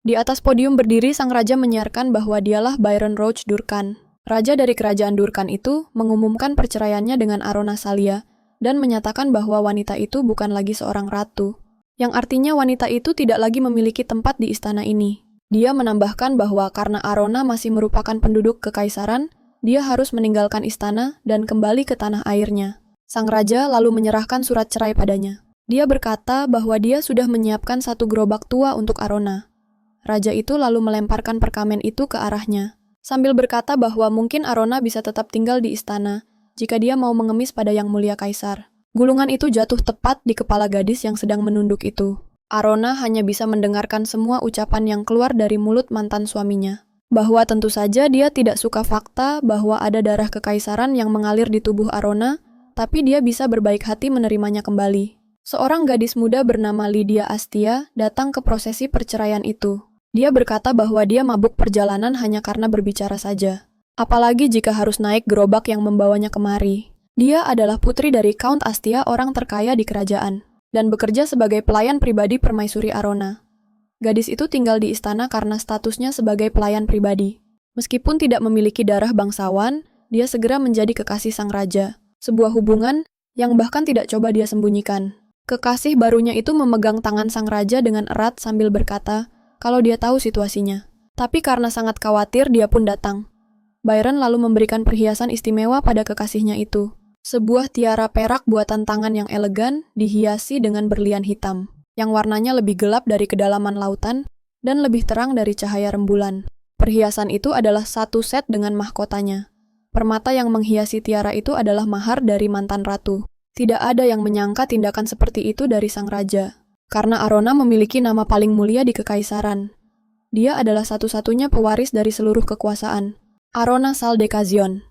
Di atas podium berdiri sang raja menyiarkan bahwa dialah Byron Roach Durkan. Raja dari kerajaan Durkan itu mengumumkan perceraiannya dengan Arona Salia dan menyatakan bahwa wanita itu bukan lagi seorang ratu, yang artinya wanita itu tidak lagi memiliki tempat di istana ini. Dia menambahkan bahwa karena Arona masih merupakan penduduk kekaisaran, dia harus meninggalkan istana dan kembali ke tanah airnya. Sang raja lalu menyerahkan surat cerai padanya. Dia berkata bahwa dia sudah menyiapkan satu gerobak tua untuk Arona. Raja itu lalu melemparkan perkamen itu ke arahnya, sambil berkata bahwa mungkin Arona bisa tetap tinggal di istana jika dia mau mengemis pada Yang Mulia Kaisar. Gulungan itu jatuh tepat di kepala gadis yang sedang menunduk itu. Arona hanya bisa mendengarkan semua ucapan yang keluar dari mulut mantan suaminya, bahwa tentu saja dia tidak suka fakta bahwa ada darah kekaisaran yang mengalir di tubuh Arona, tapi dia bisa berbaik hati menerimanya kembali. Seorang gadis muda bernama Lydia Astia datang ke prosesi perceraian itu. Dia berkata bahwa dia mabuk perjalanan hanya karena berbicara saja. Apalagi jika harus naik gerobak yang membawanya kemari. Dia adalah putri dari Count Astia, orang terkaya di kerajaan, dan bekerja sebagai pelayan pribadi permaisuri Arona. Gadis itu tinggal di istana karena statusnya sebagai pelayan pribadi. Meskipun tidak memiliki darah bangsawan, dia segera menjadi kekasih sang raja. Sebuah hubungan yang bahkan tidak coba dia sembunyikan. Kekasih barunya itu memegang tangan sang raja dengan erat sambil berkata kalau dia tahu situasinya. Tapi karena sangat khawatir, dia pun datang. Byron lalu memberikan perhiasan istimewa pada kekasihnya itu. Sebuah tiara perak buatan tangan yang elegan dihiasi dengan berlian hitam, yang warnanya lebih gelap dari kedalaman lautan dan lebih terang dari cahaya rembulan. Perhiasan itu adalah satu set dengan mahkotanya. Permata yang menghiasi tiara itu adalah mahar dari mantan ratu. Tidak ada yang menyangka tindakan seperti itu dari sang raja, karena Arona memiliki nama paling mulia di kekaisaran. Dia adalah satu-satunya pewaris dari seluruh kekuasaan, Arona Saldecazion.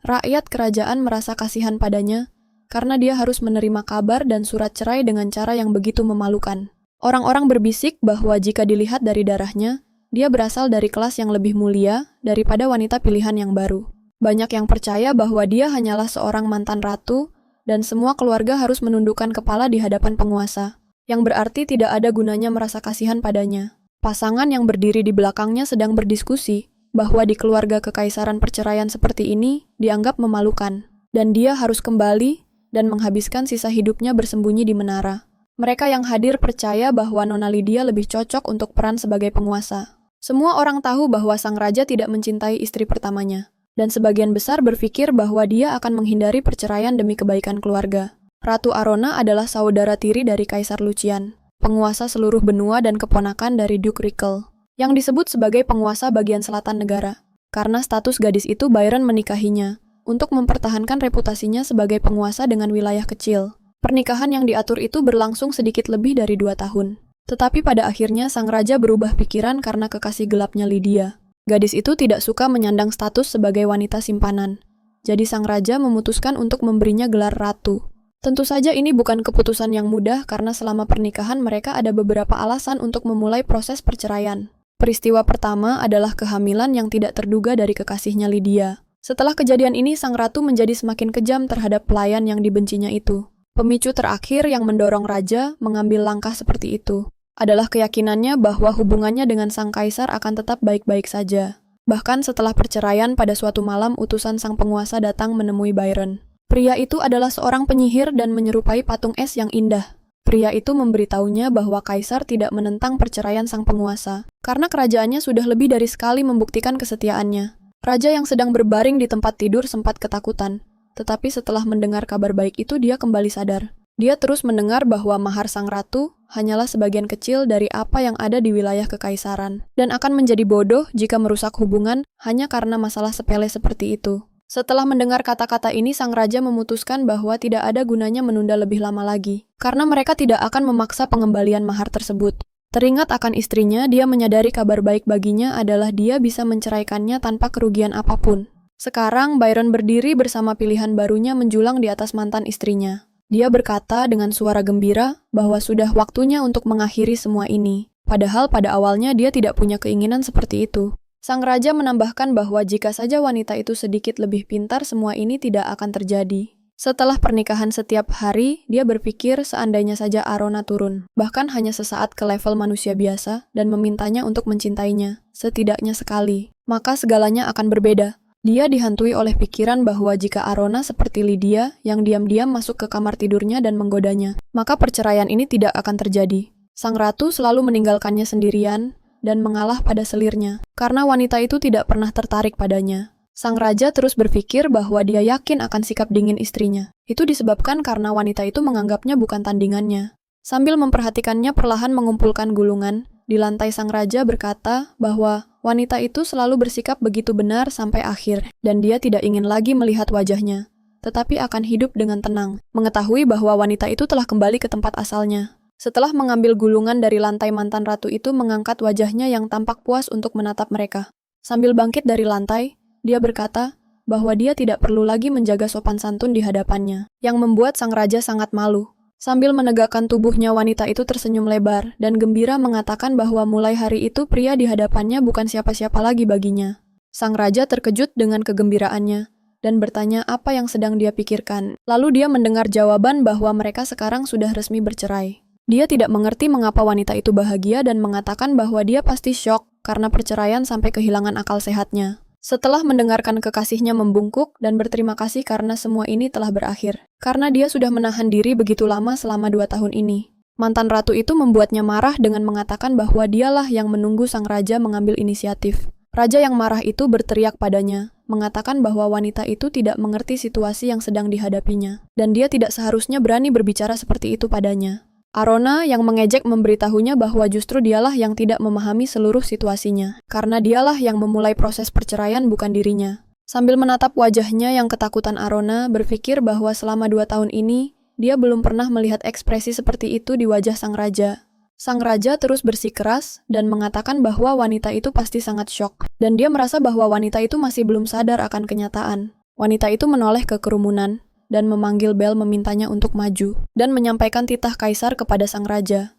Rakyat kerajaan merasa kasihan padanya, karena dia harus menerima kabar dan surat cerai dengan cara yang begitu memalukan. Orang-orang berbisik bahwa jika dilihat dari darahnya, dia berasal dari kelas yang lebih mulia daripada wanita pilihan yang baru. Banyak yang percaya bahwa dia hanyalah seorang mantan ratu, dan semua keluarga harus menundukkan kepala di hadapan penguasa, yang berarti tidak ada gunanya merasa kasihan padanya. Pasangan yang berdiri di belakangnya sedang berdiskusi bahwa di keluarga kekaisaran perceraian seperti ini dianggap memalukan, dan dia harus kembali dan menghabiskan sisa hidupnya bersembunyi di menara. Mereka yang hadir percaya bahwa Nona Lydia lebih cocok untuk peran sebagai penguasa. Semua orang tahu bahwa sang raja tidak mencintai istri pertamanya, dan sebagian besar berpikir bahwa dia akan menghindari perceraian demi kebaikan keluarga. Ratu Arona adalah saudara tiri dari Kaisar Lucian, penguasa seluruh benua dan keponakan dari Duke Rickle, yang disebut sebagai penguasa bagian selatan negara. Karena status gadis itu, Byron menikahinya untuk mempertahankan reputasinya sebagai penguasa dengan wilayah kecil. Pernikahan yang diatur itu berlangsung sedikit lebih dari 2 tahun. Tetapi pada akhirnya sang raja berubah pikiran karena kekasih gelapnya Lydia. Gadis itu tidak suka menyandang status sebagai wanita simpanan. Jadi sang raja memutuskan untuk memberinya gelar ratu. Tentu saja ini bukan keputusan yang mudah karena selama pernikahan mereka ada beberapa alasan untuk memulai proses perceraian. Peristiwa pertama adalah kehamilan yang tidak terduga dari kekasihnya Lydia. Setelah kejadian ini, sang ratu menjadi semakin kejam terhadap pelayan yang dibencinya itu. Pemicu terakhir yang mendorong raja mengambil langkah seperti itu adalah keyakinannya bahwa hubungannya dengan sang kaisar akan tetap baik-baik saja. Bahkan setelah perceraian, pada suatu malam utusan sang penguasa datang menemui Byron. Pria itu adalah seorang penyihir dan menyerupai patung es yang indah. Pria itu memberitahunya bahwa kaisar tidak menentang perceraian sang penguasa, karena kerajaannya sudah lebih dari sekali membuktikan kesetiaannya. Raja yang sedang berbaring di tempat tidur sempat ketakutan, tetapi setelah mendengar kabar baik itu dia kembali sadar. Dia terus mendengar bahwa mahar sang ratu hanyalah sebagian kecil dari apa yang ada di wilayah kekaisaran, dan akan menjadi bodoh jika merusak hubungan hanya karena masalah sepele seperti itu. Setelah mendengar kata-kata ini, sang raja memutuskan bahwa tidak ada gunanya menunda lebih lama lagi, karena mereka tidak akan memaksa pengembalian mahar tersebut. Teringat akan istrinya, dia menyadari kabar baik baginya adalah dia bisa menceraikannya tanpa kerugian apapun. Sekarang, Byron berdiri bersama pilihan barunya menjulang di atas mantan istrinya. Dia berkata dengan suara gembira bahwa sudah waktunya untuk mengakhiri semua ini. Padahal pada awalnya dia tidak punya keinginan seperti itu. Sang raja menambahkan bahwa jika saja wanita itu sedikit lebih pintar, semua ini tidak akan terjadi. Setelah pernikahan setiap hari, dia berpikir seandainya saja Arona turun, bahkan hanya sesaat ke level manusia biasa, dan memintanya untuk mencintainya, setidaknya sekali, maka segalanya akan berbeda. Dia dihantui oleh pikiran bahwa jika Arona seperti Lydia, yang diam-diam masuk ke kamar tidurnya dan menggodanya, maka perceraian ini tidak akan terjadi. Sang ratu selalu meninggalkannya sendirian, dan mengalah pada selirnya, karena wanita itu tidak pernah tertarik padanya. Sang raja terus berpikir bahwa dia yakin akan sikap dingin istrinya. Itu disebabkan karena wanita itu menganggapnya bukan tandingannya. Sambil memperhatikannya perlahan mengumpulkan gulungan, di lantai sang raja berkata bahwa wanita itu selalu bersikap begitu benar sampai akhir, dan dia tidak ingin lagi melihat wajahnya, tetapi akan hidup dengan tenang, mengetahui bahwa wanita itu telah kembali ke tempat asalnya. Setelah mengambil gulungan dari lantai, mantan ratu itu mengangkat wajahnya yang tampak puas untuk menatap mereka. Sambil bangkit dari lantai, dia berkata bahwa dia tidak perlu lagi menjaga sopan santun di hadapannya, yang membuat sang raja sangat malu. Sambil menegakkan tubuhnya, wanita itu tersenyum lebar dan gembira mengatakan bahwa mulai hari itu pria di hadapannya bukan siapa-siapa lagi baginya. Sang raja terkejut dengan kegembiraannya dan bertanya apa yang sedang dia pikirkan. Lalu dia mendengar jawaban bahwa mereka sekarang sudah resmi bercerai. Dia tidak mengerti mengapa wanita itu bahagia dan mengatakan bahwa dia pasti syok karena perceraian sampai kehilangan akal sehatnya. Setelah mendengarkan kekasihnya membungkuk dan berterima kasih karena semua ini telah berakhir, karena dia sudah menahan diri begitu lama selama 2 tahun ini. Mantan ratu itu membuatnya marah dengan mengatakan bahwa dialah yang menunggu sang raja mengambil inisiatif. Raja yang marah itu berteriak padanya, mengatakan bahwa wanita itu tidak mengerti situasi yang sedang dihadapinya, dan dia tidak seharusnya berani berbicara seperti itu padanya. Arona yang mengejek memberitahunya bahwa justru dialah yang tidak memahami seluruh situasinya, karena dialah yang memulai proses perceraian bukan dirinya. Sambil menatap wajahnya yang ketakutan, Arona berpikir bahwa selama 2 tahun ini, dia belum pernah melihat ekspresi seperti itu di wajah sang raja. Sang raja terus bersikeras dan mengatakan bahwa wanita itu pasti sangat syok, dan dia merasa bahwa wanita itu masih belum sadar akan kenyataan. Wanita itu menoleh ke kerumunan, dan memanggil Bel memintanya untuk maju, dan menyampaikan titah kaisar kepada sang raja.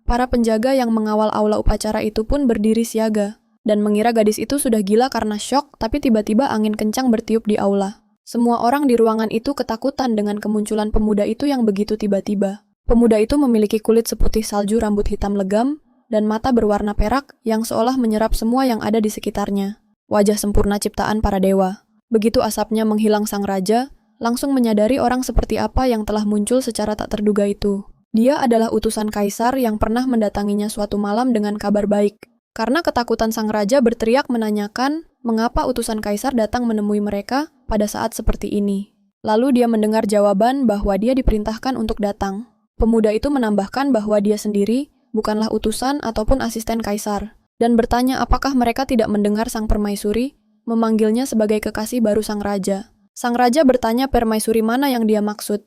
Para penjaga yang mengawal aula upacara itu pun berdiri siaga, dan mengira gadis itu sudah gila karena syok, tapi tiba-tiba angin kencang bertiup di aula. Semua orang di ruangan itu ketakutan dengan kemunculan pemuda itu yang begitu tiba-tiba. Pemuda itu memiliki kulit seputih salju, rambut hitam legam, dan mata berwarna perak yang seolah menyerap semua yang ada di sekitarnya. Wajah sempurna ciptaan para dewa. Begitu asapnya menghilang, sang raja langsung menyadari orang seperti apa yang telah muncul secara tak terduga itu. Dia adalah utusan kaisar yang pernah mendatanginya suatu malam dengan kabar baik. Karena ketakutan, sang raja berteriak menanyakan mengapa utusan kaisar datang menemui mereka pada saat seperti ini. Lalu dia mendengar jawaban bahwa dia diperintahkan untuk datang. Pemuda itu menambahkan bahwa dia sendiri bukanlah utusan ataupun asisten kaisar, dan bertanya apakah mereka tidak mendengar sang permaisuri memanggilnya sebagai kekasih baru sang raja. Sang raja bertanya permaisuri mana yang dia maksud.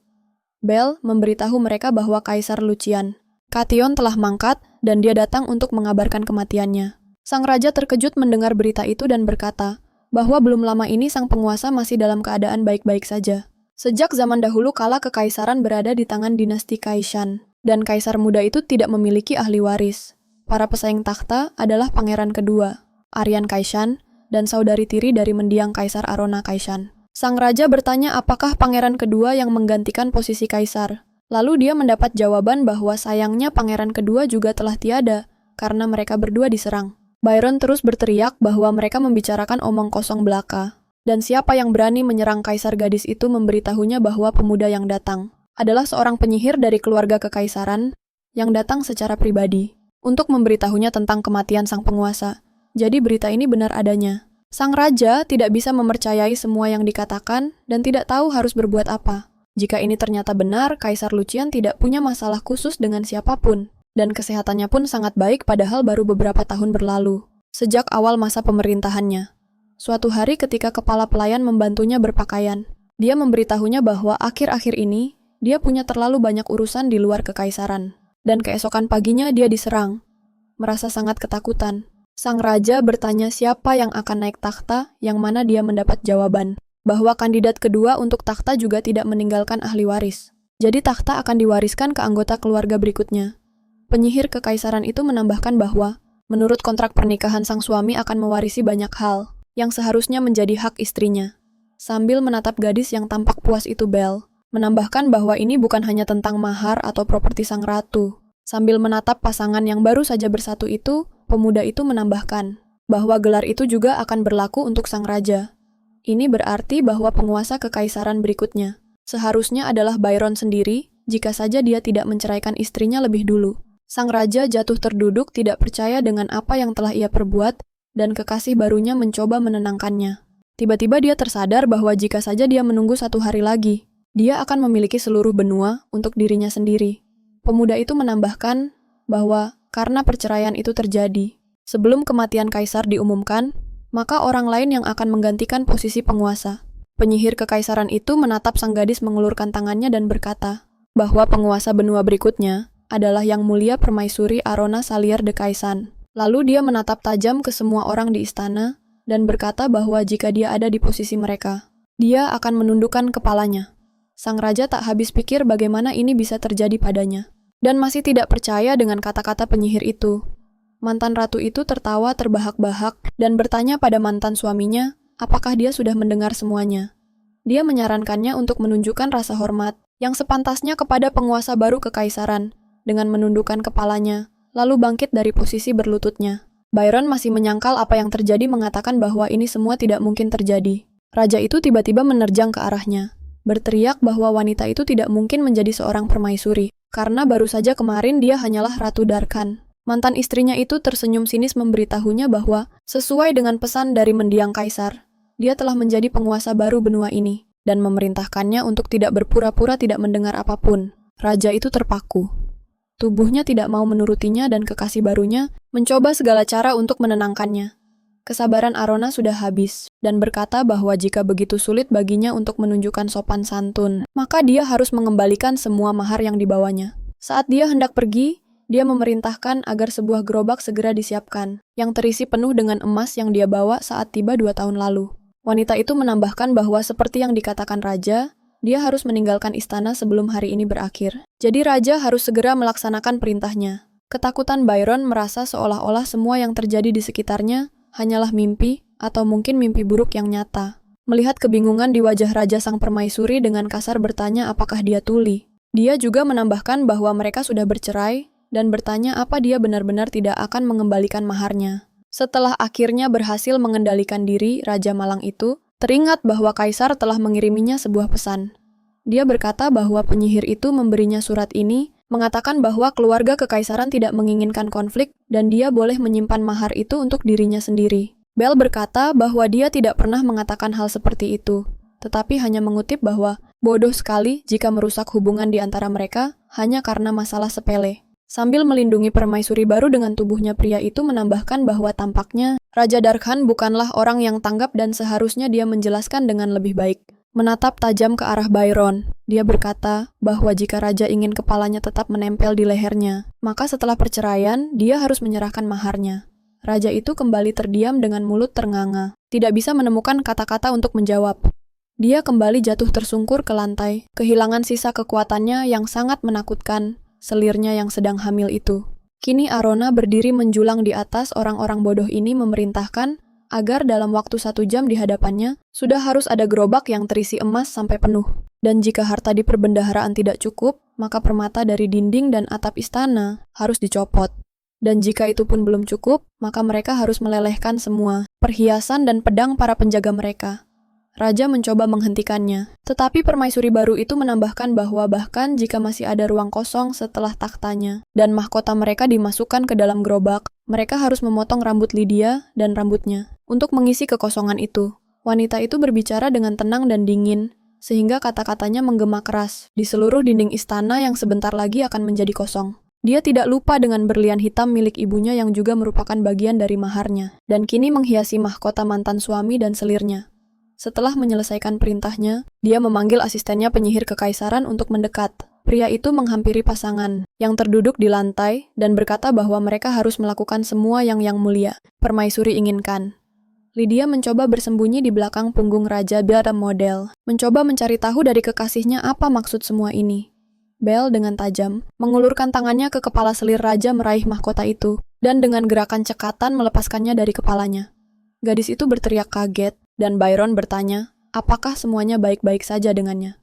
Bel memberitahu mereka bahwa Kaisar Lucian Kation telah mangkat dan dia datang untuk mengabarkan kematiannya. Sang raja terkejut mendengar berita itu dan berkata bahwa belum lama ini sang penguasa masih dalam keadaan baik-baik saja. Sejak zaman dahulu kala kekaisaran berada di tangan dinasti Kaishan, dan kaisar muda itu tidak memiliki ahli waris. Para pesaing takhta adalah pangeran kedua, Aryan Kaishan, dan saudari tiri dari mendiang Kaisar Arona Kaishan. Sang raja bertanya apakah pangeran kedua yang menggantikan posisi kaisar. Lalu dia mendapat jawaban bahwa sayangnya pangeran kedua juga telah tiada, karena mereka berdua diserang. Byron terus berteriak bahwa mereka membicarakan omong kosong belaka. Dan siapa yang berani menyerang kaisar? Gadis itu memberitahunya bahwa pemuda yang datang adalah seorang penyihir dari keluarga kekaisaran yang datang secara pribadi untuk memberitahunya tentang kematian sang penguasa. Jadi berita ini benar adanya. Sang raja tidak bisa mempercayai semua yang dikatakan dan tidak tahu harus berbuat apa. Jika ini ternyata benar, Kaisar Lucian tidak punya masalah khusus dengan siapapun, dan kesehatannya pun sangat baik padahal baru beberapa tahun berlalu, sejak awal masa pemerintahannya. Suatu hari ketika kepala pelayan membantunya berpakaian, dia memberitahunya bahwa akhir-akhir ini, dia punya terlalu banyak urusan di luar kekaisaran, dan keesokan paginya dia diserang. Merasa sangat ketakutan. Sang raja bertanya siapa yang akan naik takhta, yang mana dia mendapat jawaban bahwa kandidat kedua untuk takhta juga tidak meninggalkan ahli waris. Jadi takhta akan diwariskan ke anggota keluarga berikutnya. Penyihir kekaisaran itu menambahkan bahwa menurut kontrak pernikahan sang suami akan mewarisi banyak hal yang seharusnya menjadi hak istrinya. Sambil menatap gadis yang tampak puas itu, Bel menambahkan bahwa ini bukan hanya tentang mahar atau properti sang ratu. Sambil menatap pasangan yang baru saja bersatu itu, pemuda itu menambahkan bahwa gelar itu juga akan berlaku untuk sang raja. Ini berarti bahwa penguasa kekaisaran berikutnya seharusnya adalah Byron sendiri, jika saja dia tidak menceraikan istrinya lebih dulu. Sang raja jatuh terduduk tidak percaya dengan apa yang telah ia perbuat, dan kekasih barunya mencoba menenangkannya. Tiba-tiba dia tersadar bahwa jika saja dia menunggu 1 hari lagi, dia akan memiliki seluruh benua untuk dirinya sendiri. Pemuda itu menambahkan bahwa karena perceraian itu terjadi, sebelum kematian kaisar diumumkan, maka orang lain yang akan menggantikan posisi penguasa. Penyihir kekaisaran itu menatap sang gadis mengulurkan tangannya dan berkata bahwa penguasa benua berikutnya adalah Yang Mulia Permaisuri Arona Salier de Kaisan. Lalu dia menatap tajam ke semua orang di istana dan berkata bahwa jika dia ada di posisi mereka, dia akan menundukkan kepalanya. Sang raja tak habis pikir bagaimana ini bisa terjadi padanya, dan masih tidak percaya dengan kata-kata penyihir itu. Mantan ratu itu tertawa terbahak-bahak dan bertanya pada mantan suaminya apakah dia sudah mendengar semuanya. Dia menyarankannya untuk menunjukkan rasa hormat yang sepantasnya kepada penguasa baru kekaisaran dengan menundukkan kepalanya, lalu bangkit dari posisi berlututnya. Byron masih menyangkal apa yang terjadi mengatakan bahwa ini semua tidak mungkin terjadi. Raja itu tiba-tiba menerjang ke arahnya, berteriak bahwa wanita itu tidak mungkin menjadi seorang permaisuri, karena baru saja kemarin dia hanyalah Ratu Darkan. Mantan istrinya itu tersenyum sinis memberitahunya bahwa, sesuai dengan pesan dari mendiang kaisar, dia telah menjadi penguasa baru benua ini, dan memerintahkannya untuk tidak berpura-pura tidak mendengar apapun. Raja itu terpaku. Tubuhnya tidak mau menurutinya dan kekasih barunya mencoba segala cara untuk menenangkannya. Kesabaran Arona sudah habis, dan berkata bahwa jika begitu sulit baginya untuk menunjukkan sopan santun, maka dia harus mengembalikan semua mahar yang dibawanya. Saat dia hendak pergi, dia memerintahkan agar sebuah gerobak segera disiapkan, yang terisi penuh dengan emas yang dia bawa saat tiba 2 tahun lalu. Wanita itu menambahkan bahwa seperti yang dikatakan raja, dia harus meninggalkan istana sebelum hari ini berakhir. Jadi raja harus segera melaksanakan perintahnya. Ketakutan Byron merasa seolah-olah semua yang terjadi di sekitarnya hanyalah mimpi atau mungkin mimpi buruk yang nyata. Melihat kebingungan di wajah raja sang permaisuri dengan kasar bertanya apakah dia tuli. Dia juga menambahkan bahwa mereka sudah bercerai, dan bertanya apa dia benar-benar tidak akan mengembalikan maharnya. Setelah akhirnya berhasil mengendalikan diri, Raja Malang itu teringat bahwa kaisar telah mengiriminya sebuah pesan. Dia berkata bahwa penyihir itu memberinya surat ini, mengatakan bahwa keluarga kekaisaran tidak menginginkan konflik dan dia boleh menyimpan mahar itu untuk dirinya sendiri. Bell berkata bahwa dia tidak pernah mengatakan hal seperti itu, tetapi hanya mengutip bahwa bodoh sekali jika merusak hubungan di antara mereka hanya karena masalah sepele. Sambil melindungi permaisuri baru dengan tubuhnya, pria itu menambahkan bahwa tampaknya Raja Darkhan bukanlah orang yang tanggap dan seharusnya dia menjelaskan dengan lebih baik. Menatap tajam ke arah Byron, dia berkata bahwa jika raja ingin kepalanya tetap menempel di lehernya, maka setelah perceraian, dia harus menyerahkan maharnya. Raja itu kembali terdiam dengan mulut ternganga, tidak bisa menemukan kata-kata untuk menjawab. Dia kembali jatuh tersungkur ke lantai, kehilangan sisa kekuatannya yang sangat menakutkan. Selirnya yang sedang hamil itu. Kini Arona berdiri menjulang di atas orang-orang bodoh ini memerintahkan agar dalam waktu 1 jam di hadapannya sudah harus ada gerobak yang terisi emas sampai penuh. Dan jika harta di perbendaharaan tidak cukup, maka permata dari dinding dan atap istana harus dicopot. Dan jika itu pun belum cukup, maka mereka harus melelehkan semua perhiasan dan pedang para penjaga mereka. Raja mencoba menghentikannya, tetapi permaisuri baru itu menambahkan bahwa bahkan jika masih ada ruang kosong setelah taktanya dan mahkota mereka dimasukkan ke dalam gerobak, mereka harus memotong rambut Lydia dan rambutnya untuk mengisi kekosongan itu. Wanita itu berbicara dengan tenang dan dingin, sehingga kata-katanya menggema keras di seluruh dinding istana yang sebentar lagi akan menjadi kosong. Dia tidak lupa dengan berlian hitam milik ibunya yang juga merupakan bagian dari maharnya, dan kini menghiasi mahkota mantan suami dan selirnya. Setelah menyelesaikan perintahnya, dia memanggil asistennya penyihir kekaisaran untuk mendekat. Pria itu menghampiri pasangan yang terduduk di lantai dan berkata bahwa mereka harus melakukan semua yang Mulia Permaisuri inginkan. Lydia mencoba bersembunyi di belakang punggung Raja Bell Model, mencoba mencari tahu dari kekasihnya apa maksud semua ini. Bell dengan tajam mengulurkan tangannya ke kepala selir raja meraih mahkota itu, dan dengan gerakan cekatan melepaskannya dari kepalanya. Gadis itu berteriak kaget, dan Byron bertanya, apakah semuanya baik-baik saja dengannya.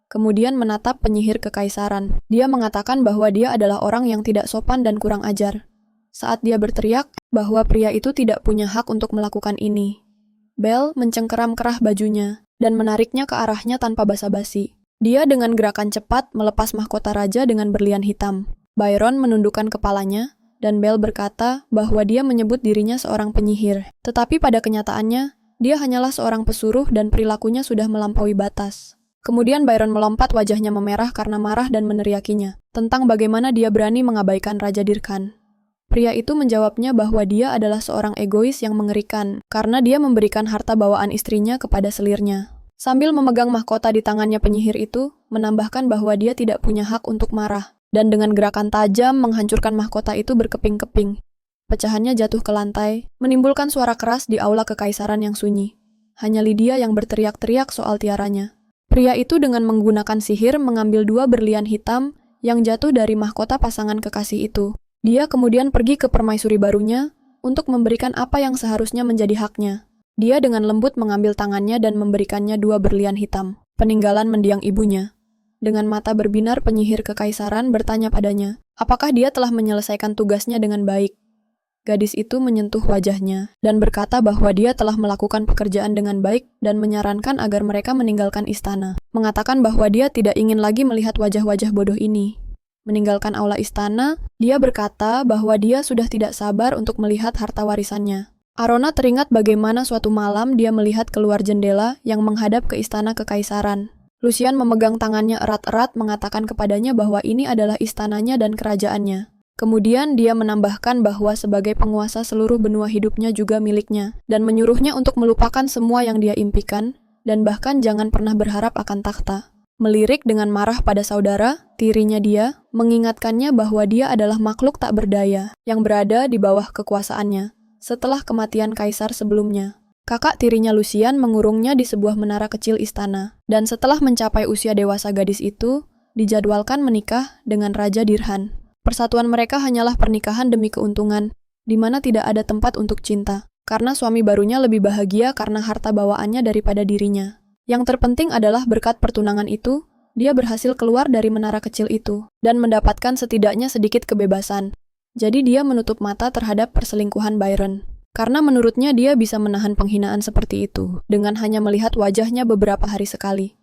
kemudian menatap penyihir kekaisaran. Dia mengatakan bahwa dia adalah orang yang tidak sopan dan kurang ajar. Saat dia berteriak bahwa pria itu tidak punya hak untuk melakukan ini, Belle mencengkeram kerah bajunya dan menariknya ke arahnya tanpa basa-basi. Dia dengan gerakan cepat melepas mahkota raja dengan berlian hitam. Byron menundukkan kepalanya, dan Belle berkata bahwa dia menyebut dirinya seorang penyihir. Tetapi pada kenyataannya, dia hanyalah seorang pesuruh dan perilakunya sudah melampaui batas. Kemudian Byron melompat, wajahnya memerah karena marah dan meneriakinya tentang bagaimana dia berani mengabaikan Raja Dirkhan. Pria itu menjawabnya bahwa dia adalah seorang egois yang mengerikan karena dia memberikan harta bawaan istrinya kepada selirnya. Sambil memegang mahkota di tangannya, penyihir itu menambahkan bahwa dia tidak punya hak untuk marah, dan dengan gerakan tajam menghancurkan mahkota itu berkeping-keping. Pecahannya jatuh ke lantai, menimbulkan suara keras di aula kekaisaran yang sunyi. Hanya Lydia yang berteriak-teriak soal tiaranya. Pria itu dengan menggunakan sihir mengambil 2 berlian hitam yang jatuh dari mahkota pasangan kekasih itu. Dia kemudian pergi ke permaisuri barunya untuk memberikan apa yang seharusnya menjadi haknya. Dia dengan lembut mengambil tangannya dan memberikannya 2 berlian hitam, peninggalan mendiang ibunya. Dengan mata berbinar, penyihir kekaisaran bertanya padanya, apakah dia telah menyelesaikan tugasnya dengan baik. Gadis itu menyentuh wajahnya dan berkata bahwa dia telah melakukan pekerjaan dengan baik dan menyarankan agar mereka meninggalkan istana, mengatakan bahwa dia tidak ingin lagi melihat wajah-wajah bodoh ini. Meninggalkan aula istana, dia berkata bahwa dia sudah tidak sabar untuk melihat harta warisannya. Arona teringat bagaimana suatu malam dia melihat keluar jendela yang menghadap ke istana kekaisaran. Lucian memegang tangannya erat-erat mengatakan kepadanya bahwa ini adalah istananya dan kerajaannya. Kemudian dia menambahkan bahwa sebagai penguasa seluruh benua hidupnya juga miliknya, dan menyuruhnya untuk melupakan semua yang dia impikan, dan bahkan jangan pernah berharap akan takhta. Melirik dengan marah pada saudara tirinya, dia mengingatkannya bahwa dia adalah makhluk tak berdaya yang berada di bawah kekuasaannya setelah kematian kaisar sebelumnya. Kakak tirinya Lucian mengurungnya di sebuah menara kecil istana, dan setelah mencapai usia dewasa, gadis itu dijadwalkan menikah dengan Raja Dirkhan. Persatuan mereka hanyalah pernikahan demi keuntungan, di mana tidak ada tempat untuk cinta, karena suami barunya lebih bahagia karena harta bawaannya daripada dirinya. Yang terpenting adalah berkat pertunangan itu, dia berhasil keluar dari menara kecil itu, dan mendapatkan setidaknya sedikit kebebasan. Jadi dia menutup mata terhadap perselingkuhan Byron. Karena menurutnya dia bisa menahan penghinaan seperti itu, dengan hanya melihat wajahnya beberapa hari sekali.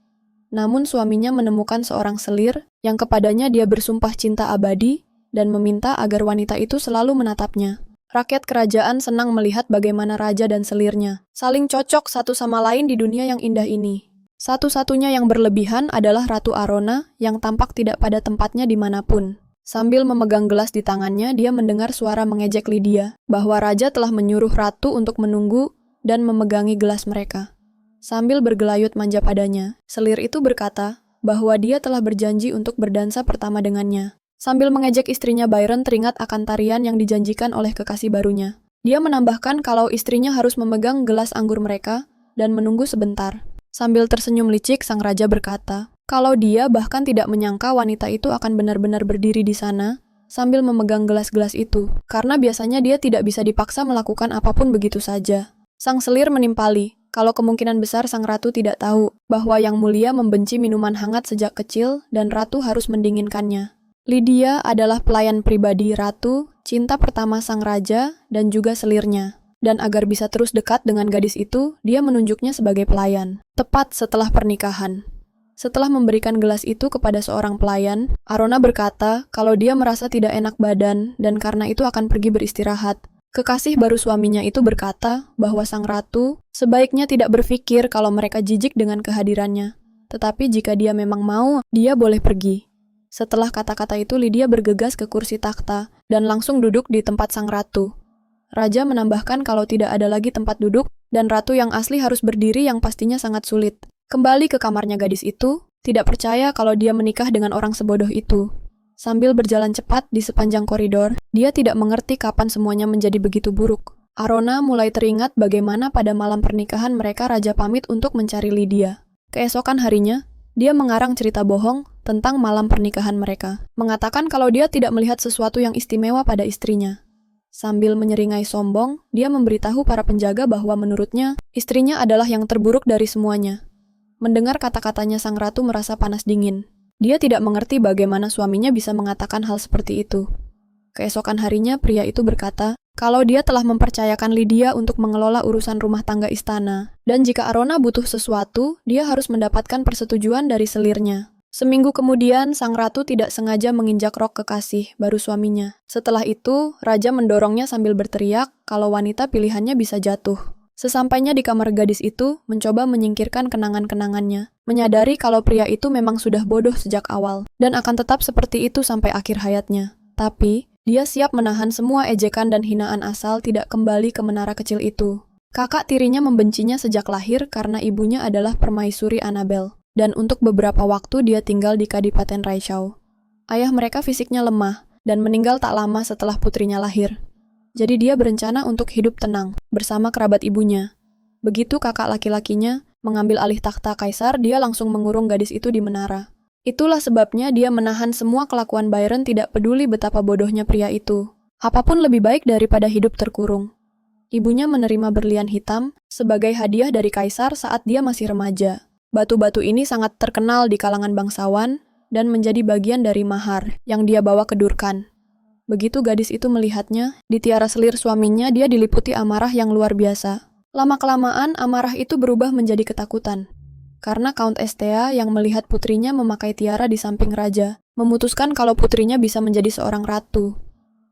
Namun suaminya menemukan seorang selir, yang kepadanya dia bersumpah cinta abadi, dan meminta agar wanita itu selalu menatapnya. Rakyat kerajaan senang melihat bagaimana raja dan selirnya saling cocok satu sama lain di dunia yang indah ini. Satu-satunya yang berlebihan adalah Ratu Arona yang tampak tidak pada tempatnya dimanapun. Sambil memegang gelas di tangannya, dia mendengar suara mengejek Lydia bahwa raja telah menyuruh ratu untuk menunggu dan memegangi gelas mereka. Sambil bergelayut manja padanya, selir itu berkata bahwa dia telah berjanji untuk berdansa pertama dengannya. Sambil mengejek istrinya, Byron teringat akan tarian yang dijanjikan oleh kekasih barunya. Dia menambahkan kalau istrinya harus memegang gelas anggur mereka dan menunggu sebentar. Sambil tersenyum licik, sang raja berkata, kalau dia bahkan tidak menyangka wanita itu akan benar-benar berdiri di sana sambil memegang gelas-gelas itu, karena biasanya dia tidak bisa dipaksa melakukan apapun begitu saja. Sang selir menimpali, kalau kemungkinan besar sang ratu tidak tahu bahwa yang mulia membenci minuman hangat sejak kecil dan ratu harus mendinginkannya. Lydia adalah pelayan pribadi ratu, cinta pertama sang raja, dan juga selirnya. Dan agar bisa terus dekat dengan gadis itu, dia menunjuknya sebagai pelayan. Tepat setelah pernikahan. Setelah memberikan gelas itu kepada seorang pelayan, Arona berkata kalau dia merasa tidak enak badan dan karena itu akan pergi beristirahat. Kekasih baru suaminya itu berkata bahwa sang ratu sebaiknya tidak berpikir kalau mereka jijik dengan kehadirannya. Tetapi jika dia memang mau, dia boleh pergi. Setelah kata-kata itu, Lydia bergegas ke kursi takhta dan langsung duduk di tempat sang ratu. Raja menambahkan kalau tidak ada lagi tempat duduk dan ratu yang asli harus berdiri yang pastinya sangat sulit. Kembali ke kamarnya, gadis itu tidak percaya kalau dia menikah dengan orang sebodoh itu. Sambil berjalan cepat di sepanjang koridor, dia tidak mengerti kapan semuanya menjadi begitu buruk. Arona mulai teringat bagaimana pada malam pernikahan mereka raja pamit untuk mencari Lydia. Keesokan harinya, dia mengarang cerita bohong tentang malam pernikahan mereka, mengatakan kalau dia tidak melihat sesuatu yang istimewa pada istrinya. Sambil menyeringai sombong, dia memberitahu para penjaga bahwa menurutnya, istrinya adalah yang terburuk dari semuanya. Mendengar kata-katanya sang ratu merasa panas dingin. Dia tidak mengerti bagaimana suaminya bisa mengatakan hal seperti itu. Keesokan harinya pria itu berkata, kalau dia telah mempercayakan Lydia untuk mengelola urusan rumah tangga istana, dan jika Arona butuh sesuatu, dia harus mendapatkan persetujuan dari selirnya. Seminggu kemudian, sang ratu tidak sengaja menginjak rok kekasih, baru suaminya. Setelah itu, raja mendorongnya sambil berteriak kalau wanita pilihannya bisa jatuh. Sesampainya di kamar gadis itu, mencoba menyingkirkan kenangan-kenangannya, menyadari kalau pria itu memang sudah bodoh sejak awal, dan akan tetap seperti itu sampai akhir hayatnya. Tapi, dia siap menahan semua ejekan dan hinaan asal tidak kembali ke menara kecil itu. Kakak tirinya membencinya sejak lahir karena ibunya adalah permaisuri Annabel, dan untuk beberapa waktu dia tinggal di Kadipaten Raichau. Ayah mereka fisiknya lemah, dan meninggal tak lama setelah putrinya lahir. Jadi dia berencana untuk hidup tenang, bersama kerabat ibunya. Begitu kakak laki-lakinya mengambil alih takhta kaisar, dia langsung mengurung gadis itu di menara. Itulah sebabnya dia menahan semua kelakuan Byron tidak peduli betapa bodohnya pria itu. Apapun lebih baik daripada hidup terkurung. Ibunya menerima berlian hitam sebagai hadiah dari kaisar saat dia masih remaja. Batu-batu ini sangat terkenal di kalangan bangsawan dan menjadi bagian dari mahar yang dia bawa ke Durkan. Begitu gadis itu melihatnya, di tiara selir suaminya dia diliputi amarah yang luar biasa. Lama-kelamaan amarah itu berubah menjadi ketakutan. Karena Count Estea yang melihat putrinya memakai tiara di samping raja, memutuskan kalau putrinya bisa menjadi seorang ratu.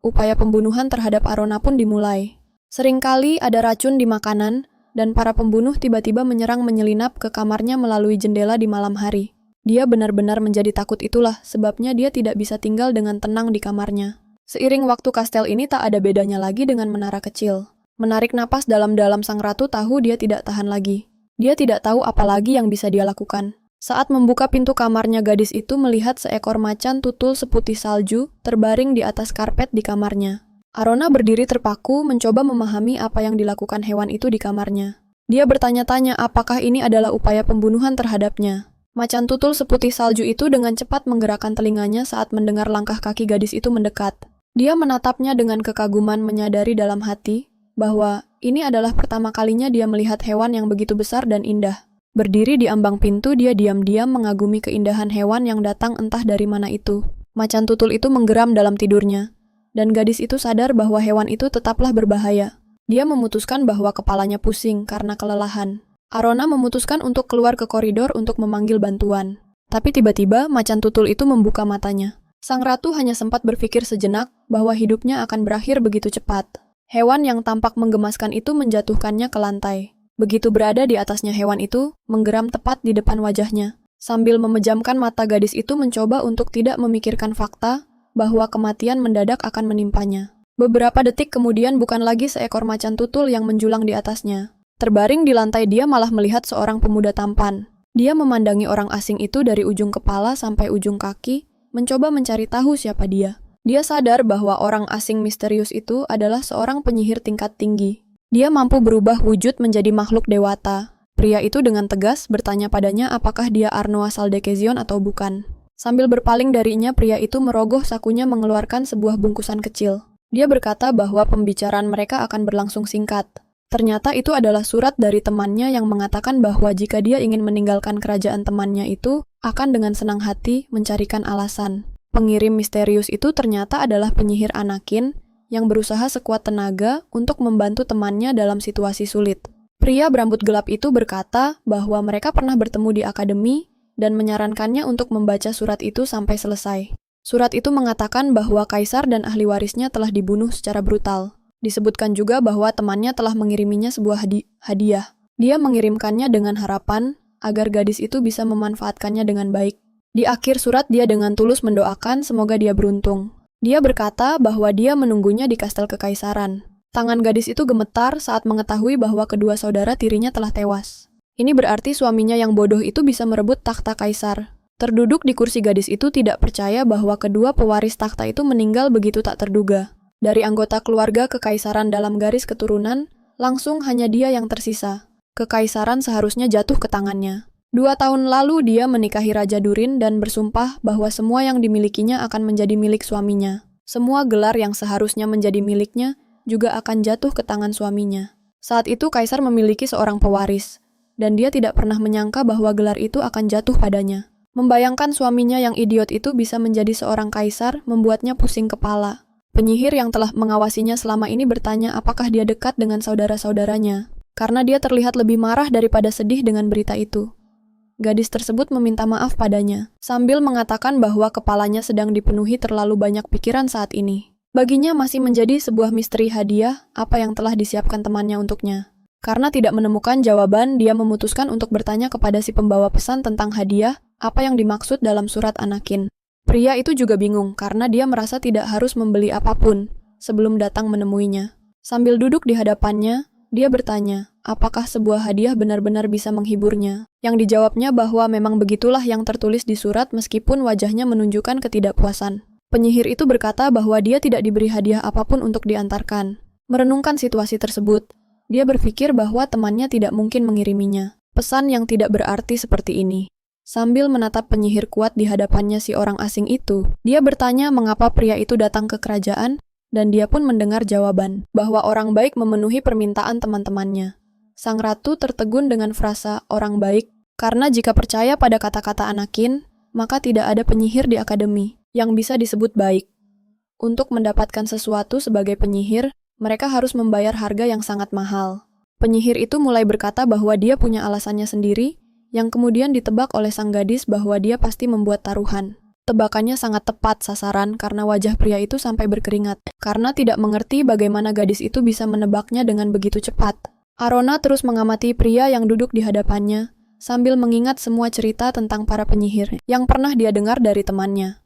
Upaya pembunuhan terhadap Arona pun dimulai. Seringkali ada racun di makanan, dan para pembunuh tiba-tiba menyerang menyelinap ke kamarnya melalui jendela di malam hari. Dia benar-benar menjadi takut, itulah sebabnya dia tidak bisa tinggal dengan tenang di kamarnya. Seiring waktu kastel ini tak ada bedanya lagi dengan menara kecil. Menarik napas dalam-dalam sang ratu tahu dia tidak tahan lagi. Dia tidak tahu apa lagi yang bisa dia lakukan. Saat membuka pintu kamarnya, gadis itu melihat seekor macan tutul seputih salju terbaring di atas karpet di kamarnya. Arona berdiri terpaku mencoba memahami apa yang dilakukan hewan itu di kamarnya. Dia bertanya-tanya apakah ini adalah upaya pembunuhan terhadapnya. Macan tutul seputih salju itu dengan cepat menggerakkan telinganya saat mendengar langkah kaki gadis itu mendekat. Dia menatapnya dengan kekaguman, menyadari dalam hati bahwa ini adalah pertama kalinya dia melihat hewan yang begitu besar dan indah. Berdiri di ambang pintu, dia diam-diam mengagumi keindahan hewan yang datang entah dari mana itu. Macan tutul itu menggeram dalam tidurnya, dan gadis itu sadar bahwa hewan itu tetaplah berbahaya. Dia memutuskan bahwa kepalanya pusing karena kelelahan. Arona memutuskan untuk keluar ke koridor untuk memanggil bantuan. Tapi tiba-tiba macan tutul itu membuka matanya. Sang ratu hanya sempat berpikir sejenak bahwa hidupnya akan berakhir begitu cepat. Hewan yang tampak menggemaskan itu menjatuhkannya ke lantai. Begitu berada di atasnya, hewan itu menggeram tepat di depan wajahnya. Sambil memejamkan mata, gadis itu mencoba untuk tidak memikirkan fakta bahwa kematian mendadak akan menimpanya. Beberapa detik kemudian bukan lagi seekor macan tutul yang menjulang di atasnya. Terbaring di lantai, dia malah melihat seorang pemuda tampan. Dia memandangi orang asing itu dari ujung kepala sampai ujung kaki, mencoba mencari tahu siapa dia. Dia sadar bahwa orang asing misterius itu adalah seorang penyihir tingkat tinggi. Dia mampu berubah wujud menjadi makhluk dewata. Pria itu dengan tegas bertanya padanya apakah dia Arnoa Saldekezion atau bukan. Sambil berpaling darinya, pria itu merogoh sakunya mengeluarkan sebuah bungkusan kecil. Dia berkata bahwa pembicaraan mereka akan berlangsung singkat. Ternyata itu adalah surat dari temannya yang mengatakan bahwa jika dia ingin meninggalkan kerajaan temannya itu, akan dengan senang hati mencarikan alasan. Pengirim misterius itu ternyata adalah penyihir Anakin yang berusaha sekuat tenaga untuk membantu temannya dalam situasi sulit. Pria berambut gelap itu berkata bahwa mereka pernah bertemu di akademi dan menyarankannya untuk membaca surat itu sampai selesai. Surat itu mengatakan bahwa kaisar dan ahli warisnya telah dibunuh secara brutal. Disebutkan juga bahwa temannya telah mengiriminya sebuah hadiah. Dia mengirimkannya dengan harapan agar gadis itu bisa memanfaatkannya dengan baik. Di akhir surat dia dengan tulus mendoakan semoga dia beruntung. Dia berkata bahwa dia menunggunya di kastel kekaisaran. Tangan gadis itu gemetar saat mengetahui bahwa kedua saudara tirinya telah tewas. Ini berarti suaminya yang bodoh itu bisa merebut takhta kaisar. Terduduk di kursi, gadis itu tidak percaya bahwa kedua pewaris takhta itu meninggal begitu tak terduga. Dari anggota keluarga kekaisaran dalam garis keturunan, langsung hanya dia yang tersisa. Kekaisaran seharusnya jatuh ke tangannya. 2 tahun lalu dia menikahi Raja Durin dan bersumpah bahwa semua yang dimilikinya akan menjadi milik suaminya. Semua gelar yang seharusnya menjadi miliknya juga akan jatuh ke tangan suaminya. Saat itu kaisar memiliki seorang pewaris, dan dia tidak pernah menyangka bahwa gelar itu akan jatuh padanya. Membayangkan suaminya yang idiot itu bisa menjadi seorang kaisar membuatnya pusing kepala. Penyihir yang telah mengawasinya selama ini bertanya apakah dia dekat dengan saudara-saudaranya, karena dia terlihat lebih marah daripada sedih dengan berita itu. Gadis tersebut meminta maaf padanya, sambil mengatakan bahwa kepalanya sedang dipenuhi terlalu banyak pikiran saat ini. Baginya masih menjadi sebuah misteri hadiah apa yang telah disiapkan temannya untuknya. Karena tidak menemukan jawaban, dia memutuskan untuk bertanya kepada si pembawa pesan tentang hadiah, apa yang dimaksud dalam surat Anakin. Pria itu juga bingung karena dia merasa tidak harus membeli apapun sebelum datang menemuinya. Sambil duduk di hadapannya, dia bertanya, apakah sebuah hadiah benar-benar bisa menghiburnya? Yang dijawabnya bahwa memang begitulah yang tertulis di surat meskipun wajahnya menunjukkan ketidakpuasan. Penyihir itu berkata bahwa dia tidak diberi hadiah apapun untuk diantarkan. Merenungkan situasi tersebut, dia berpikir bahwa temannya tidak mungkin mengiriminya pesan yang tidak berarti seperti ini. Sambil menatap penyihir kuat di hadapannya si orang asing itu, dia bertanya mengapa pria itu datang ke kerajaan, dan dia pun mendengar jawaban bahwa orang baik memenuhi permintaan teman-temannya. Sang ratu tertegun dengan frasa orang baik, karena jika percaya pada kata-kata Anakin, maka tidak ada penyihir di akademi yang bisa disebut baik. Untuk mendapatkan sesuatu sebagai penyihir, mereka harus membayar harga yang sangat mahal. Penyihir itu mulai berkata bahwa dia punya alasannya sendiri, yang kemudian ditebak oleh sang gadis bahwa dia pasti membuat taruhan. Tebakannya sangat tepat sasaran karena wajah pria itu sampai berkeringat, karena tidak mengerti bagaimana gadis itu bisa menebaknya dengan begitu cepat. Arona terus mengamati pria yang duduk di hadapannya, sambil mengingat semua cerita tentang para penyihir yang pernah dia dengar dari temannya.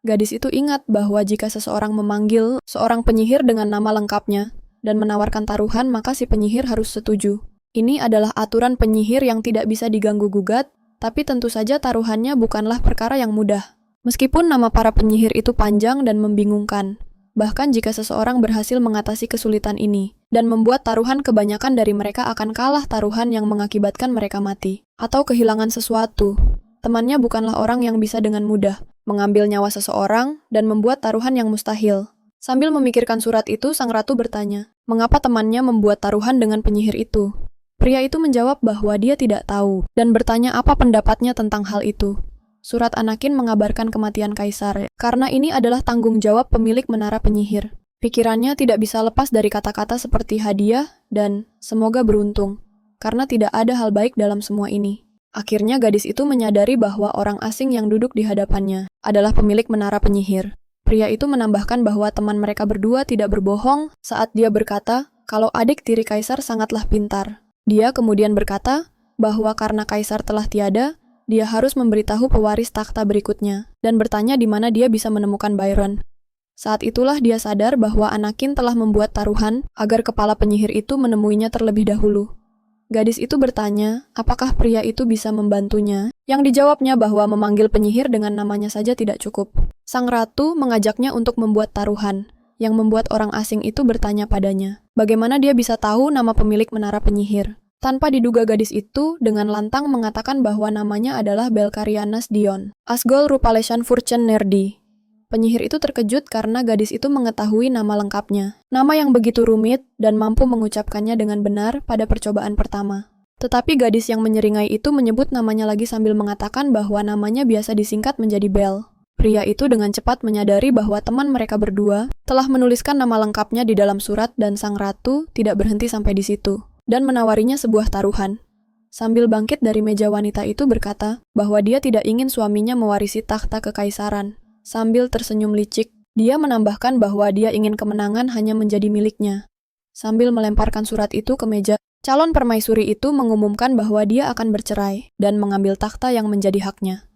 Gadis itu ingat bahwa jika seseorang memanggil seorang penyihir dengan nama lengkapnya dan menawarkan taruhan, maka si penyihir harus setuju. Ini adalah aturan penyihir yang tidak bisa diganggu-gugat, tapi tentu saja taruhannya bukanlah perkara yang mudah. Meskipun nama para penyihir itu panjang dan membingungkan, bahkan jika seseorang berhasil mengatasi kesulitan ini dan membuat taruhan, kebanyakan dari mereka akan kalah taruhan yang mengakibatkan mereka mati atau kehilangan sesuatu. Temannya bukanlah orang yang bisa dengan mudah mengambil nyawa seseorang dan membuat taruhan yang mustahil. Sambil memikirkan surat itu, sang ratu bertanya, mengapa temannya membuat taruhan dengan penyihir itu? Pria itu menjawab bahwa dia tidak tahu dan bertanya apa pendapatnya tentang hal itu. Surat Anakin mengabarkan kematian kaisar, karena ini adalah tanggung jawab pemilik menara penyihir. Pikirannya tidak bisa lepas dari kata-kata seperti hadiah dan semoga beruntung, karena tidak ada hal baik dalam semua ini. Akhirnya gadis itu menyadari bahwa orang asing yang duduk di hadapannya adalah pemilik menara penyihir. Pria itu menambahkan bahwa teman mereka berdua tidak berbohong saat dia berkata kalau adik tiri kaisar sangatlah pintar. Dia kemudian berkata bahwa karena kaisar telah tiada, dia harus memberitahu pewaris takhta berikutnya dan bertanya di mana dia bisa menemukan Byron. Saat itulah dia sadar bahwa Anakin telah membuat taruhan agar kepala penyihir itu menemuinya terlebih dahulu. Gadis itu bertanya, apakah pria itu bisa membantunya? Yang dijawabnya bahwa memanggil penyihir dengan namanya saja tidak cukup. Sang ratu mengajaknya untuk membuat taruhan, yang membuat orang asing itu bertanya padanya, bagaimana dia bisa tahu nama pemilik menara penyihir? Tanpa diduga gadis itu dengan lantang mengatakan bahwa namanya adalah Belkarianas Dion, Asgol Rupaleshan Furchen Nerdi. Penyihir itu terkejut karena gadis itu mengetahui nama lengkapnya, nama yang begitu rumit dan mampu mengucapkannya dengan benar pada percobaan pertama. Tetapi gadis yang menyeringai itu menyebut namanya lagi sambil mengatakan bahwa namanya biasa disingkat menjadi Bel. Pria itu dengan cepat menyadari bahwa teman mereka berdua telah menuliskan nama lengkapnya di dalam surat dan sang ratu tidak berhenti sampai di situ dan menawarinya sebuah taruhan. Sambil bangkit dari meja wanita itu berkata bahwa dia tidak ingin suaminya mewarisi takhta kekaisaran. Sambil tersenyum licik, dia menambahkan bahwa dia ingin kemenangan hanya menjadi miliknya. Sambil melemparkan surat itu ke meja, calon permaisuri itu mengumumkan bahwa dia akan bercerai dan mengambil takhta yang menjadi haknya.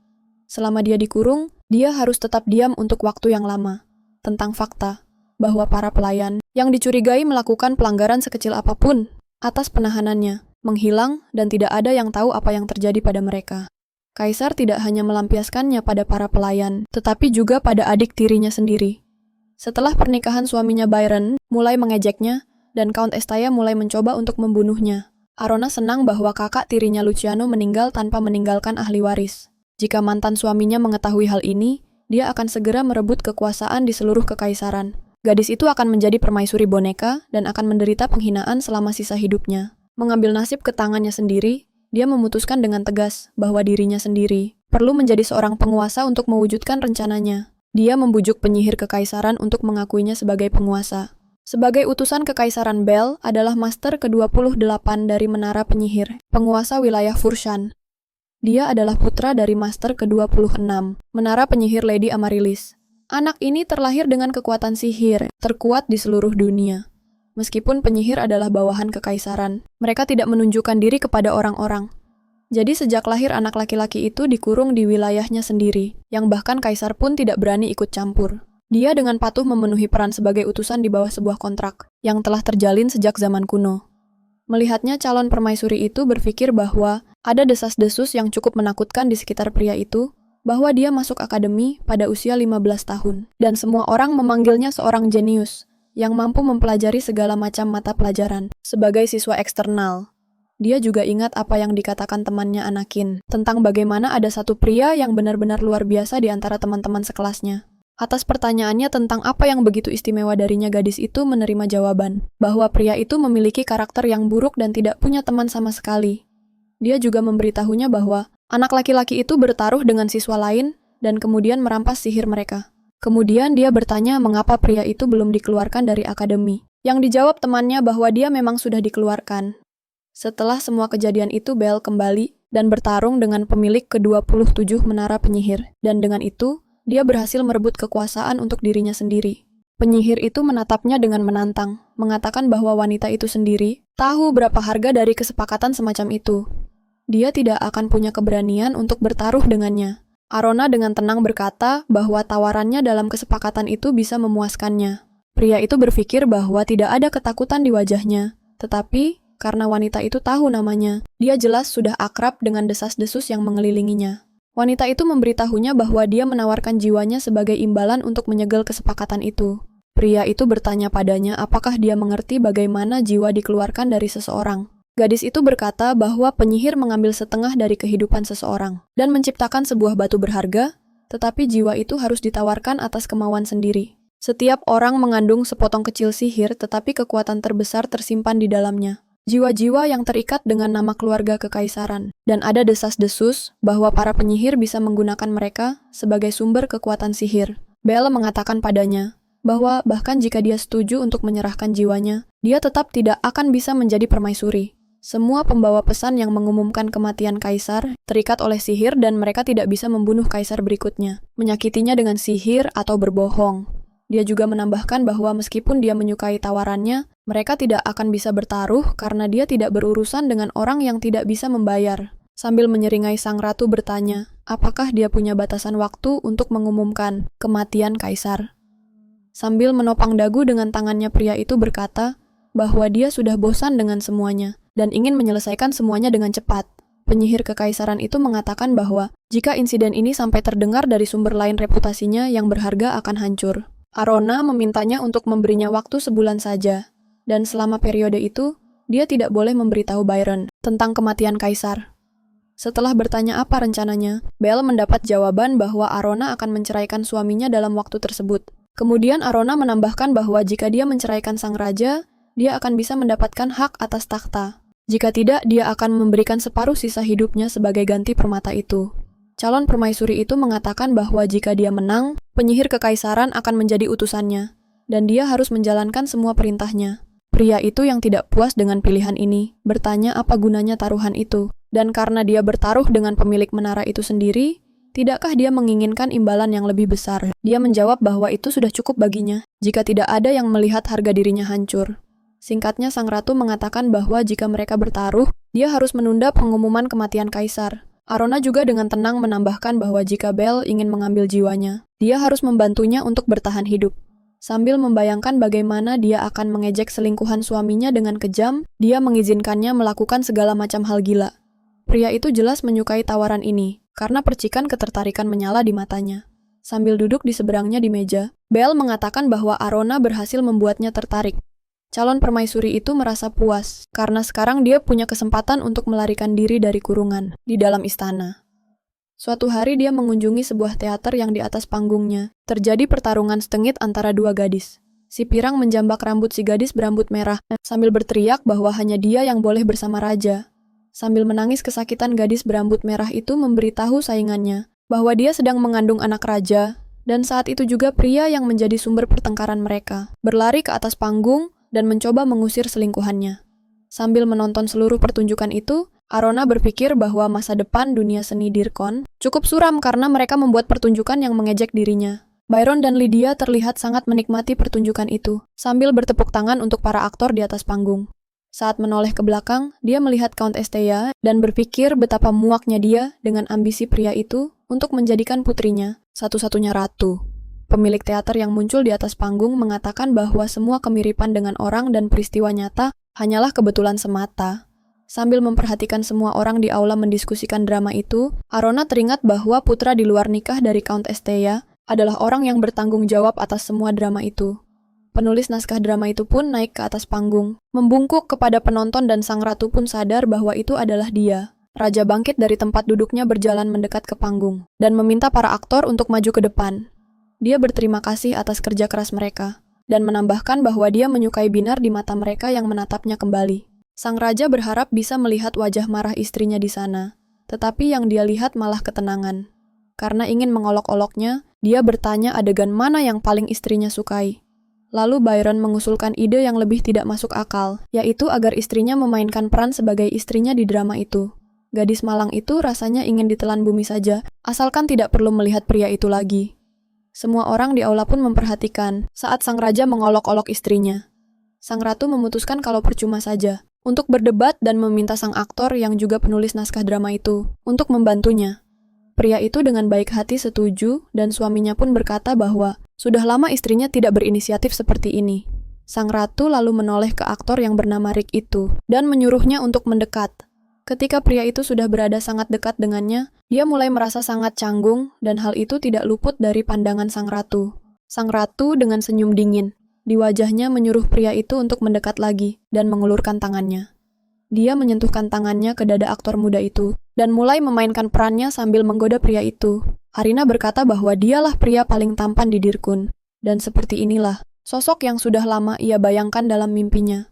Selama dia dikurung, dia harus tetap diam untuk waktu yang lama. Tentang fakta bahwa para pelayan yang dicurigai melakukan pelanggaran sekecil apapun atas penahanannya, menghilang dan tidak ada yang tahu apa yang terjadi pada mereka. Kaisar tidak hanya melampiaskannya pada para pelayan, tetapi juga pada adik tirinya sendiri. Setelah pernikahan suaminya Byron mulai mengejeknya, dan Count Estaya mulai mencoba untuk membunuhnya. Arona senang bahwa kakak tirinya Luciano meninggal tanpa meninggalkan ahli waris. Jika mantan suaminya mengetahui hal ini, dia akan segera merebut kekuasaan di seluruh kekaisaran. Gadis itu akan menjadi permaisuri boneka dan akan menderita penghinaan selama sisa hidupnya. Mengambil nasib ke tangannya sendiri, Dia memutuskan dengan tegas bahwa dirinya sendiri perlu menjadi seorang penguasa untuk mewujudkan rencananya. Dia membujuk penyihir kekaisaran untuk mengakuinya sebagai penguasa. Sebagai utusan kekaisaran, Bel adalah master ke-28 dari Menara Penyihir, penguasa wilayah Furshan. Dia adalah putra dari master ke-26, Menara Penyihir Lady Amaryllis. Anak ini terlahir dengan kekuatan sihir terkuat di seluruh dunia. Meskipun penyihir adalah bawahan kekaisaran, mereka tidak menunjukkan diri kepada orang-orang. Jadi sejak lahir anak laki-laki itu dikurung di wilayahnya sendiri, yang bahkan kaisar pun tidak berani ikut campur. Dia dengan patuh memenuhi peran sebagai utusan di bawah sebuah kontrak, yang telah terjalin sejak zaman kuno. Melihatnya, calon permaisuri itu berpikir bahwa ada desas-desus yang cukup menakutkan di sekitar pria itu, bahwa dia masuk akademi pada usia 15 tahun, dan semua orang memanggilnya seorang jenius, yang mampu mempelajari segala macam mata pelajaran. Sebagai siswa eksternal, dia juga ingat apa yang dikatakan temannya Anakin, tentang bagaimana ada satu pria yang benar-benar luar biasa di antara teman-teman sekelasnya. Atas pertanyaannya tentang apa yang begitu istimewa darinya, gadis itu menerima jawaban, bahwa pria itu memiliki karakter yang buruk dan tidak punya teman sama sekali. Dia juga memberitahunya bahwa anak laki-laki itu bertaruh dengan siswa lain, dan kemudian merampas sihir mereka. Kemudian dia bertanya mengapa pria itu belum dikeluarkan dari akademi. Yang dijawab temannya bahwa dia memang sudah dikeluarkan. Setelah semua kejadian itu, Bel kembali dan bertarung dengan pemilik ke-27 Menara Penyihir. Dan dengan itu, dia berhasil merebut kekuasaan untuk dirinya sendiri. Penyihir itu menatapnya dengan menantang, mengatakan bahwa wanita itu sendiri tahu berapa harga dari kesepakatan semacam itu. Dia tidak akan punya keberanian untuk bertaruh dengannya. Arona dengan tenang berkata bahwa tawarannya dalam kesepakatan itu bisa memuaskannya. Pria itu berpikir bahwa tidak ada ketakutan di wajahnya, tetapi karena wanita itu tahu namanya, dia jelas sudah akrab dengan desas-desus yang mengelilinginya. Wanita itu memberitahunya bahwa dia menawarkan jiwanya sebagai imbalan untuk menyegel kesepakatan itu. Pria itu bertanya padanya apakah dia mengerti bagaimana jiwa dikeluarkan dari seseorang. Gadis itu berkata bahwa penyihir mengambil setengah dari kehidupan seseorang dan menciptakan sebuah batu berharga, tetapi jiwa itu harus ditawarkan atas kemauan sendiri. Setiap orang mengandung sepotong kecil sihir, tetapi kekuatan terbesar tersimpan di dalamnya. Jiwa-jiwa yang terikat dengan nama keluarga kekaisaran, dan ada desas-desus bahwa para penyihir bisa menggunakan mereka sebagai sumber kekuatan sihir. Bel mengatakan padanya bahwa bahkan jika dia setuju untuk menyerahkan jiwanya, dia tetap tidak akan bisa menjadi permaisuri. Semua pembawa pesan yang mengumumkan kematian kaisar terikat oleh sihir dan mereka tidak bisa membunuh kaisar berikutnya, menyakitinya dengan sihir atau berbohong. Dia juga menambahkan bahwa meskipun dia menyukai tawarannya, mereka tidak akan bisa bertaruh karena dia tidak berurusan dengan orang yang tidak bisa membayar. Sambil menyeringai, sang ratu bertanya, apakah dia punya batasan waktu untuk mengumumkan kematian kaisar. Sambil menopang dagu dengan tangannya, pria itu berkata bahwa dia sudah bosan dengan semuanya dan ingin menyelesaikan semuanya dengan cepat. Penyihir kekaisaran itu mengatakan bahwa jika insiden ini sampai terdengar dari sumber lain, reputasinya yang berharga akan hancur. Arona memintanya untuk memberinya waktu sebulan saja, dan selama periode itu, dia tidak boleh memberitahu Byron tentang kematian kaisar. Setelah bertanya apa rencananya, Bel mendapat jawaban bahwa Arona akan menceraikan suaminya dalam waktu tersebut. Kemudian Arona menambahkan bahwa jika dia menceraikan sang raja, dia akan bisa mendapatkan hak atas takhta. Jika tidak, dia akan memberikan separuh sisa hidupnya sebagai ganti permata itu. Calon permaisuri itu mengatakan bahwa jika dia menang, penyihir kekaisaran akan menjadi utusannya, dan dia harus menjalankan semua perintahnya. Pria itu yang tidak puas dengan pilihan ini, bertanya apa gunanya taruhan itu, dan karena dia bertaruh dengan pemilik menara itu sendiri, tidakkah dia menginginkan imbalan yang lebih besar? Dia menjawab bahwa itu sudah cukup baginya, jika tidak ada yang melihat harga dirinya hancur. Singkatnya, sang ratu mengatakan bahwa jika mereka bertaruh, dia harus menunda pengumuman kematian kaisar. Arona juga dengan tenang menambahkan bahwa jika Bel ingin mengambil jiwanya, dia harus membantunya untuk bertahan hidup. Sambil membayangkan bagaimana dia akan mengejek selingkuhan suaminya dengan kejam, dia mengizinkannya melakukan segala macam hal gila. Pria itu jelas menyukai tawaran ini, karena percikan ketertarikan menyala di matanya. Sambil duduk di seberangnya di meja, Bel mengatakan bahwa Arona berhasil membuatnya tertarik. Calon permaisuri itu merasa puas, karena sekarang dia punya kesempatan untuk melarikan diri dari kurungan di dalam istana. Suatu hari dia mengunjungi sebuah teater yang di atas panggungnya terjadi pertarungan sengit antara dua gadis. Si pirang menjambak rambut si gadis berambut merah sambil berteriak bahwa hanya dia yang boleh bersama raja. Sambil menangis kesakitan, gadis berambut merah itu memberitahu saingannya bahwa dia sedang mengandung anak raja, dan saat itu juga pria yang menjadi sumber pertengkaran mereka berlari ke atas panggung dan mencoba mengusir selingkuhannya. Sambil menonton seluruh pertunjukan itu, Arona berpikir bahwa masa depan dunia seni Dirkon cukup suram karena mereka membuat pertunjukan yang mengejek dirinya. Byron dan Lydia terlihat sangat menikmati pertunjukan itu, sambil bertepuk tangan untuk para aktor di atas panggung. Saat menoleh ke belakang, dia melihat Count Estea dan berpikir betapa muaknya dia dengan ambisi pria itu untuk menjadikan putrinya satu-satunya ratu. Pemilik teater yang muncul di atas panggung mengatakan bahwa semua kemiripan dengan orang dan peristiwa nyata hanyalah kebetulan semata. Sambil memperhatikan semua orang di aula mendiskusikan drama itu, Arona teringat bahwa putra di luar nikah dari Count Estea adalah orang yang bertanggung jawab atas semua drama itu. Penulis naskah drama itu pun naik ke atas panggung, membungkuk kepada penonton dan sang ratu pun sadar bahwa itu adalah dia. Raja bangkit dari tempat duduknya berjalan mendekat ke panggung, dan meminta para aktor untuk maju ke depan. Dia berterima kasih atas kerja keras mereka, dan menambahkan bahwa dia menyukai binar di mata mereka yang menatapnya kembali. Sang raja berharap bisa melihat wajah marah istrinya di sana, tetapi yang dia lihat malah ketenangan. Karena ingin mengolok-oloknya, dia bertanya adegan mana yang paling istrinya sukai. Lalu Byron mengusulkan ide yang lebih tidak masuk akal, yaitu agar istrinya memainkan peran sebagai istrinya di drama itu. Gadis malang itu rasanya ingin ditelan bumi saja, asalkan tidak perlu melihat pria itu lagi. Semua orang di aula pun memperhatikan saat sang raja mengolok-olok istrinya. Sang ratu memutuskan kalau percuma saja untuk berdebat dan meminta sang aktor yang juga penulis naskah drama itu untuk membantunya. Pria itu dengan baik hati setuju dan suaminya pun berkata bahwa sudah lama istrinya tidak berinisiatif seperti ini. Sang ratu lalu menoleh ke aktor yang bernama Rick itu dan menyuruhnya untuk mendekat. Ketika pria itu sudah berada sangat dekat dengannya, dia mulai merasa sangat canggung dan hal itu tidak luput dari pandangan sang ratu. Sang ratu dengan senyum dingin di wajahnya menyuruh pria itu untuk mendekat lagi dan mengulurkan tangannya. Dia menyentuhkan tangannya ke dada aktor muda itu dan mulai memainkan perannya sambil menggoda pria itu. Arina berkata bahwa dialah pria paling tampan di Dirkun, dan seperti inilah sosok yang sudah lama ia bayangkan dalam mimpinya.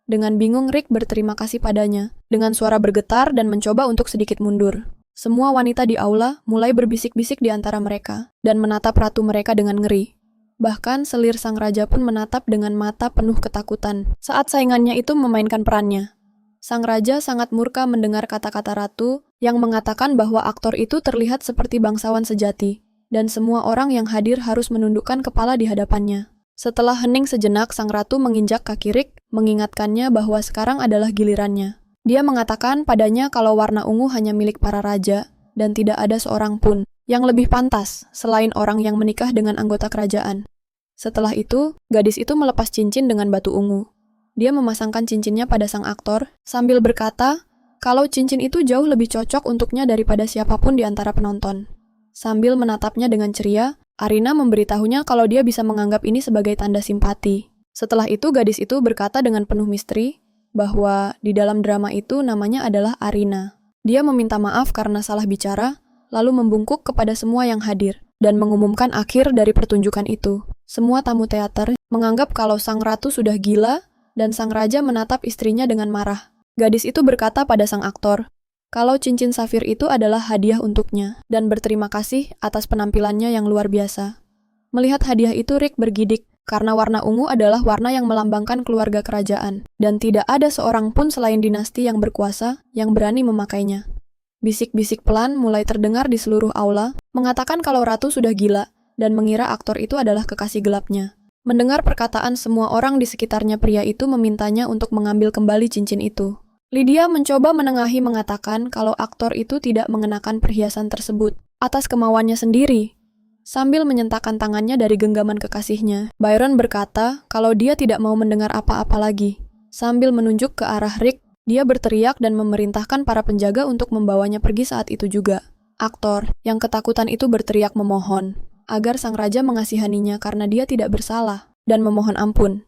Dengan bingung, Rick berterima kasih padanya, dengan suara bergetar dan mencoba untuk sedikit mundur. Semua wanita di aula mulai berbisik-bisik di antara mereka, dan menatap ratu mereka dengan ngeri. Bahkan selir sang raja pun menatap dengan mata penuh ketakutan saat saingannya itu memainkan perannya. Sang raja sangat murka mendengar kata-kata ratu yang mengatakan bahwa aktor itu terlihat seperti bangsawan sejati, dan semua orang yang hadir harus menundukkan kepala di hadapannya. Setelah hening sejenak, sang ratu menginjak kaki Rick, mengingatkannya bahwa sekarang adalah gilirannya. Dia mengatakan padanya kalau warna ungu hanya milik para raja, dan tidak ada seorang pun yang lebih pantas selain orang yang menikah dengan anggota kerajaan. Setelah itu, gadis itu melepas cincin dengan batu ungu. Dia memasangkan cincinnya pada sang aktor, sambil berkata kalau cincin itu jauh lebih cocok untuknya daripada siapapun di antara penonton. Sambil menatapnya dengan ceria, Arina memberitahunya kalau dia bisa menganggap ini sebagai tanda simpati. Setelah itu, gadis itu berkata dengan penuh misteri bahwa di dalam drama itu namanya adalah Arina. Dia meminta maaf karena salah bicara, lalu membungkuk kepada semua yang hadir, dan mengumumkan akhir dari pertunjukan itu. Semua tamu teater menganggap kalau sang ratu sudah gila, dan sang raja menatap istrinya dengan marah. Gadis itu berkata pada sang aktor, kalau cincin safir itu adalah hadiah untuknya, dan berterima kasih atas penampilannya yang luar biasa. Melihat hadiah itu, Rick bergidik, karena warna ungu adalah warna yang melambangkan keluarga kerajaan, dan tidak ada seorang pun selain dinasti yang berkuasa yang berani memakainya. Bisik-bisik pelan mulai terdengar di seluruh aula, mengatakan kalau ratu sudah gila, dan mengira aktor itu adalah kekasih gelapnya. Mendengar perkataan semua orang di sekitarnya, pria itu memintanya untuk mengambil kembali cincin itu. Lydia mencoba menengahi mengatakan kalau aktor itu tidak mengenakan perhiasan tersebut atas kemauannya sendiri. Sambil menyentakkan tangannya dari genggaman kekasihnya, Byron berkata kalau dia tidak mau mendengar apa-apa lagi. Sambil menunjuk ke arah Rick, dia berteriak dan memerintahkan para penjaga untuk membawanya pergi saat itu juga. Aktor yang ketakutan itu berteriak memohon agar sang raja mengasihaninya karena dia tidak bersalah, dan memohon ampun.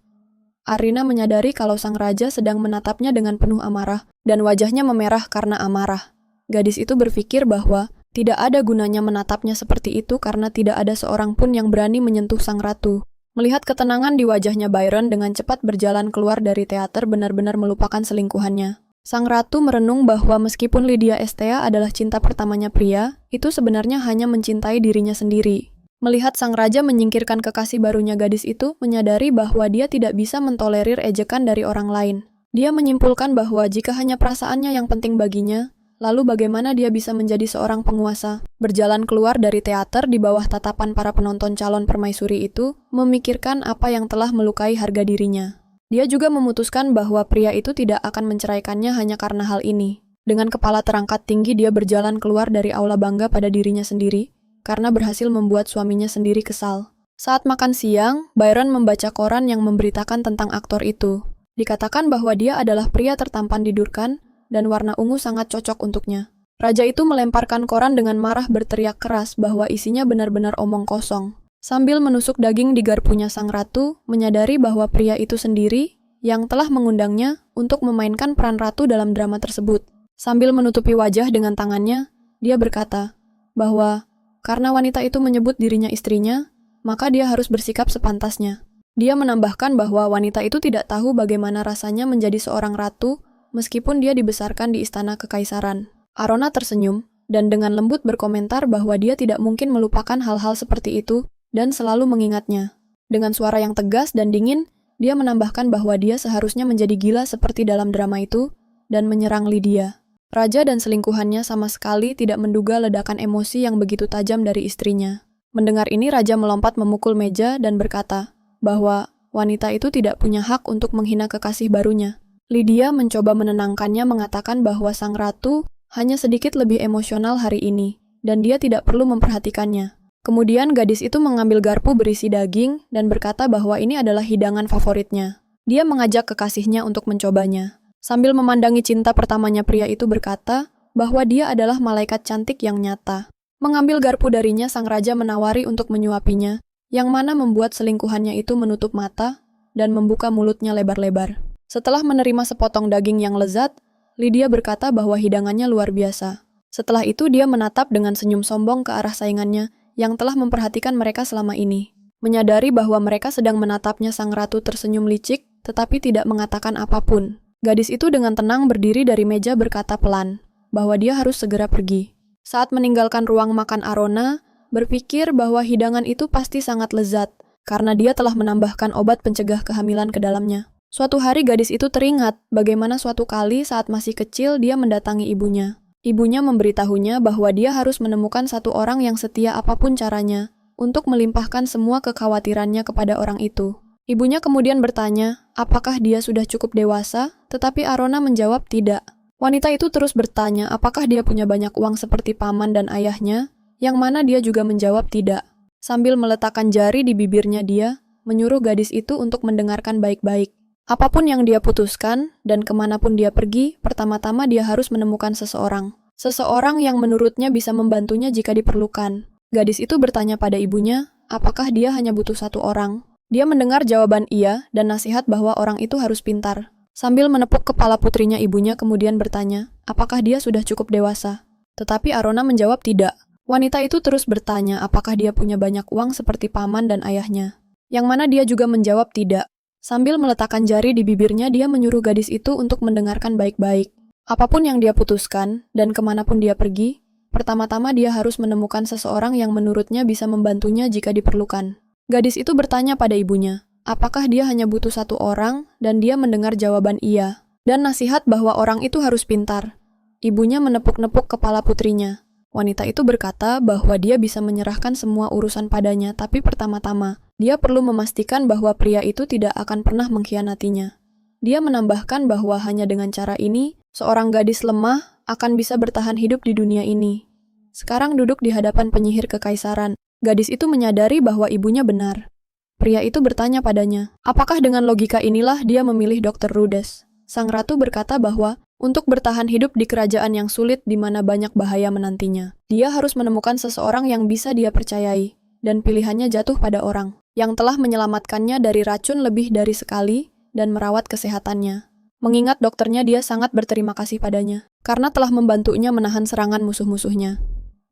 Arina menyadari kalau sang raja sedang menatapnya dengan penuh amarah, dan wajahnya memerah karena amarah. Gadis itu berpikir bahwa tidak ada gunanya menatapnya seperti itu karena tidak ada seorang pun yang berani menyentuh sang ratu. Melihat ketenangan di wajahnya, Byron dengan cepat berjalan keluar dari teater benar-benar melupakan selingkuhannya. Sang ratu merenung bahwa meskipun Lydia Estea adalah cinta pertamanya pria, itu sebenarnya hanya mencintai dirinya sendiri. Melihat sang raja menyingkirkan kekasih barunya gadis itu, menyadari bahwa dia tidak bisa mentolerir ejekan dari orang lain. Dia menyimpulkan bahwa jika hanya perasaannya yang penting baginya, lalu bagaimana dia bisa menjadi seorang penguasa? Berjalan keluar dari teater di bawah tatapan para penonton calon permaisuri itu, memikirkan apa yang telah melukai harga dirinya. Dia juga memutuskan bahwa pria itu tidak akan menceraikannya hanya karena hal ini. Dengan kepala terangkat tinggi dia berjalan keluar dari aula bangga pada dirinya sendiri, karena berhasil membuat suaminya sendiri kesal. Saat makan siang, Byron membaca koran yang memberitakan tentang aktor itu. Dikatakan bahwa dia adalah pria tertampan di Durkan, dan warna ungu sangat cocok untuknya. Raja itu melemparkan koran dengan marah berteriak keras bahwa isinya benar-benar omong kosong. Sambil menusuk daging di garpunya sang ratu, menyadari bahwa pria itu sendiri yang telah mengundangnya untuk memainkan peran ratu dalam drama tersebut. Sambil menutupi wajah dengan tangannya, dia berkata bahwa karena wanita itu menyebut dirinya istrinya, maka dia harus bersikap sepantasnya. Dia menambahkan bahwa wanita itu tidak tahu bagaimana rasanya menjadi seorang ratu meskipun dia dibesarkan di istana kekaisaran. Arona tersenyum dan dengan lembut berkomentar bahwa dia tidak mungkin melupakan hal-hal seperti itu dan selalu mengingatnya. Dengan suara yang tegas dan dingin, dia menambahkan bahwa dia seharusnya menjadi gila seperti dalam drama itu dan menyerang Lydia. Raja dan selingkuhannya sama sekali tidak menduga ledakan emosi yang begitu tajam dari istrinya. Mendengar ini, Raja melompat memukul meja dan berkata bahwa wanita itu tidak punya hak untuk menghina kekasih barunya. Lydia mencoba menenangkannya, mengatakan bahwa sang ratu hanya sedikit lebih emosional hari ini, dan dia tidak perlu memperhatikannya. Kemudian gadis itu mengambil garpu berisi daging dan berkata bahwa ini adalah hidangan favoritnya. Dia mengajak kekasihnya untuk mencobanya. Sambil memandangi cinta pertamanya, pria itu berkata bahwa dia adalah malaikat cantik yang nyata. Mengambil garpu darinya, sang raja menawari untuk menyuapinya, yang mana membuat selingkuhannya itu menutup mata dan membuka mulutnya lebar-lebar. Setelah menerima sepotong daging yang lezat, Lydia berkata bahwa hidangannya luar biasa. Setelah itu dia menatap dengan senyum sombong ke arah saingannya yang telah memperhatikan mereka selama ini. Menyadari bahwa mereka sedang menatapnya, sang ratu tersenyum licik, tetapi tidak mengatakan apapun. Gadis itu dengan tenang berdiri dari meja, berkata pelan bahwa dia harus segera pergi. Saat meninggalkan ruang makan, Arona berpikir bahwa hidangan itu pasti sangat lezat, karena dia telah menambahkan obat pencegah kehamilan ke dalamnya. Suatu hari gadis itu teringat bagaimana suatu kali saat masih kecil dia mendatangi ibunya. Ibunya memberitahunya bahwa dia harus menemukan satu orang yang setia apapun caranya untuk melimpahkan semua kekhawatirannya kepada orang itu. Ibunya kemudian bertanya, apakah dia sudah cukup dewasa? Tetapi Arona menjawab tidak. Wanita itu terus bertanya, apakah dia punya banyak uang seperti paman dan ayahnya? Yang mana dia juga menjawab tidak. Sambil meletakkan jari di bibirnya, dia menyuruh gadis itu untuk mendengarkan baik-baik. Apapun yang dia putuskan, dan kemanapun dia pergi, pertama-tama dia harus menemukan seseorang. Seseorang yang menurutnya bisa membantunya jika diperlukan. Gadis itu bertanya pada ibunya, apakah dia hanya butuh satu orang? Dia mendengar jawaban iya, dan nasihat bahwa orang itu harus pintar. Sambil menepuk kepala putrinya, ibunya kemudian bertanya, apakah dia sudah cukup dewasa? Tetapi Arona menjawab tidak. Wanita itu terus bertanya, apakah dia punya banyak uang seperti paman dan ayahnya? Yang mana dia juga menjawab tidak. Sambil meletakkan jari di bibirnya, dia menyuruh gadis itu untuk mendengarkan baik-baik. Apapun yang dia putuskan, dan kemanapun dia pergi, pertama-tama dia harus menemukan seseorang yang menurutnya bisa membantunya jika diperlukan. Gadis itu bertanya pada ibunya, apakah dia hanya butuh satu orang, dan dia mendengar jawaban iya. Dan nasihat bahwa orang itu harus pintar. Ibunya menepuk-nepuk kepala putrinya. Wanita itu berkata bahwa dia bisa menyerahkan semua urusan padanya, tapi pertama-tama, dia perlu memastikan bahwa pria itu tidak akan pernah mengkhianatinya. Dia menambahkan bahwa hanya dengan cara ini, seorang gadis lemah akan bisa bertahan hidup di dunia ini. Sekarang duduk di hadapan penyihir kekaisaran, gadis itu menyadari bahwa ibunya benar. Pria itu bertanya padanya, apakah dengan logika inilah dia memilih Dr. Rudess? Sang ratu berkata bahwa untuk bertahan hidup di kerajaan yang sulit di mana banyak bahaya menantinya, dia harus menemukan seseorang yang bisa dia percayai, dan pilihannya jatuh pada orang yang telah menyelamatkannya dari racun lebih dari sekali dan merawat kesehatannya. Mengingat dokternya, dia sangat berterima kasih padanya, karena telah membantunya menahan serangan musuh-musuhnya.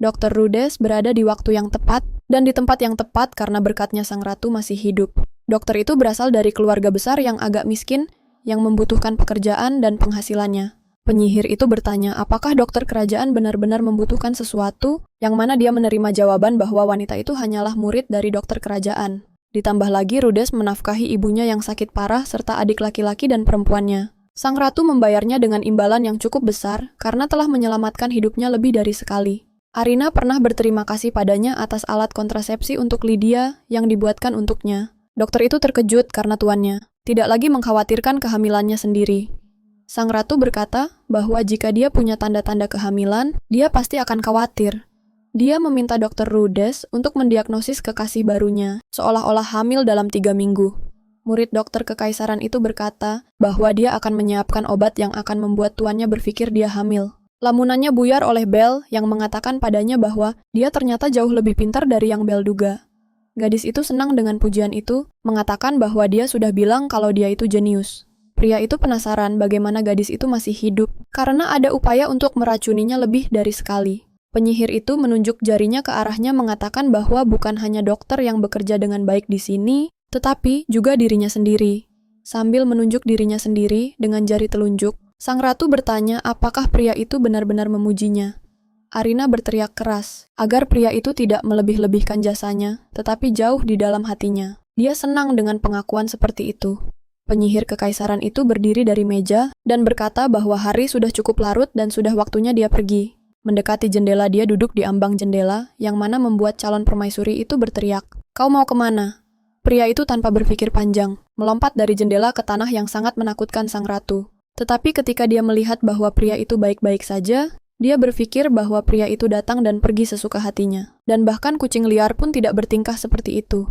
Dr. Rudess berada di waktu yang tepat dan di tempat yang tepat karena berkatnya sang ratu masih hidup. Dokter itu berasal dari keluarga besar yang agak miskin, yang membutuhkan pekerjaan dan penghasilannya. Penyihir itu bertanya apakah dokter kerajaan benar-benar membutuhkan sesuatu, yang mana dia menerima jawaban bahwa wanita itu hanyalah murid dari dokter kerajaan. Ditambah lagi Rhodes menafkahi ibunya yang sakit parah serta adik laki-laki dan perempuannya. Sang ratu membayarnya dengan imbalan yang cukup besar karena telah menyelamatkan hidupnya lebih dari sekali. Arina pernah berterima kasih padanya atas alat kontrasepsi untuk Lydia yang dibuatkan untuknya. Dokter itu terkejut karena tuannya tidak lagi mengkhawatirkan kehamilannya sendiri. Sang ratu berkata bahwa jika dia punya tanda-tanda kehamilan, dia pasti akan khawatir. Dia meminta dokter Rhodes untuk mendiagnosis kekasih barunya, seolah-olah hamil dalam 3 minggu. Murid dokter kekaisaran itu berkata bahwa dia akan menyiapkan obat yang akan membuat tuannya berpikir dia hamil. Lamunannya buyar oleh Belle yang mengatakan padanya bahwa dia ternyata jauh lebih pintar dari yang Belle duga. Gadis itu senang dengan pujian itu, mengatakan bahwa dia sudah bilang kalau dia itu jenius. Pria itu penasaran bagaimana gadis itu masih hidup, karena ada upaya untuk meracuninya lebih dari sekali. Penyihir itu menunjuk jarinya ke arahnya mengatakan bahwa bukan hanya dokter yang bekerja dengan baik di sini, tetapi juga dirinya sendiri. Sambil menunjuk dirinya sendiri dengan jari telunjuk, sang ratu bertanya apakah pria itu benar-benar memujinya. Arina berteriak keras, agar pria itu tidak melebih-lebihkan jasanya, tetapi jauh di dalam hatinya. Dia senang dengan pengakuan seperti itu. Penyihir kekaisaran itu berdiri dari meja dan berkata bahwa hari sudah cukup larut dan sudah waktunya dia pergi. Mendekati jendela dia duduk di ambang jendela, yang mana membuat calon permaisuri itu berteriak, "Kau mau kemana?" Pria itu tanpa berpikir panjang, melompat dari jendela ke tanah yang sangat menakutkan sang ratu. Tetapi ketika dia melihat bahwa pria itu baik-baik saja, dia berpikir bahwa pria itu datang dan pergi sesuka hatinya. Dan bahkan kucing liar pun tidak bertingkah seperti itu.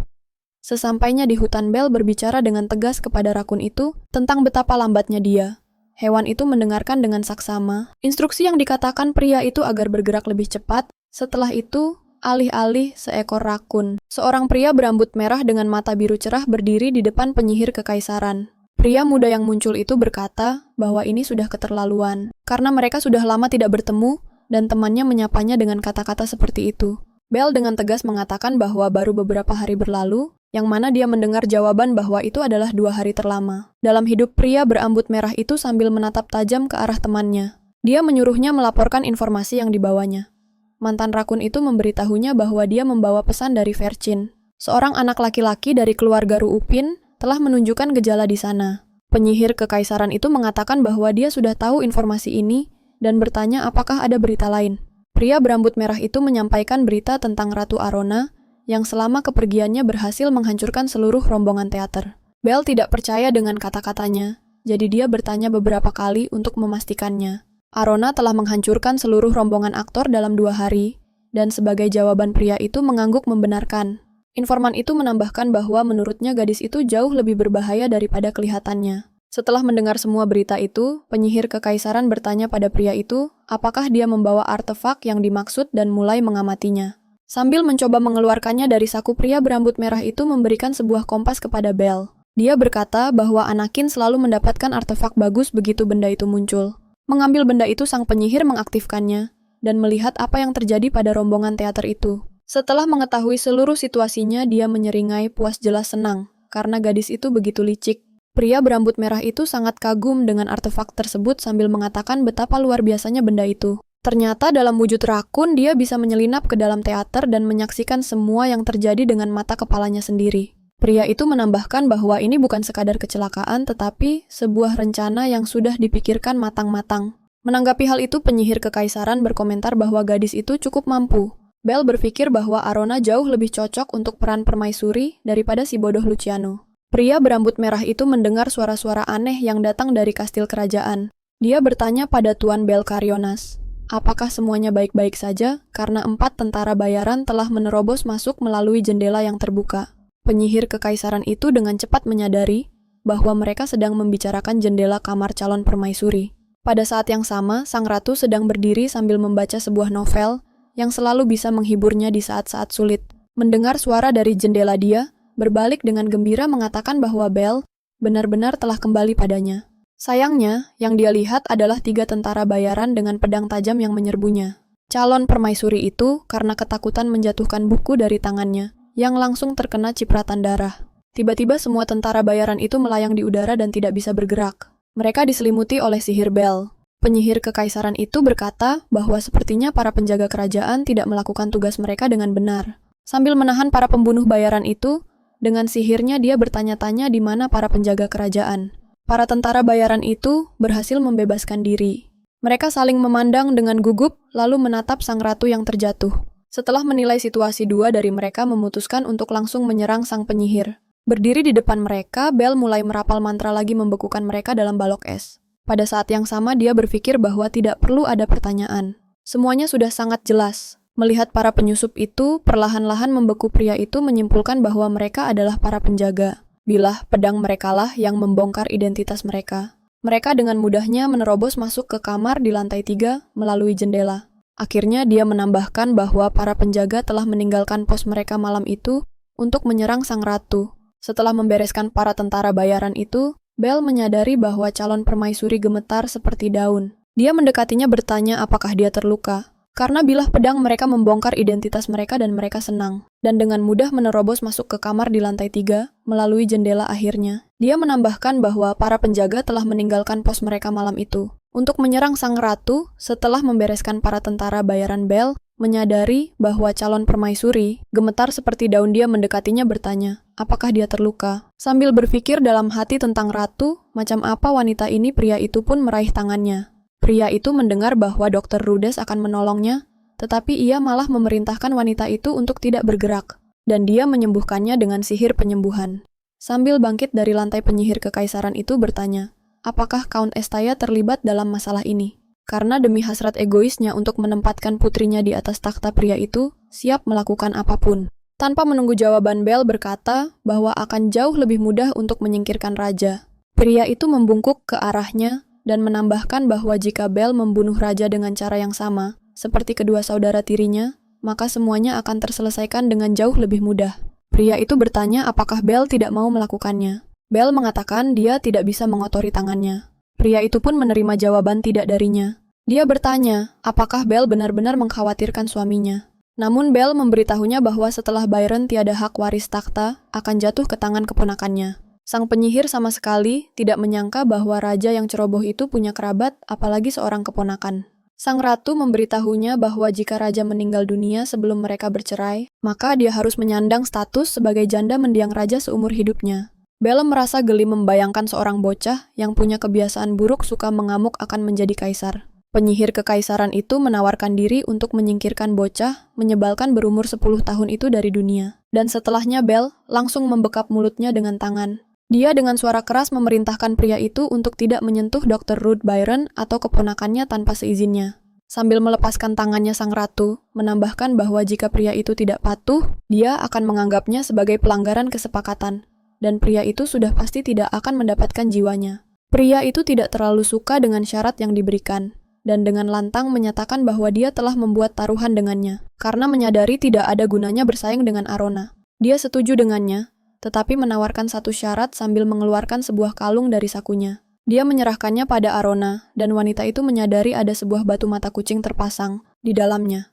Sesampainya di hutan, Belle berbicara dengan tegas kepada rakun itu tentang betapa lambatnya dia. Hewan itu mendengarkan dengan saksama instruksi yang dikatakan pria itu agar bergerak lebih cepat. Setelah itu, alih-alih seekor rakun, seorang pria berambut merah dengan mata biru cerah berdiri di depan penyihir kekaisaran. Pria muda yang muncul itu berkata bahwa ini sudah keterlaluan, karena mereka sudah lama tidak bertemu dan temannya menyapanya dengan kata-kata seperti itu. Belle dengan tegas mengatakan bahwa baru beberapa hari berlalu, yang mana dia mendengar jawaban bahwa itu adalah 2 hari terlama. Dalam hidup pria berambut merah itu sambil menatap tajam ke arah temannya. Dia menyuruhnya melaporkan informasi yang dibawanya. Mantan rakun itu memberitahunya bahwa dia membawa pesan dari Vercin. Seorang anak laki-laki dari keluarga Ruupin telah menunjukkan gejala di sana. Penyihir kekaisaran itu mengatakan bahwa dia sudah tahu informasi ini dan bertanya apakah ada berita lain. Pria berambut merah itu menyampaikan berita tentang Ratu Arona yang selama kepergiannya berhasil menghancurkan seluruh rombongan teater. Belle tidak percaya dengan kata-katanya, jadi dia bertanya beberapa kali untuk memastikannya. Arona telah menghancurkan seluruh rombongan aktor dalam 2 hari, dan sebagai jawaban pria itu mengangguk membenarkan. Informan itu menambahkan bahwa menurutnya gadis itu jauh lebih berbahaya daripada kelihatannya. Setelah mendengar semua berita itu, penyihir kekaisaran bertanya pada pria itu apakah dia membawa artefak yang dimaksud dan mulai mengamatinya. Sambil mencoba mengeluarkannya dari saku, pria berambut merah itu memberikan sebuah kompas kepada Belle. Dia berkata bahwa Anakin selalu mendapatkan artefak bagus begitu benda itu muncul. Mengambil benda itu, sang penyihir mengaktifkannya dan melihat apa yang terjadi pada rombongan teater itu. Setelah mengetahui seluruh situasinya, dia menyeringai puas jelas senang karena gadis itu begitu licik. Pria berambut merah itu sangat kagum dengan artefak tersebut sambil mengatakan betapa luar biasanya benda itu. Ternyata dalam wujud rakun dia bisa menyelinap ke dalam teater dan menyaksikan semua yang terjadi dengan mata kepalanya sendiri. Pria itu menambahkan bahwa ini bukan sekadar kecelakaan tetapi sebuah rencana yang sudah dipikirkan matang-matang. Menanggapi hal itu, penyihir kekaisaran berkomentar bahwa gadis itu cukup mampu. Belle berpikir bahwa Arona jauh lebih cocok untuk peran permaisuri daripada si bodoh Luciano. Pria berambut merah itu mendengar suara-suara aneh yang datang dari kastil kerajaan. Dia bertanya pada Tuan Belcarionas, apakah semuanya baik-baik saja karena 4 tentara bayaran telah menerobos masuk melalui jendela yang terbuka. Penyihir kekaisaran itu dengan cepat menyadari bahwa mereka sedang membicarakan jendela kamar calon permaisuri. Pada saat yang sama, sang ratu sedang berdiri sambil membaca sebuah novel yang selalu bisa menghiburnya di saat-saat sulit. Mendengar suara dari jendela, dia berbalik dengan gembira mengatakan bahwa Belle benar-benar telah kembali padanya. Sayangnya, yang dia lihat adalah 3 tentara bayaran dengan pedang tajam yang menyerbunya. Calon permaisuri itu karena ketakutan menjatuhkan buku dari tangannya, yang langsung terkena cipratan darah. Tiba-tiba semua tentara bayaran itu melayang di udara dan tidak bisa bergerak. Mereka diselimuti oleh sihir Belle. Penyihir kekaisaran itu berkata bahwa sepertinya para penjaga kerajaan tidak melakukan tugas mereka dengan benar. Sambil menahan para pembunuh bayaran itu, dengan sihirnya dia bertanya-tanya di mana para penjaga kerajaan. Para tentara bayaran itu berhasil membebaskan diri. Mereka saling memandang dengan gugup, lalu menatap sang ratu yang terjatuh. Setelah menilai situasi, dua dari mereka memutuskan untuk langsung menyerang sang penyihir. Berdiri di depan mereka, Bel mulai merapal mantra lagi membekukan mereka dalam balok es. Pada saat yang sama dia berpikir bahwa tidak perlu ada pertanyaan. Semuanya sudah sangat jelas. Melihat para penyusup itu perlahan-lahan membeku, pria itu menyimpulkan bahwa mereka adalah para penjaga. Bilah pedang merekalah yang membongkar identitas mereka. Mereka dengan mudahnya menerobos masuk ke kamar di lantai 3 melalui jendela. Akhirnya dia menambahkan bahwa para penjaga telah meninggalkan pos mereka malam itu untuk menyerang sang ratu. Setelah membereskan para tentara bayaran itu, Bel menyadari bahwa calon permaisuri gemetar seperti daun. Dia mendekatinya bertanya apakah dia terluka. Karena bilah pedang mereka membongkar identitas mereka dan mereka senang. Dan dengan mudah menerobos masuk ke kamar di lantai 3 melalui jendela akhirnya. Dia menambahkan bahwa para penjaga telah meninggalkan pos mereka malam itu untuk menyerang sang ratu. Setelah membereskan para tentara bayaran, Bel menyadari bahwa calon permaisuri gemetar seperti daun. Dia mendekatinya bertanya, apakah dia terluka? Sambil berpikir dalam hati tentang ratu, macam apa wanita ini, pria itu pun meraih tangannya. Pria itu mendengar bahwa Dr. Rudes akan menolongnya, tetapi ia malah memerintahkan wanita itu untuk tidak bergerak, dan dia menyembuhkannya dengan sihir penyembuhan. Sambil bangkit dari lantai, penyihir kekaisaran itu bertanya, apakah Count Estaya terlibat dalam masalah ini? Karena demi hasrat egoisnya untuk menempatkan putrinya di atas takhta, pria itu siap melakukan apapun. Tanpa menunggu jawaban, Bel berkata bahwa akan jauh lebih mudah untuk menyingkirkan raja. Pria itu membungkuk ke arahnya dan menambahkan bahwa jika Bel membunuh raja dengan cara yang sama, seperti kedua saudara tirinya, maka semuanya akan terselesaikan dengan jauh lebih mudah. Pria itu bertanya apakah Bel tidak mau melakukannya. Bel mengatakan dia tidak bisa mengotori tangannya. Pria itu pun menerima jawaban tidak darinya. Dia bertanya, apakah Bel benar-benar mengkhawatirkan suaminya. Namun Bel memberitahunya bahwa setelah Byron tiada hak waris takhta akan jatuh ke tangan keponakannya. Sang penyihir sama sekali tidak menyangka bahwa raja yang ceroboh itu punya kerabat, apalagi seorang keponakan. Sang ratu memberitahunya bahwa jika raja meninggal dunia sebelum mereka bercerai, maka dia harus menyandang status sebagai janda mendiang raja seumur hidupnya. Bel merasa geli membayangkan seorang bocah yang punya kebiasaan buruk suka mengamuk akan menjadi kaisar. Penyihir kekaisaran itu menawarkan diri untuk menyingkirkan bocah menyebalkan berumur 10 tahun itu dari dunia. Dan setelahnya Bel langsung membekap mulutnya dengan tangan. Dia dengan suara keras memerintahkan pria itu untuk tidak menyentuh Dr. Ruth Byron atau keponakannya tanpa seizinnya. Sambil melepaskan tangannya, sang ratu menambahkan bahwa jika pria itu tidak patuh, dia akan menganggapnya sebagai pelanggaran kesepakatan. Dan pria itu sudah pasti tidak akan mendapatkan jiwanya. Pria itu tidak terlalu suka dengan syarat yang diberikan, dan dengan lantang menyatakan bahwa dia telah membuat taruhan dengannya, karena menyadari tidak ada gunanya bersaing dengan Arona. Dia setuju dengannya, tetapi menawarkan satu syarat sambil mengeluarkan sebuah kalung dari sakunya. Dia menyerahkannya pada Arona, dan wanita itu menyadari ada sebuah batu mata kucing terpasang di dalamnya.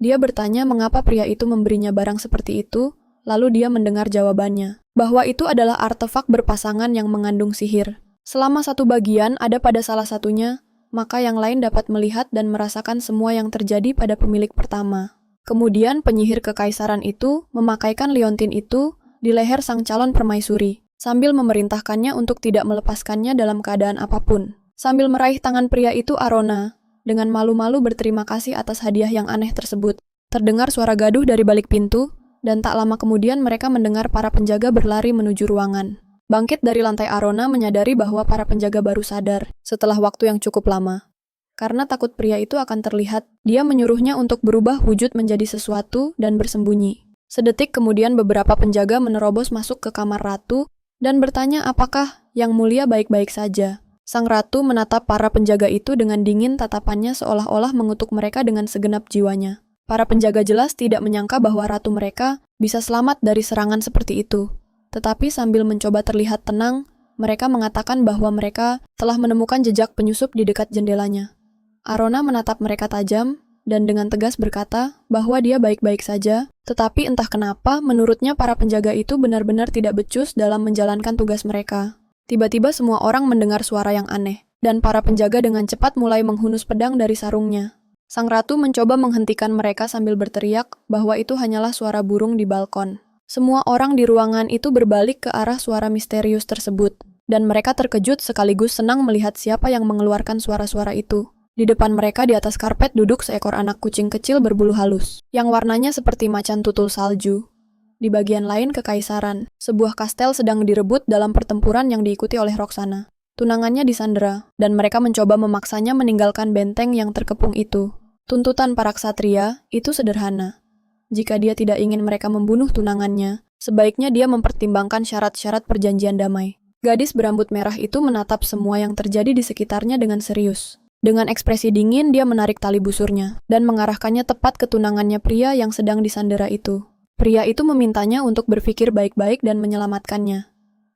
Dia bertanya mengapa pria itu memberinya barang seperti itu, lalu dia mendengar jawabannya, bahwa itu adalah artefak berpasangan yang mengandung sihir. Selama satu bagian ada pada salah satunya, maka yang lain dapat melihat dan merasakan semua yang terjadi pada pemilik pertama. Kemudian penyihir kekaisaran itu memakaikan liontin itu di leher sang calon permaisuri, sambil memerintahkannya untuk tidak melepaskannya dalam keadaan apapun. Sambil meraih tangan pria itu, Arona dengan malu-malu berterima kasih atas hadiah yang aneh tersebut. Terdengar suara gaduh dari balik pintu, dan tak lama kemudian mereka mendengar para penjaga berlari menuju ruangan. Bangkit dari lantai, Arona menyadari bahwa para penjaga baru sadar setelah waktu yang cukup lama. Karena takut pria itu akan terlihat, dia menyuruhnya untuk berubah wujud menjadi sesuatu dan bersembunyi. Sedetik kemudian beberapa penjaga menerobos masuk ke kamar ratu dan bertanya apakah Yang Mulia baik-baik saja. Sang ratu menatap para penjaga itu dengan dingin, tatapannya seolah-olah mengutuk mereka dengan segenap jiwanya. Para penjaga jelas tidak menyangka bahwa ratu mereka bisa selamat dari serangan seperti itu. Tetapi sambil mencoba terlihat tenang, mereka mengatakan bahwa mereka telah menemukan jejak penyusup di dekat jendelanya. Arona menatap mereka tajam dan dengan tegas berkata bahwa dia baik-baik saja, tetapi entah kenapa menurutnya para penjaga itu benar-benar tidak becus dalam menjalankan tugas mereka. Tiba-tiba semua orang mendengar suara yang aneh. dan para penjaga dengan cepat mulai menghunus pedang dari sarungnya. Sang ratu mencoba menghentikan mereka sambil berteriak bahwa itu hanyalah suara burung di balkon. Semua orang di ruangan itu berbalik ke arah suara misterius tersebut, dan mereka terkejut sekaligus senang melihat siapa yang mengeluarkan suara-suara itu. Di depan mereka di atas karpet duduk seekor anak kucing kecil berbulu halus, yang warnanya seperti macan tutul salju. Di bagian lain kekaisaran, sebuah kastel sedang direbut dalam pertempuran yang diikuti oleh Roxana. Tunangannya disandera, dan mereka mencoba memaksanya meninggalkan benteng yang terkepung itu. Tuntutan para ksatria itu sederhana. Jika dia tidak ingin mereka membunuh tunangannya, sebaiknya dia mempertimbangkan syarat-syarat perjanjian damai. Gadis berambut merah itu menatap semua yang terjadi di sekitarnya dengan serius. Dengan ekspresi dingin, dia menarik tali busurnya dan mengarahkannya tepat ke tunangannya pria yang sedang disandera itu. Pria itu memintanya untuk berpikir baik-baik dan menyelamatkannya.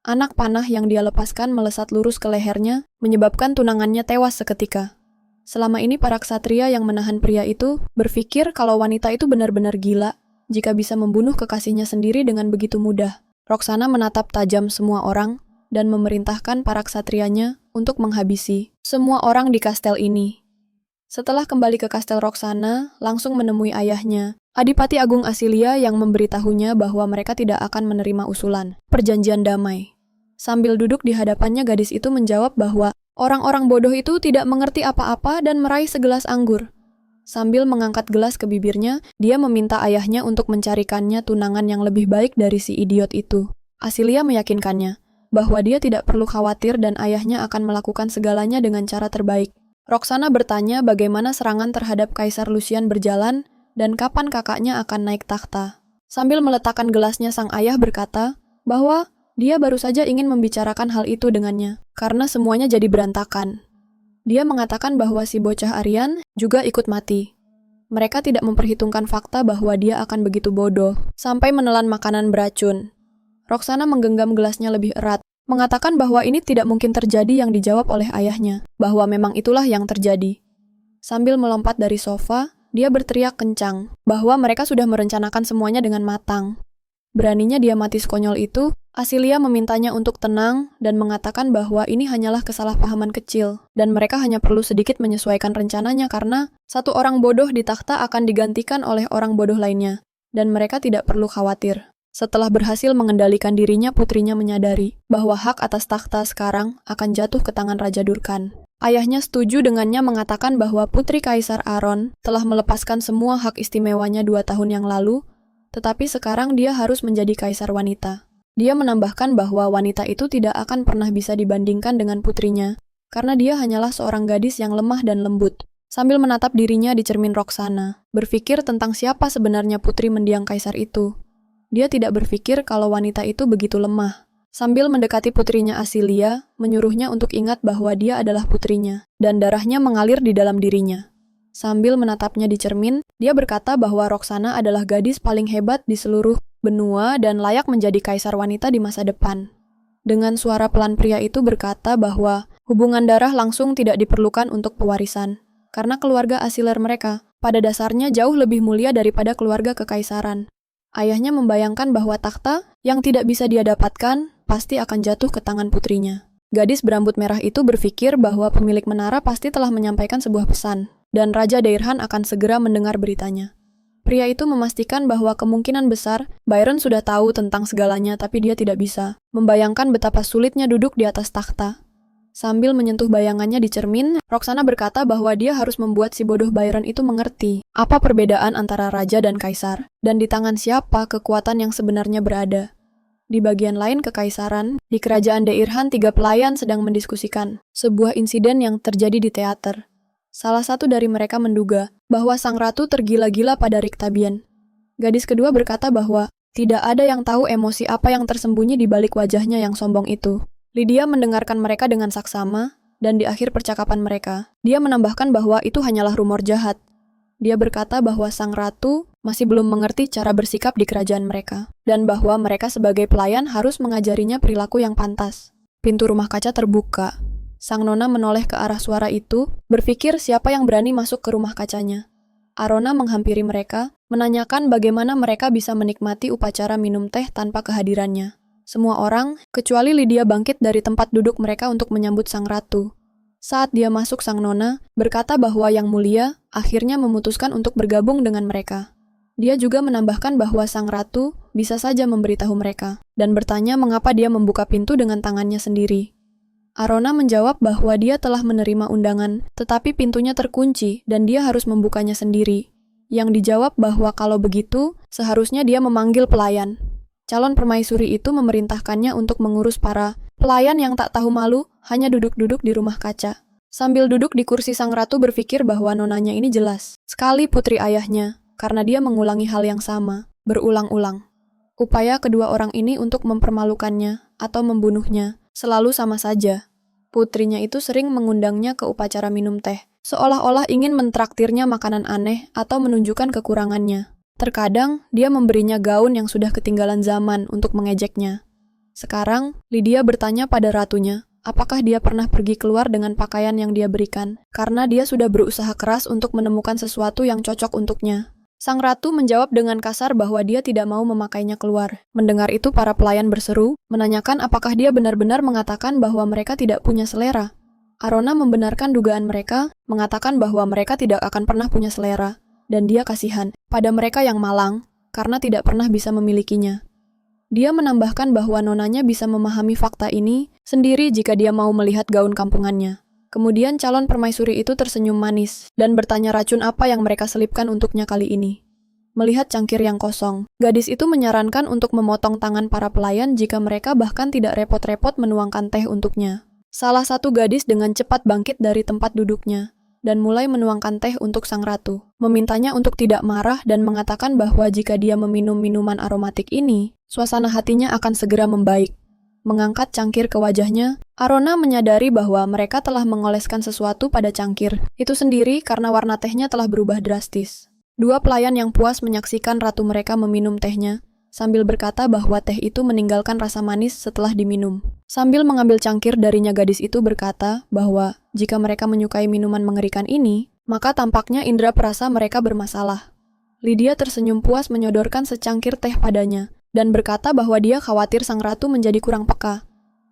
Anak panah yang dia lepaskan melesat lurus ke lehernya, menyebabkan tunangannya tewas seketika. Selama ini para ksatria yang menahan pria itu berpikir kalau wanita itu benar-benar gila jika bisa membunuh kekasihnya sendiri dengan begitu mudah. Roxana menatap tajam semua orang dan memerintahkan para ksatrianya untuk menghabisi semua orang di kastel ini. Setelah kembali ke kastel Roxana, langsung menemui ayahnya, Adipati Agung Asilia yang memberitahunya bahwa mereka tidak akan menerima usulan perjanjian damai. Sambil duduk di hadapannya, gadis itu menjawab bahwa orang-orang bodoh itu tidak mengerti apa-apa dan meraih segelas anggur. Sambil mengangkat gelas ke bibirnya, dia meminta ayahnya untuk mencarikannya tunangan yang lebih baik dari si idiot itu. Asilia meyakinkannya bahwa dia tidak perlu khawatir dan ayahnya akan melakukan segalanya dengan cara terbaik. Roxana bertanya bagaimana serangan terhadap Kaisar Lucian berjalan dan kapan kakaknya akan naik takhta. Sambil meletakkan gelasnya, sang ayah berkata bahwa dia baru saja ingin membicarakan hal itu dengannya, karena semuanya jadi berantakan. Dia mengatakan bahwa si bocah Aryan juga ikut mati. Mereka tidak memperhitungkan fakta bahwa dia akan begitu bodoh, sampai menelan makanan beracun. Roxana menggenggam gelasnya lebih erat, mengatakan bahwa ini tidak mungkin terjadi yang dijawab oleh ayahnya, bahwa memang itulah yang terjadi. Sambil melompat dari sofa, dia berteriak kencang bahwa mereka sudah merencanakan semuanya dengan matang. Beraninya dia mati sekonyol itu, Asilia memintanya untuk tenang dan mengatakan bahwa ini hanyalah kesalahpahaman kecil, dan mereka hanya perlu sedikit menyesuaikan rencananya karena satu orang bodoh di takhta akan digantikan oleh orang bodoh lainnya, dan mereka tidak perlu khawatir. Setelah berhasil mengendalikan dirinya, putrinya menyadari bahwa hak atas takhta sekarang akan jatuh ke tangan Raja Durkan. Ayahnya setuju dengannya, mengatakan bahwa Putri Kaisar Aron telah melepaskan semua hak istimewanya 2 tahun yang lalu, tetapi sekarang dia harus menjadi kaisar wanita. Dia menambahkan bahwa wanita itu tidak akan pernah bisa dibandingkan dengan putrinya, karena dia hanyalah seorang gadis yang lemah dan lembut. Sambil menatap dirinya di cermin Roxana, berpikir tentang siapa sebenarnya putri mendiang kaisar itu. Dia tidak berpikir kalau wanita itu begitu lemah. Sambil mendekati putrinya Asilia, menyuruhnya untuk ingat bahwa dia adalah putrinya, dan darahnya mengalir di dalam dirinya. Sambil menatapnya di cermin, dia berkata bahwa Roxana adalah gadis paling hebat di seluruh benua dan layak menjadi kaisar wanita di masa depan. Dengan suara pelan, pria itu berkata bahwa hubungan darah langsung tidak diperlukan untuk pewarisan, karena keluarga asiler mereka pada dasarnya jauh lebih mulia daripada keluarga kekaisaran. Ayahnya membayangkan bahwa takhta yang tidak bisa dia dapatkan pasti akan jatuh ke tangan putrinya. Gadis berambut merah itu berpikir bahwa pemilik menara pasti telah menyampaikan sebuah pesan, dan Raja Dairhan akan segera mendengar beritanya. Pria itu memastikan bahwa kemungkinan besar Byron sudah tahu tentang segalanya, tapi dia tidak bisa membayangkan betapa sulitnya duduk di atas takhta. Sambil menyentuh bayangannya di cermin, Roxana berkata bahwa dia harus membuat si bodoh Byron itu mengerti apa perbedaan antara raja dan kaisar, dan di tangan siapa kekuatan yang sebenarnya berada. Di bagian lain kekaisaran, di kerajaan Dairhan, 3 pelayan sedang mendiskusikan sebuah insiden yang terjadi di teater. Salah satu dari mereka menduga bahwa sang ratu tergila-gila pada Riktabian. Gadis kedua berkata bahwa tidak ada yang tahu emosi apa yang tersembunyi di balik wajahnya yang sombong itu. Lydia mendengarkan mereka dengan saksama, dan di akhir percakapan mereka, dia menambahkan bahwa itu hanyalah rumor jahat. Dia berkata bahwa sang ratu masih belum mengerti cara bersikap di kerajaan mereka, dan bahwa mereka sebagai pelayan harus mengajarinya perilaku yang pantas. Pintu rumah kaca terbuka. Sang nona menoleh ke arah suara itu, berpikir siapa yang berani masuk ke rumah kacanya. Arona menghampiri mereka, menanyakan bagaimana mereka bisa menikmati upacara minum teh tanpa kehadirannya. Semua orang, kecuali Lydia, bangkit dari tempat duduk mereka untuk menyambut sang ratu. Saat dia masuk, sang nona berkata bahwa Yang Mulia akhirnya memutuskan untuk bergabung dengan mereka. Dia juga menambahkan bahwa sang ratu bisa saja memberitahu mereka, dan bertanya mengapa dia membuka pintu dengan tangannya sendiri. Arona menjawab bahwa dia telah menerima undangan, tetapi pintunya terkunci dan dia harus membukanya sendiri. Yang dijawab bahwa kalau begitu, seharusnya dia memanggil pelayan. Calon permaisuri itu memerintahkannya untuk mengurus para pelayan yang tak tahu malu, hanya duduk-duduk di rumah kaca. Sambil duduk di kursi, sang ratu berpikir bahwa nonanya ini jelas sekali putri ayahnya, karena dia mengulangi hal yang sama, berulang-ulang. Upaya kedua orang ini untuk mempermalukannya atau membunuhnya selalu sama saja. Putrinya itu sering mengundangnya ke upacara minum teh, seolah-olah ingin mentraktirnya makanan aneh atau menunjukkan kekurangannya. Terkadang, dia memberinya gaun yang sudah ketinggalan zaman untuk mengejeknya. Sekarang, Lydia bertanya pada ratunya, apakah dia pernah pergi keluar dengan pakaian yang dia berikan, karena dia sudah berusaha keras untuk menemukan sesuatu yang cocok untuknya. Sang ratu menjawab dengan kasar bahwa dia tidak mau memakainya keluar. Mendengar itu, para pelayan berseru, menanyakan apakah dia benar-benar mengatakan bahwa mereka tidak punya selera. Arona membenarkan dugaan mereka, mengatakan bahwa mereka tidak akan pernah punya selera, dan dia kasihan pada mereka yang malang, karena tidak pernah bisa memilikinya. Dia menambahkan bahwa nonanya bisa memahami fakta ini sendiri jika dia mau melihat gaun kampungannya. Kemudian calon permaisuri itu tersenyum manis dan bertanya racun apa yang mereka selipkan untuknya kali ini. Melihat cangkir yang kosong, gadis itu menyarankan untuk memotong tangan para pelayan jika mereka bahkan tidak repot-repot menuangkan teh untuknya. Salah satu gadis dengan cepat bangkit dari tempat duduknya dan mulai menuangkan teh untuk sang ratu, memintanya untuk tidak marah dan mengatakan bahwa jika dia meminum minuman aromatik ini, suasana hatinya akan segera membaik. Mengangkat cangkir ke wajahnya, Arona menyadari bahwa mereka telah mengoleskan sesuatu pada cangkir itu sendiri karena warna tehnya telah berubah drastis. Dua pelayan yang puas menyaksikan ratu mereka meminum tehnya, sambil berkata bahwa teh itu meninggalkan rasa manis setelah diminum. Sambil mengambil cangkir darinya, gadis itu berkata bahwa jika mereka menyukai minuman mengerikan ini, maka tampaknya indera perasa mereka bermasalah. Lydia tersenyum puas menyodorkan secangkir teh padanya, dan berkata bahwa dia khawatir sang ratu menjadi kurang peka.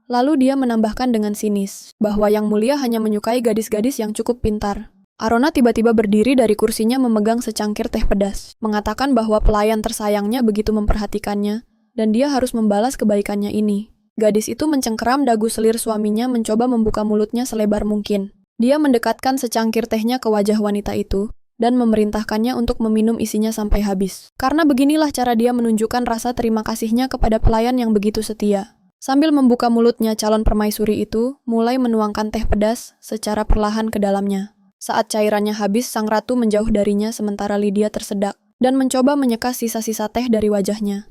Lalu dia menambahkan dengan sinis bahwa Yang Mulia hanya menyukai gadis-gadis yang cukup pintar. Arona tiba-tiba berdiri dari kursinya memegang secangkir teh pedas, mengatakan bahwa pelayan tersayangnya begitu memperhatikannya, dan dia harus membalas kebaikannya ini. Gadis itu mencengkeram dagu selir suaminya mencoba membuka mulutnya selebar mungkin. Dia mendekatkan secangkir tehnya ke wajah wanita itu, dan memerintahkannya untuk meminum isinya sampai habis. Karena beginilah cara dia menunjukkan rasa terima kasihnya kepada pelayan yang begitu setia. Sambil membuka mulutnya, calon permaisuri itu mulai menuangkan teh pedas secara perlahan ke dalamnya. Saat cairannya habis, sang ratu menjauh darinya sementara Lydia tersedak dan mencoba menyeka sisa-sisa teh dari wajahnya.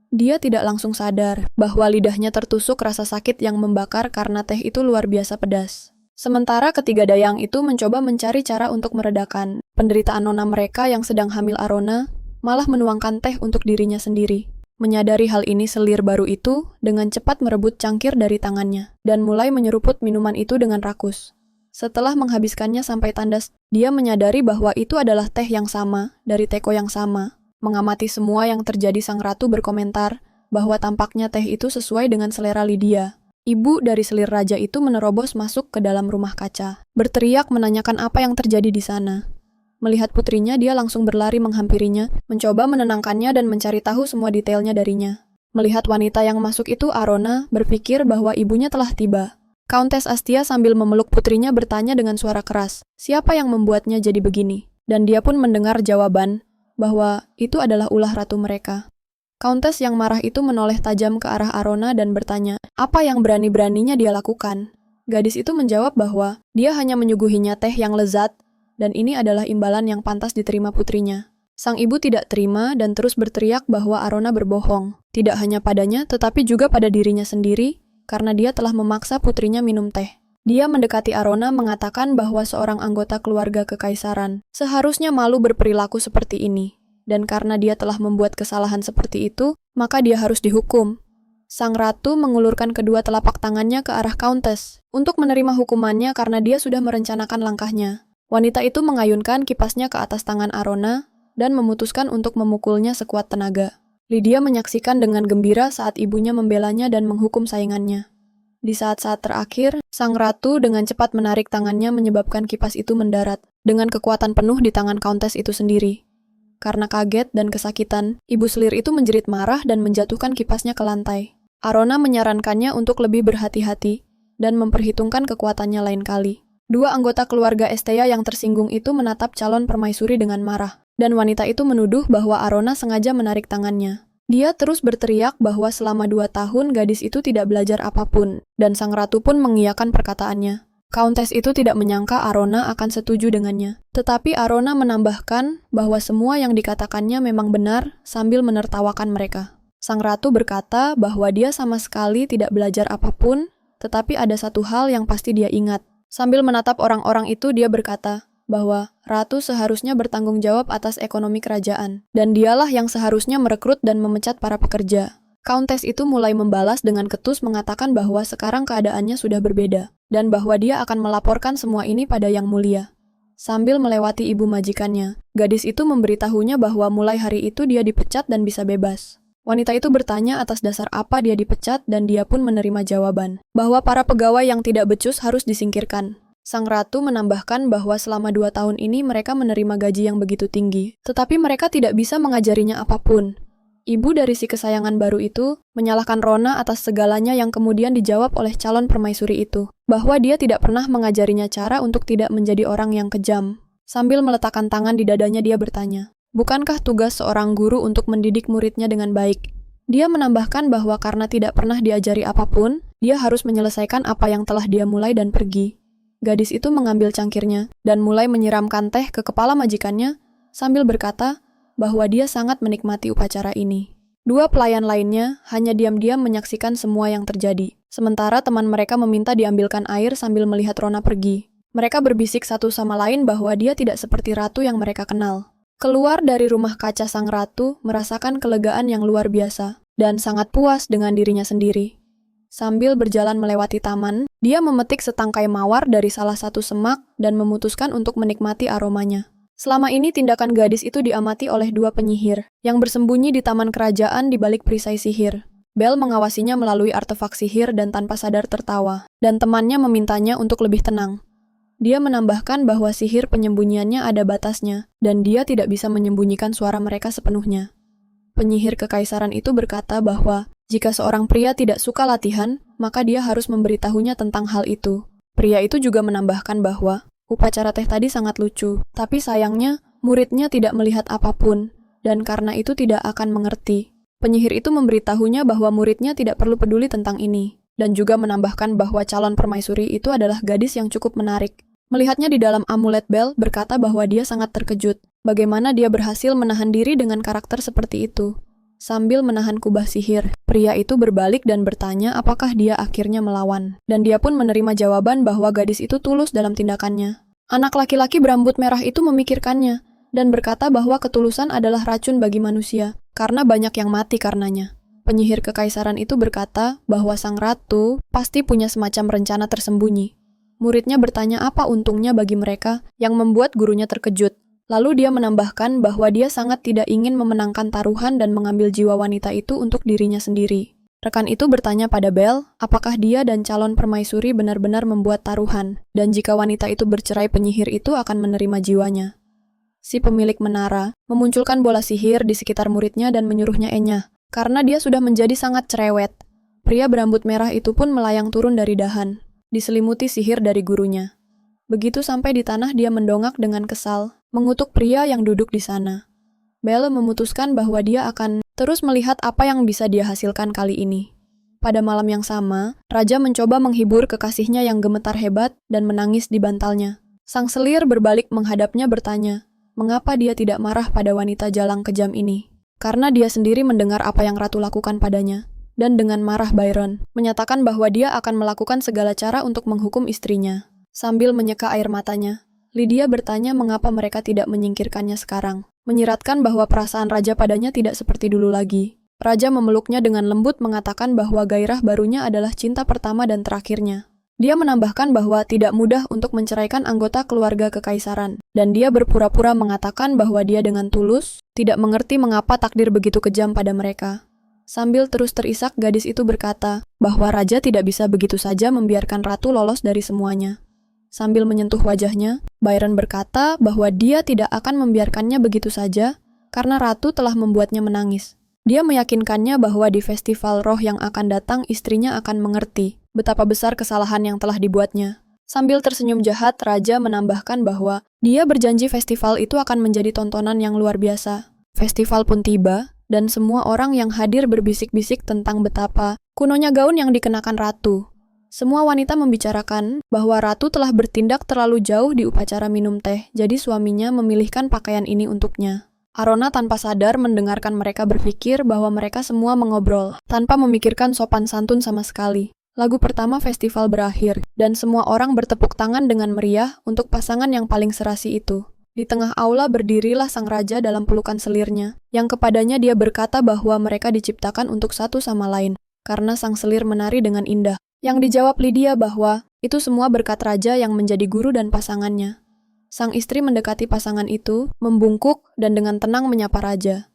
Dia tidak langsung sadar bahwa lidahnya tertusuk rasa sakit yang membakar karena teh itu luar biasa pedas. Sementara ketiga dayang itu mencoba mencari cara untuk meredakan penderitaan nona mereka yang sedang hamil. Arona malah menuangkan teh untuk dirinya sendiri. Menyadari hal ini, selir baru itu dengan cepat merebut cangkir dari tangannya dan mulai menyeruput minuman itu dengan rakus. Setelah menghabiskannya sampai tandas, dia menyadari bahwa itu adalah teh yang sama dari teko yang sama. Mengamati semua yang terjadi, sang ratu berkomentar bahwa tampaknya teh itu sesuai dengan selera Lydia. Ibu dari selir raja itu menerobos masuk ke dalam rumah kaca, berteriak menanyakan apa yang terjadi di sana. Melihat putrinya, dia langsung berlari menghampirinya, mencoba menenangkannya dan mencari tahu semua detailnya darinya. Melihat wanita yang masuk itu, Arona berpikir bahwa ibunya telah tiba. Countess Astia sambil memeluk putrinya bertanya dengan suara keras, siapa yang membuatnya jadi begini? Dan dia pun mendengar jawaban bahwa itu adalah ulah ratu mereka. Countess yang marah itu menoleh tajam ke arah Arona dan bertanya, apa yang berani-beraninya dia lakukan? Gadis itu menjawab bahwa dia hanya menyuguhinya teh yang lezat, dan ini adalah imbalan yang pantas diterima putrinya. Sang ibu tidak terima dan terus berteriak bahwa Arona berbohong, tidak hanya padanya tetapi juga pada dirinya sendiri, karena dia telah memaksa putrinya minum teh. Dia mendekati Arona mengatakan bahwa seorang anggota keluarga kekaisaran seharusnya malu berperilaku seperti ini, dan karena dia telah membuat kesalahan seperti itu, maka dia harus dihukum. Sang ratu mengulurkan kedua telapak tangannya ke arah Countess untuk menerima hukumannya karena dia sudah merencanakan langkahnya. Wanita itu mengayunkan kipasnya ke atas tangan Arona dan memutuskan untuk memukulnya sekuat tenaga. Lydia menyaksikan dengan gembira saat ibunya membelanya dan menghukum saingannya. Di saat-saat terakhir, sang ratu dengan cepat menarik tangannya menyebabkan kipas itu mendarat dengan kekuatan penuh di tangan Countess itu sendiri. Karena kaget dan kesakitan, ibu selir itu menjerit marah dan menjatuhkan kipasnya ke lantai. Arona menyarankannya untuk lebih berhati-hati dan memperhitungkan kekuatannya lain kali. Dua anggota keluarga Estea yang tersinggung itu menatap calon permaisuri dengan marah, dan wanita itu menuduh bahwa Arona sengaja menarik tangannya. Dia terus berteriak bahwa selama 2 tahun gadis itu tidak belajar apapun, dan sang ratu pun mengiyakan perkataannya. Countess itu tidak menyangka Arona akan setuju dengannya. Tetapi Arona menambahkan bahwa semua yang dikatakannya memang benar sambil menertawakan mereka. Sang ratu berkata bahwa dia sama sekali tidak belajar apapun, tetapi ada satu hal yang pasti dia ingat. Sambil menatap orang-orang itu dia berkata bahwa ratu seharusnya bertanggung jawab atas ekonomi kerajaan, dan dialah yang seharusnya merekrut dan memecat para pekerja. Countess itu mulai membalas dengan ketus mengatakan bahwa sekarang keadaannya sudah berbeda, dan bahwa dia akan melaporkan semua ini pada Yang Mulia. Sambil melewati ibu majikannya, gadis itu memberitahunya bahwa mulai hari itu dia dipecat dan bisa bebas. Wanita itu bertanya atas dasar apa dia dipecat dan dia pun menerima jawaban, bahwa para pegawai yang tidak becus harus disingkirkan. Sang ratu menambahkan bahwa selama 2 tahun ini mereka menerima gaji yang begitu tinggi, tetapi mereka tidak bisa mengajarinya apapun. Ibu dari si kesayangan baru itu menyalahkan Rona atas segalanya yang kemudian dijawab oleh calon permaisuri itu, bahwa dia tidak pernah mengajarinya cara untuk tidak menjadi orang yang kejam. Sambil meletakkan tangan di dadanya dia bertanya, bukankah tugas seorang guru untuk mendidik muridnya dengan baik? Dia menambahkan bahwa karena tidak pernah diajari apapun, dia harus menyelesaikan apa yang telah dia mulai dan pergi. Gadis itu mengambil cangkirnya dan mulai menyiramkan teh ke kepala majikannya sambil berkata bahwa dia sangat menikmati upacara ini. Dua pelayan lainnya hanya diam-diam menyaksikan semua yang terjadi. Sementara teman mereka meminta diambilkan air sambil melihat Rona pergi. Mereka berbisik satu sama lain bahwa dia tidak seperti ratu yang mereka kenal. Keluar dari rumah kaca sang ratu merasakan kelegaan yang luar biasa dan sangat puas dengan dirinya sendiri. Sambil berjalan melewati taman, dia memetik setangkai mawar dari salah satu semak dan memutuskan untuk menikmati aromanya. Selama ini tindakan gadis itu diamati oleh 2 penyihir yang bersembunyi di taman kerajaan di balik perisai sihir. Belle mengawasinya melalui artefak sihir dan tanpa sadar tertawa, dan temannya memintanya untuk lebih tenang. Dia menambahkan bahwa sihir penyembunyiannya ada batasnya, dan dia tidak bisa menyembunyikan suara mereka sepenuhnya. Penyihir kekaisaran itu berkata bahwa jika seorang pria tidak suka latihan, maka dia harus memberitahunya tentang hal itu. Pria itu juga menambahkan bahwa upacara teh tadi sangat lucu, tapi sayangnya muridnya tidak melihat apapun, dan karena itu tidak akan mengerti. Penyihir itu memberitahunya bahwa muridnya tidak perlu peduli tentang ini, dan juga menambahkan bahwa calon permaisuri itu adalah gadis yang cukup menarik. Melihatnya di dalam amulet Belle berkata bahwa dia sangat terkejut, bagaimana dia berhasil menahan diri dengan karakter seperti itu. Sambil menahan kubah sihir, pria itu berbalik dan bertanya apakah dia akhirnya melawan. Dan dia pun menerima jawaban bahwa gadis itu tulus dalam tindakannya. Anak laki-laki berambut merah itu memikirkannya, dan berkata bahwa ketulusan adalah racun bagi manusia, karena banyak yang mati karenanya. Penyihir kekaisaran itu berkata bahwa sang ratu pasti punya semacam rencana tersembunyi. Muridnya bertanya apa untungnya bagi mereka yang membuat gurunya terkejut. Lalu dia menambahkan bahwa dia sangat tidak ingin memenangkan taruhan dan mengambil jiwa wanita itu untuk dirinya sendiri. Rekan itu bertanya pada Belle, apakah dia dan calon permaisuri benar-benar membuat taruhan, dan jika wanita itu bercerai penyihir itu akan menerima jiwanya. Si pemilik menara memunculkan bola sihir di sekitar muridnya dan menyuruhnya enyah, karena dia sudah menjadi sangat cerewet. Pria berambut merah itu pun melayang turun dari dahan, diselimuti sihir dari gurunya. Begitu sampai di tanah dia mendongak dengan kesal, mengutuk pria yang duduk di sana. Belle memutuskan bahwa dia akan terus melihat apa yang bisa dia hasilkan kali ini. Pada malam yang sama, Raja mencoba menghibur kekasihnya yang gemetar hebat dan menangis di bantalnya. Sang selir berbalik menghadapnya bertanya, mengapa dia tidak marah pada wanita jalang kejam ini? Karena dia sendiri mendengar apa yang Ratu lakukan padanya. Dan dengan marah Byron, menyatakan bahwa dia akan melakukan segala cara untuk menghukum istrinya. Sambil menyeka air matanya, Lydia bertanya mengapa mereka tidak menyingkirkannya sekarang, menyiratkan bahwa perasaan Raja padanya tidak seperti dulu lagi. Raja memeluknya dengan lembut mengatakan bahwa gairah barunya adalah cinta pertama dan terakhirnya. Dia menambahkan bahwa tidak mudah untuk menceraikan anggota keluarga kekaisaran, dan dia berpura-pura mengatakan bahwa dia dengan tulus tidak mengerti mengapa takdir begitu kejam pada mereka. Sambil terus terisak, gadis itu berkata bahwa raja tidak bisa begitu saja membiarkan ratu lolos dari semuanya. Sambil menyentuh wajahnya, Byron berkata bahwa dia tidak akan membiarkannya begitu saja karena ratu telah membuatnya menangis. Dia meyakinkannya bahwa di festival roh yang akan datang istrinya akan mengerti betapa besar kesalahan yang telah dibuatnya. Sambil tersenyum jahat, raja menambahkan bahwa dia berjanji festival itu akan menjadi tontonan yang luar biasa. Festival pun tiba, dan semua orang yang hadir berbisik-bisik tentang betapa kunonya gaun yang dikenakan ratu. Semua wanita membicarakan bahwa ratu telah bertindak terlalu jauh di upacara minum teh, jadi suaminya memilihkan pakaian ini untuknya. Arona tanpa sadar mendengarkan mereka berpikir bahwa mereka semua mengobrol, tanpa memikirkan sopan santun sama sekali. Lagu pertama festival berakhir, dan semua orang bertepuk tangan dengan meriah untuk pasangan yang paling serasi itu. Di tengah aula berdirilah sang raja dalam pelukan selirnya, yang kepadanya dia berkata bahwa mereka diciptakan untuk satu sama lain, karena sang selir menari dengan indah. Yang dijawab Lydia bahwa itu semua berkat raja yang menjadi guru dan pasangannya. Sang istri mendekati pasangan itu, membungkuk dan dengan tenang menyapa raja.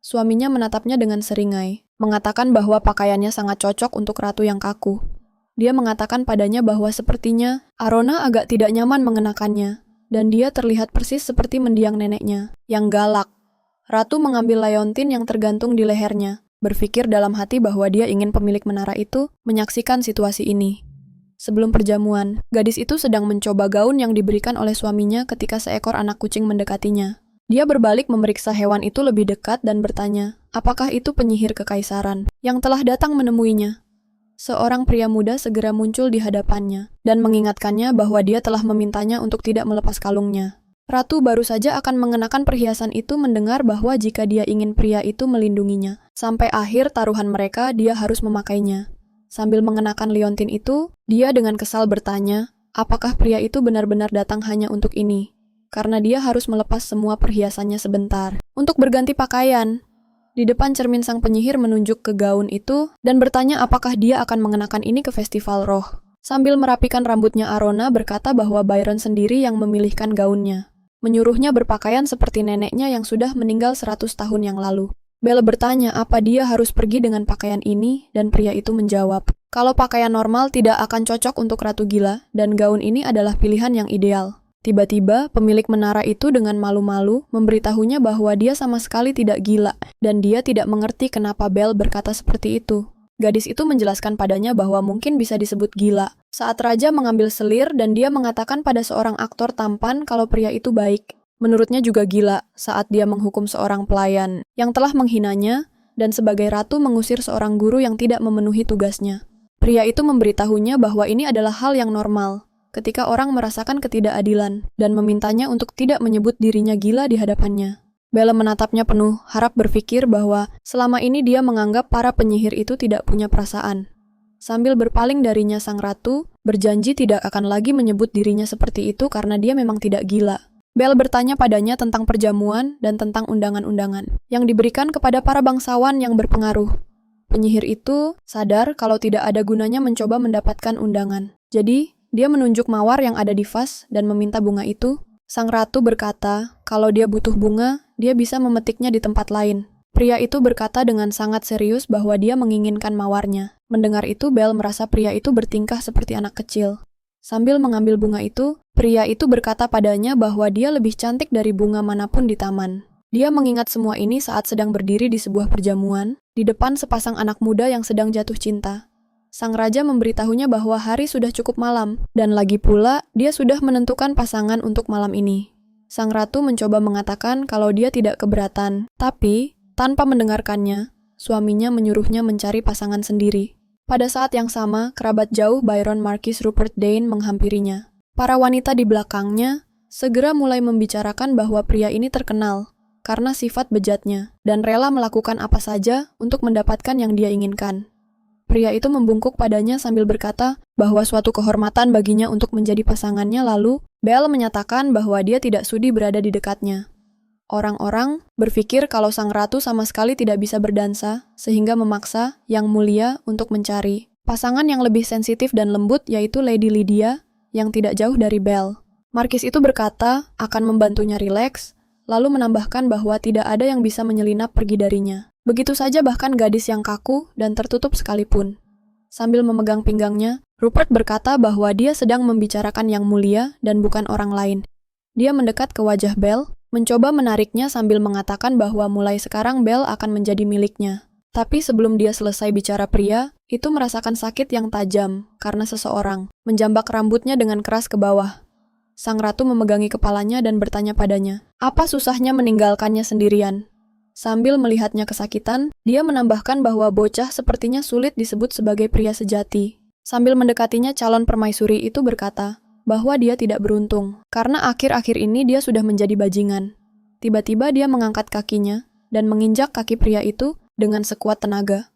Suaminya menatapnya dengan seringai, mengatakan bahwa pakaiannya sangat cocok untuk ratu yang kaku. Dia mengatakan padanya bahwa sepertinya Arona agak tidak nyaman mengenakannya, dan dia terlihat persis seperti mendiang neneknya, yang galak. Ratu mengambil leontin yang tergantung di lehernya, berpikir dalam hati bahwa dia ingin pemilik menara itu menyaksikan situasi ini. Sebelum perjamuan, gadis itu sedang mencoba gaun yang diberikan oleh suaminya ketika seekor anak kucing mendekatinya. Dia berbalik memeriksa hewan itu lebih dekat dan bertanya, apakah itu penyihir kekaisaran yang telah datang menemuinya? Seorang pria muda segera muncul di hadapannya dan mengingatkannya bahwa dia telah memintanya untuk tidak melepas kalungnya. Ratu baru saja akan mengenakan perhiasan itu mendengar bahwa jika dia ingin pria itu melindunginya, sampai akhir taruhan mereka dia harus memakainya. Sambil mengenakan liontin itu, dia dengan kesal bertanya, apakah pria itu benar-benar datang hanya untuk ini? Karena dia harus melepas semua perhiasannya sebentar untuk berganti pakaian. Di depan cermin sang penyihir menunjuk ke gaun itu dan bertanya apakah dia akan mengenakan ini ke festival roh. Sambil merapikan rambutnya, Arona berkata bahwa Byron sendiri yang memilihkan gaunnya. Menyuruhnya berpakaian seperti neneknya yang sudah meninggal 100 tahun yang lalu. Belle bertanya apa dia harus pergi dengan pakaian ini dan pria itu menjawab, kalau pakaian normal tidak akan cocok untuk ratu gila dan gaun ini adalah pilihan yang ideal. Tiba-tiba, pemilik menara itu dengan malu-malu memberitahunya bahwa dia sama sekali tidak gila, dan dia tidak mengerti kenapa Belle berkata seperti itu. Gadis itu menjelaskan padanya bahwa mungkin bisa disebut gila. Saat raja mengambil selir dan dia mengatakan pada seorang aktor tampan kalau pria itu baik. Menurutnya juga gila saat dia menghukum seorang pelayan yang telah menghinanya, dan sebagai ratu mengusir seorang guru yang tidak memenuhi tugasnya. Pria itu memberitahunya bahwa ini adalah hal yang normal ketika orang merasakan ketidakadilan, dan memintanya untuk tidak menyebut dirinya gila di hadapannya. Belle menatapnya penuh harap berpikir bahwa selama ini dia menganggap para penyihir itu tidak punya perasaan. Sambil berpaling darinya sang ratu, berjanji tidak akan lagi menyebut dirinya seperti itu karena dia memang tidak gila. Belle bertanya padanya tentang perjamuan dan tentang undangan-undangan yang diberikan kepada para bangsawan yang berpengaruh. Penyihir itu sadar kalau tidak ada gunanya mencoba mendapatkan undangan. Jadi, dia menunjuk mawar yang ada di vas dan meminta bunga itu. Sang ratu berkata, kalau dia butuh bunga, dia bisa memetiknya di tempat lain. Pria itu berkata dengan sangat serius bahwa dia menginginkan mawarnya. Mendengar itu, Belle merasa pria itu bertingkah seperti anak kecil. Sambil mengambil bunga itu, pria itu berkata padanya bahwa dia lebih cantik dari bunga manapun di taman. Dia mengingat semua ini saat sedang berdiri di sebuah perjamuan, di depan sepasang anak muda yang sedang jatuh cinta. Sang raja memberitahunya bahwa hari sudah cukup malam, dan lagi pula dia sudah menentukan pasangan untuk malam ini. Sang ratu mencoba mengatakan kalau dia tidak keberatan, tapi tanpa mendengarkannya, suaminya menyuruhnya mencari pasangan sendiri. Pada saat yang sama, kerabat jauh Byron Marquis Rupert Dane menghampirinya. Para wanita di belakangnya segera mulai membicarakan bahwa pria ini terkenal karena sifat bejatnya dan rela melakukan apa saja untuk mendapatkan yang dia inginkan. Pria itu membungkuk padanya sambil berkata bahwa suatu kehormatan baginya untuk menjadi pasangannya, lalu Belle menyatakan bahwa dia tidak sudi berada di dekatnya. Orang-orang berpikir kalau sang ratu sama sekali tidak bisa berdansa, sehingga memaksa Yang Mulia untuk mencari pasangan yang lebih sensitif dan lembut, yaitu Lady Lydia yang tidak jauh dari Belle. Markis itu berkata akan membantunya rileks, lalu menambahkan bahwa tidak ada yang bisa menyelinap pergi darinya. Begitu saja bahkan gadis yang kaku dan tertutup sekalipun. Sambil memegang pinggangnya, Rupert berkata bahwa dia sedang membicarakan yang mulia dan bukan orang lain. Dia mendekat ke wajah Belle, mencoba menariknya sambil mengatakan bahwa mulai sekarang Belle akan menjadi miliknya. Tapi sebelum dia selesai bicara pria, itu merasakan sakit yang tajam karena seseorang menjambak rambutnya dengan keras ke bawah. Sang ratu memegangi kepalanya dan bertanya padanya, apa susahnya meninggalkannya sendirian? Sambil melihatnya kesakitan, dia menambahkan bahwa bocah sepertinya sulit disebut sebagai pria sejati. Sambil mendekatinya, calon permaisuri itu berkata bahwa dia tidak beruntung, karena akhir-akhir ini dia sudah menjadi bajingan. Tiba-tiba dia mengangkat kakinya dan menginjak kaki pria itu dengan sekuat tenaga.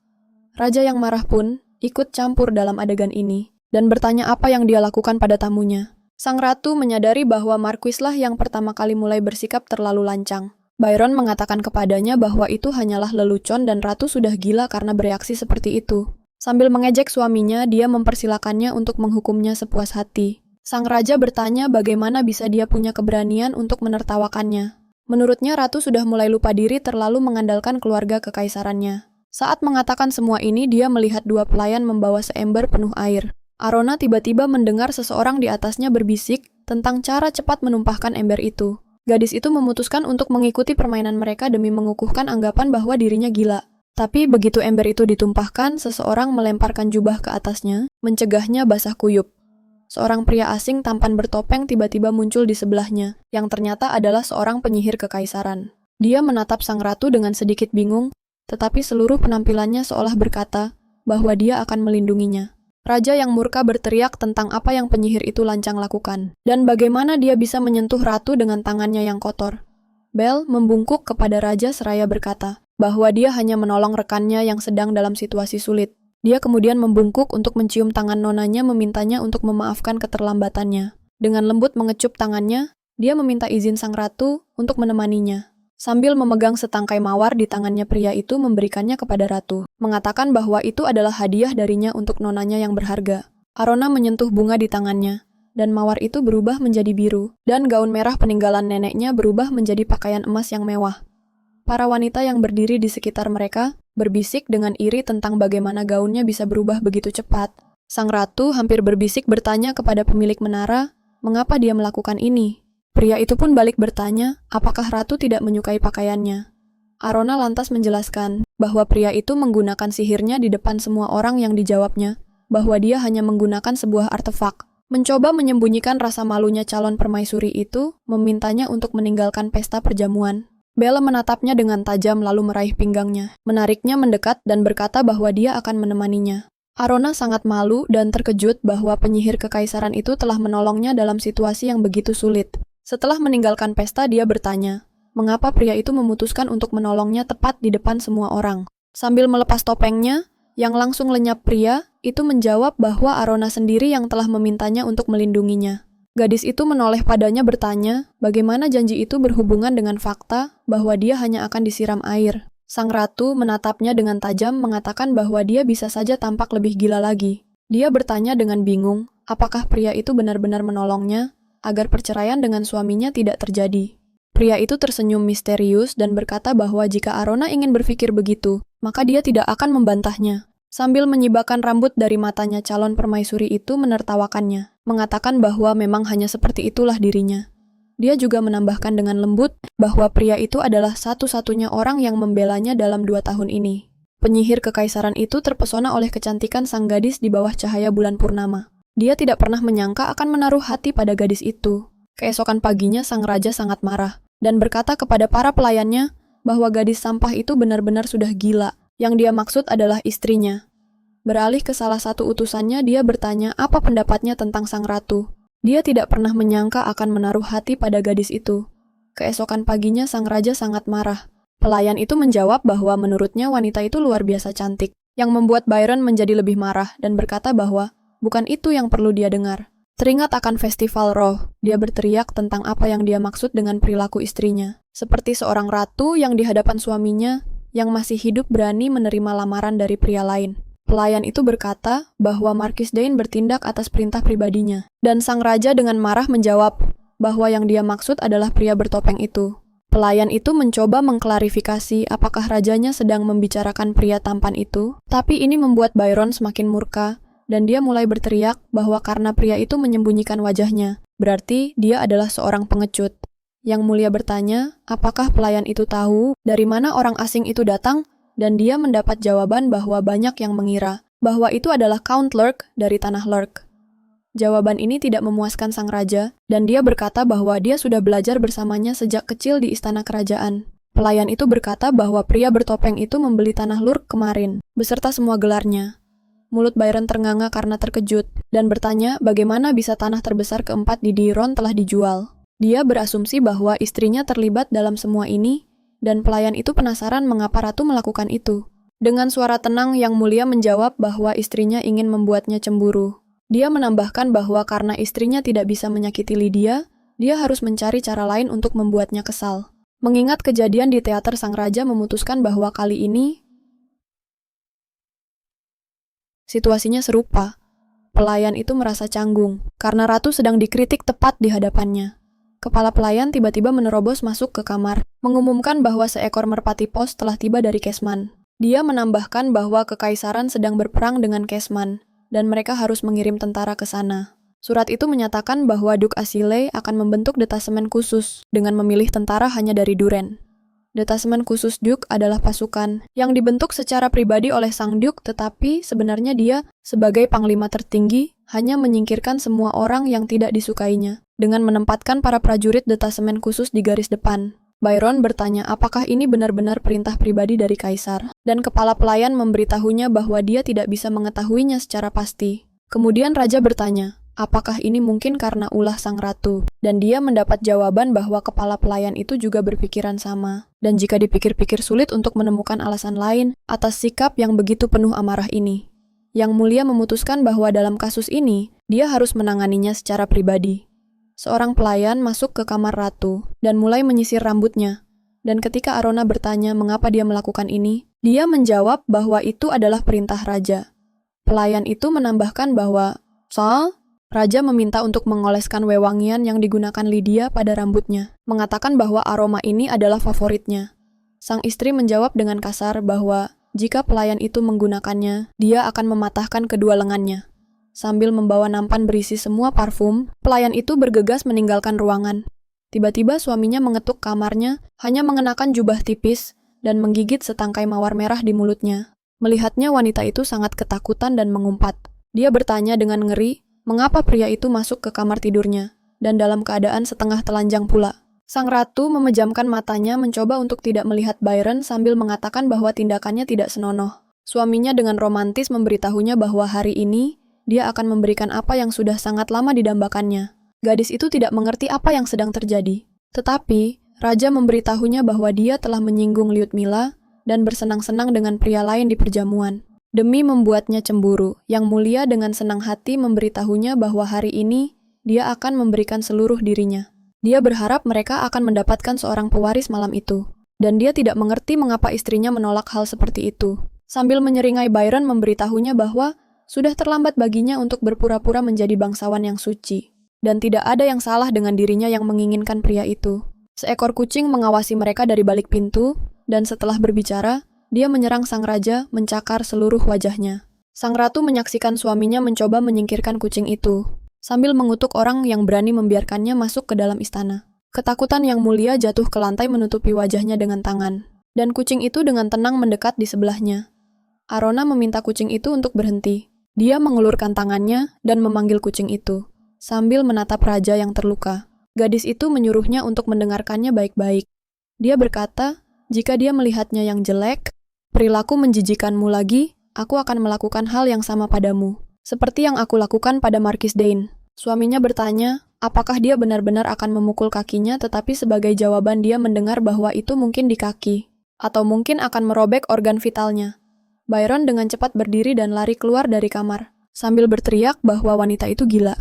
Raja yang marah pun ikut campur dalam adegan ini dan bertanya apa yang dia lakukan pada tamunya. Sang ratu menyadari bahwa Marquislah yang pertama kali mulai bersikap terlalu lancang. Byron mengatakan kepadanya bahwa itu hanyalah lelucon dan ratu sudah gila karena bereaksi seperti itu. Sambil mengejek suaminya, dia mempersilakannya untuk menghukumnya sepuas hati. Sang raja bertanya bagaimana bisa dia punya keberanian untuk menertawakannya. Menurutnya ratu sudah mulai lupa diri terlalu mengandalkan keluarga kekaisarannya. Saat mengatakan semua ini, dia melihat dua pelayan membawa seember penuh air. Arona tiba-tiba mendengar seseorang di atasnya berbisik tentang cara cepat menumpahkan ember itu. Gadis itu memutuskan untuk mengikuti permainan mereka demi mengukuhkan anggapan bahwa dirinya gila. Tapi begitu ember itu ditumpahkan, seseorang melemparkan jubah ke atasnya, mencegahnya basah kuyup. Seorang pria asing tampan bertopeng tiba-tiba muncul di sebelahnya, yang ternyata adalah seorang penyihir kekaisaran. Dia menatap sang ratu dengan sedikit bingung, tetapi seluruh penampilannya seolah berkata bahwa dia akan melindunginya. Raja yang murka berteriak tentang apa yang penyihir itu lancang lakukan, dan bagaimana dia bisa menyentuh ratu dengan tangannya yang kotor. Belle membungkuk kepada raja seraya berkata bahwa dia hanya menolong rekannya yang sedang dalam situasi sulit. Dia kemudian membungkuk untuk mencium tangan nonanya, memintanya untuk memaafkan keterlambatannya. Dengan lembut mengecup tangannya, dia meminta izin sang ratu untuk menemaninya. Sambil memegang setangkai mawar di tangannya, pria itu memberikannya kepada ratu, mengatakan bahwa itu adalah hadiah darinya untuk nonanya yang berharga. Arona menyentuh bunga di tangannya, dan mawar itu berubah menjadi biru, dan gaun merah peninggalan neneknya berubah menjadi pakaian emas yang mewah. Para wanita yang berdiri di sekitar mereka berbisik dengan iri tentang bagaimana gaunnya bisa berubah begitu cepat. Sang ratu hampir berbisik bertanya kepada pemilik menara, mengapa dia melakukan ini? Pria itu pun balik bertanya, apakah ratu tidak menyukai pakaiannya? Arona lantas menjelaskan bahwa pria itu menggunakan sihirnya di depan semua orang yang dijawabnya, bahwa dia hanya menggunakan sebuah artefak. Mencoba menyembunyikan rasa malunya, calon permaisuri itu memintanya untuk meninggalkan pesta perjamuan. Bella menatapnya dengan tajam lalu meraih pinggangnya, menariknya mendekat dan berkata bahwa dia akan menemaninya. Arona sangat malu dan terkejut bahwa penyihir kekaisaran itu telah menolongnya dalam situasi yang begitu sulit. Setelah meninggalkan pesta, dia bertanya, mengapa pria itu memutuskan untuk menolongnya tepat di depan semua orang. Sambil melepas topengnya, yang langsung lenyap, pria itu menjawab bahwa Arona sendiri yang telah memintanya untuk melindunginya. Gadis itu menoleh padanya bertanya, bagaimana janji itu berhubungan dengan fakta bahwa dia hanya akan disiram air. Sang ratu menatapnya dengan tajam, mengatakan bahwa dia bisa saja tampak lebih gila lagi. Dia bertanya dengan bingung, apakah pria itu benar-benar menolongnya agar perceraian dengan suaminya tidak terjadi. Pria itu tersenyum misterius dan berkata bahwa jika Arona ingin berpikir begitu, maka dia tidak akan membantahnya. Sambil menyibakkan rambut dari matanya, calon permaisuri itu menertawakannya, mengatakan bahwa memang hanya seperti itulah dirinya. Dia juga menambahkan dengan lembut bahwa pria itu adalah satu-satunya orang yang membelanya dalam 2 tahun ini. Penyihir kekaisaran itu terpesona oleh kecantikan sang gadis di bawah cahaya bulan purnama. Dia tidak pernah menyangka akan menaruh hati pada gadis itu. Keesokan paginya sang raja sangat marah dan berkata kepada para pelayannya bahwa gadis sampah itu benar-benar sudah gila. Yang dia maksud adalah istrinya. Beralih ke salah satu utusannya, dia bertanya apa pendapatnya tentang sang ratu. Dia tidak pernah menyangka akan menaruh hati pada gadis itu. Keesokan paginya sang raja sangat marah. Pelayan itu menjawab bahwa menurutnya wanita itu luar biasa cantik, yang membuat Byron menjadi lebih marah dan berkata bahwa bukan itu yang perlu dia dengar. Teringat akan festival roh, dia berteriak tentang apa yang dia maksud dengan perilaku istrinya. Seperti seorang ratu yang di hadapan suaminya, yang masih hidup berani menerima lamaran dari pria lain. Pelayan itu berkata bahwa Marquis Dane bertindak atas perintah pribadinya. Dan sang raja dengan marah menjawab bahwa yang dia maksud adalah pria bertopeng itu. Pelayan itu mencoba mengklarifikasi apakah rajanya sedang membicarakan pria tampan itu, tapi ini membuat Byron semakin murka, dan dia mulai berteriak bahwa karena pria itu menyembunyikan wajahnya, berarti dia adalah seorang pengecut. Yang Mulia bertanya, apakah pelayan itu tahu dari mana orang asing itu datang, dan dia mendapat jawaban bahwa banyak yang mengira bahwa itu adalah Count Lurk dari Tanah Lurk. Jawaban ini tidak memuaskan sang raja, dan dia berkata bahwa dia sudah belajar bersamanya sejak kecil di istana kerajaan. Pelayan itu berkata bahwa pria bertopeng itu membeli tanah Lurk kemarin, beserta semua gelarnya. Mulut Byron ternganga karena terkejut, dan bertanya bagaimana bisa tanah terbesar keempat di Diron telah dijual. Dia berasumsi bahwa istrinya terlibat dalam semua ini, dan pelayan itu penasaran mengapa ratu melakukan itu. Dengan suara tenang, Yang Mulia menjawab bahwa istrinya ingin membuatnya cemburu. Dia menambahkan bahwa karena istrinya tidak bisa menyakiti Lydia, dia harus mencari cara lain untuk membuatnya kesal. Mengingat kejadian di teater, sang raja memutuskan bahwa kali ini situasinya serupa. Pelayan itu merasa canggung, karena ratu sedang dikritik tepat di hadapannya. Kepala pelayan tiba-tiba menerobos masuk ke kamar, mengumumkan bahwa seekor merpati pos telah tiba dari Kesman. Dia menambahkan bahwa kekaisaran sedang berperang dengan Kesman, dan mereka harus mengirim tentara ke sana. Surat itu menyatakan bahwa Duke Asile akan membentuk detasemen khusus dengan memilih tentara hanya dari Duren. Detasemen khusus Duke adalah pasukan yang dibentuk secara pribadi oleh sang Duke, tetapi sebenarnya dia, sebagai panglima tertinggi, hanya menyingkirkan semua orang yang tidak disukainya, dengan menempatkan para prajurit detasemen khusus di garis depan. Byron bertanya apakah ini benar-benar perintah pribadi dari kaisar, dan kepala pelayan memberitahunya bahwa dia tidak bisa mengetahuinya secara pasti. Kemudian raja bertanya, apakah ini mungkin karena ulah sang ratu, dan dia mendapat jawaban bahwa kepala pelayan itu juga berpikiran sama, dan jika dipikir-pikir sulit untuk menemukan alasan lain atas sikap yang begitu penuh amarah ini. Yang Mulia memutuskan bahwa dalam kasus ini, dia harus menanganinya secara pribadi. Seorang pelayan masuk ke kamar ratu dan mulai menyisir rambutnya. Dan ketika Arona bertanya mengapa dia melakukan ini, dia menjawab bahwa itu adalah perintah raja. Pelayan itu menambahkan bahwa, raja meminta untuk mengoleskan wewangian yang digunakan Lydia pada rambutnya, mengatakan bahwa aroma ini adalah favoritnya. Sang istri menjawab dengan kasar bahwa jika pelayan itu menggunakannya, dia akan mematahkan kedua lengannya. Sambil membawa nampan berisi semua parfum, pelayan itu bergegas meninggalkan ruangan. Tiba-tiba suaminya mengetuk kamarnya, hanya mengenakan jubah tipis, dan menggigit setangkai mawar merah di mulutnya. Melihatnya, wanita itu sangat ketakutan dan mengumpat. Dia bertanya dengan ngeri, mengapa pria itu masuk ke kamar tidurnya, dan dalam keadaan setengah telanjang pula. Sang ratu memejamkan matanya mencoba untuk tidak melihat Byron sambil mengatakan bahwa tindakannya tidak senonoh. Suaminya dengan romantis memberitahunya bahwa hari ini, dia akan memberikan apa yang sudah sangat lama didambakannya. Gadis itu tidak mengerti apa yang sedang terjadi. Tetapi, raja memberitahunya bahwa dia telah menyinggung Lyudmila dan bersenang-senang dengan pria lain di perjamuan. Demi membuatnya cemburu, Yang Mulia dengan senang hati memberitahunya bahwa hari ini, dia akan memberikan seluruh dirinya. Dia berharap mereka akan mendapatkan seorang pewaris malam itu. Dan dia tidak mengerti mengapa istrinya menolak hal seperti itu. Sambil menyeringai, Byron memberitahunya bahwa sudah terlambat baginya untuk berpura-pura menjadi bangsawan yang suci. Dan tidak ada yang salah dengan dirinya yang menginginkan pria itu. Seekor kucing mengawasi mereka dari balik pintu, dan setelah berbicara, dia menyerang sang raja, mencakar seluruh wajahnya. Sang ratu menyaksikan suaminya mencoba menyingkirkan kucing itu, sambil mengutuk orang yang berani membiarkannya masuk ke dalam istana. Ketakutan Yang Mulia jatuh ke lantai menutupi wajahnya dengan tangan, dan kucing itu dengan tenang mendekat di sebelahnya. Arona meminta kucing itu untuk berhenti. Dia mengulurkan tangannya dan memanggil kucing itu, sambil menatap raja yang terluka. Gadis itu menyuruhnya untuk mendengarkannya baik-baik. Dia berkata, jika dia melihatnya yang jelek, perilaku menjijikanmu lagi, aku akan melakukan hal yang sama padamu, seperti yang aku lakukan pada Markis Dane. Suaminya bertanya, apakah dia benar-benar akan memukul kakinya, tetapi sebagai jawaban dia mendengar bahwa itu mungkin di kaki, atau mungkin akan merobek organ vitalnya. Byron dengan cepat berdiri dan lari keluar dari kamar, sambil berteriak bahwa wanita itu gila.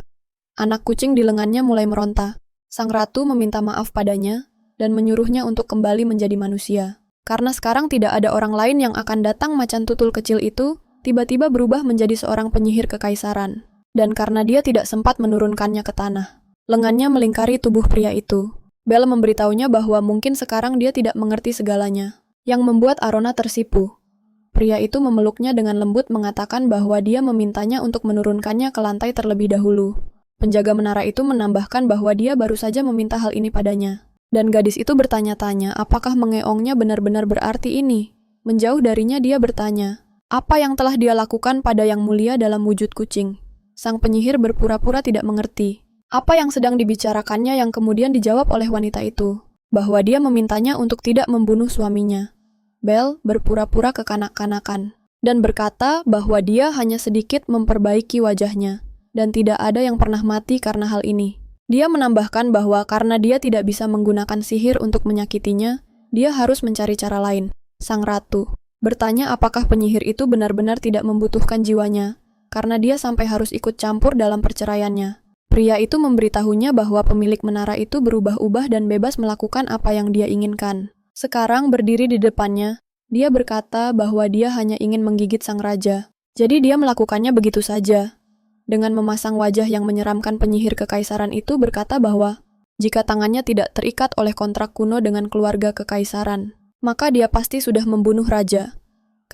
Anak kucing di lengannya mulai meronta. Sang ratu meminta maaf padanya, dan menyuruhnya untuk kembali menjadi manusia. Karena sekarang tidak ada orang lain yang akan datang, macan tutul kecil itu tiba-tiba berubah menjadi seorang penyihir kekaisaran. Dan karena dia tidak sempat menurunkannya ke tanah, lengannya melingkari tubuh pria itu. Bel memberitahunya bahwa mungkin sekarang dia tidak mengerti segalanya, yang membuat Arona tersipu. Pria itu memeluknya dengan lembut mengatakan bahwa dia memintanya untuk menurunkannya ke lantai terlebih dahulu. Penjaga menara itu menambahkan bahwa dia baru saja meminta hal ini padanya. Dan gadis itu bertanya-tanya apakah mengeongnya benar-benar berarti ini. Menjauh darinya dia bertanya, apa yang telah dia lakukan pada Yang Mulia dalam wujud kucing? Sang penyihir berpura-pura tidak mengerti. Apa yang sedang dibicarakannya yang kemudian dijawab oleh wanita itu? Bahwa dia memintanya untuk tidak membunuh suaminya. Bel berpura-pura kekanak-kanakan dan berkata bahwa dia hanya sedikit memperbaiki wajahnya dan tidak ada yang pernah mati karena hal ini. Dia menambahkan bahwa karena dia tidak bisa menggunakan sihir untuk menyakitinya, dia harus mencari cara lain. Sang ratu bertanya apakah penyihir itu benar-benar tidak membutuhkan jiwanya karena dia sampai harus ikut campur dalam perceraiannya. Pria itu memberitahunya bahwa pemilik menara itu berubah-ubah dan bebas melakukan apa yang dia inginkan. Sekarang berdiri di depannya, dia berkata bahwa dia hanya ingin menggigit sang raja. Jadi dia melakukannya begitu saja. Dengan memasang wajah yang menyeramkan, penyihir kekaisaran itu berkata bahwa jika tangannya tidak terikat oleh kontrak kuno dengan keluarga kekaisaran, maka dia pasti sudah membunuh raja.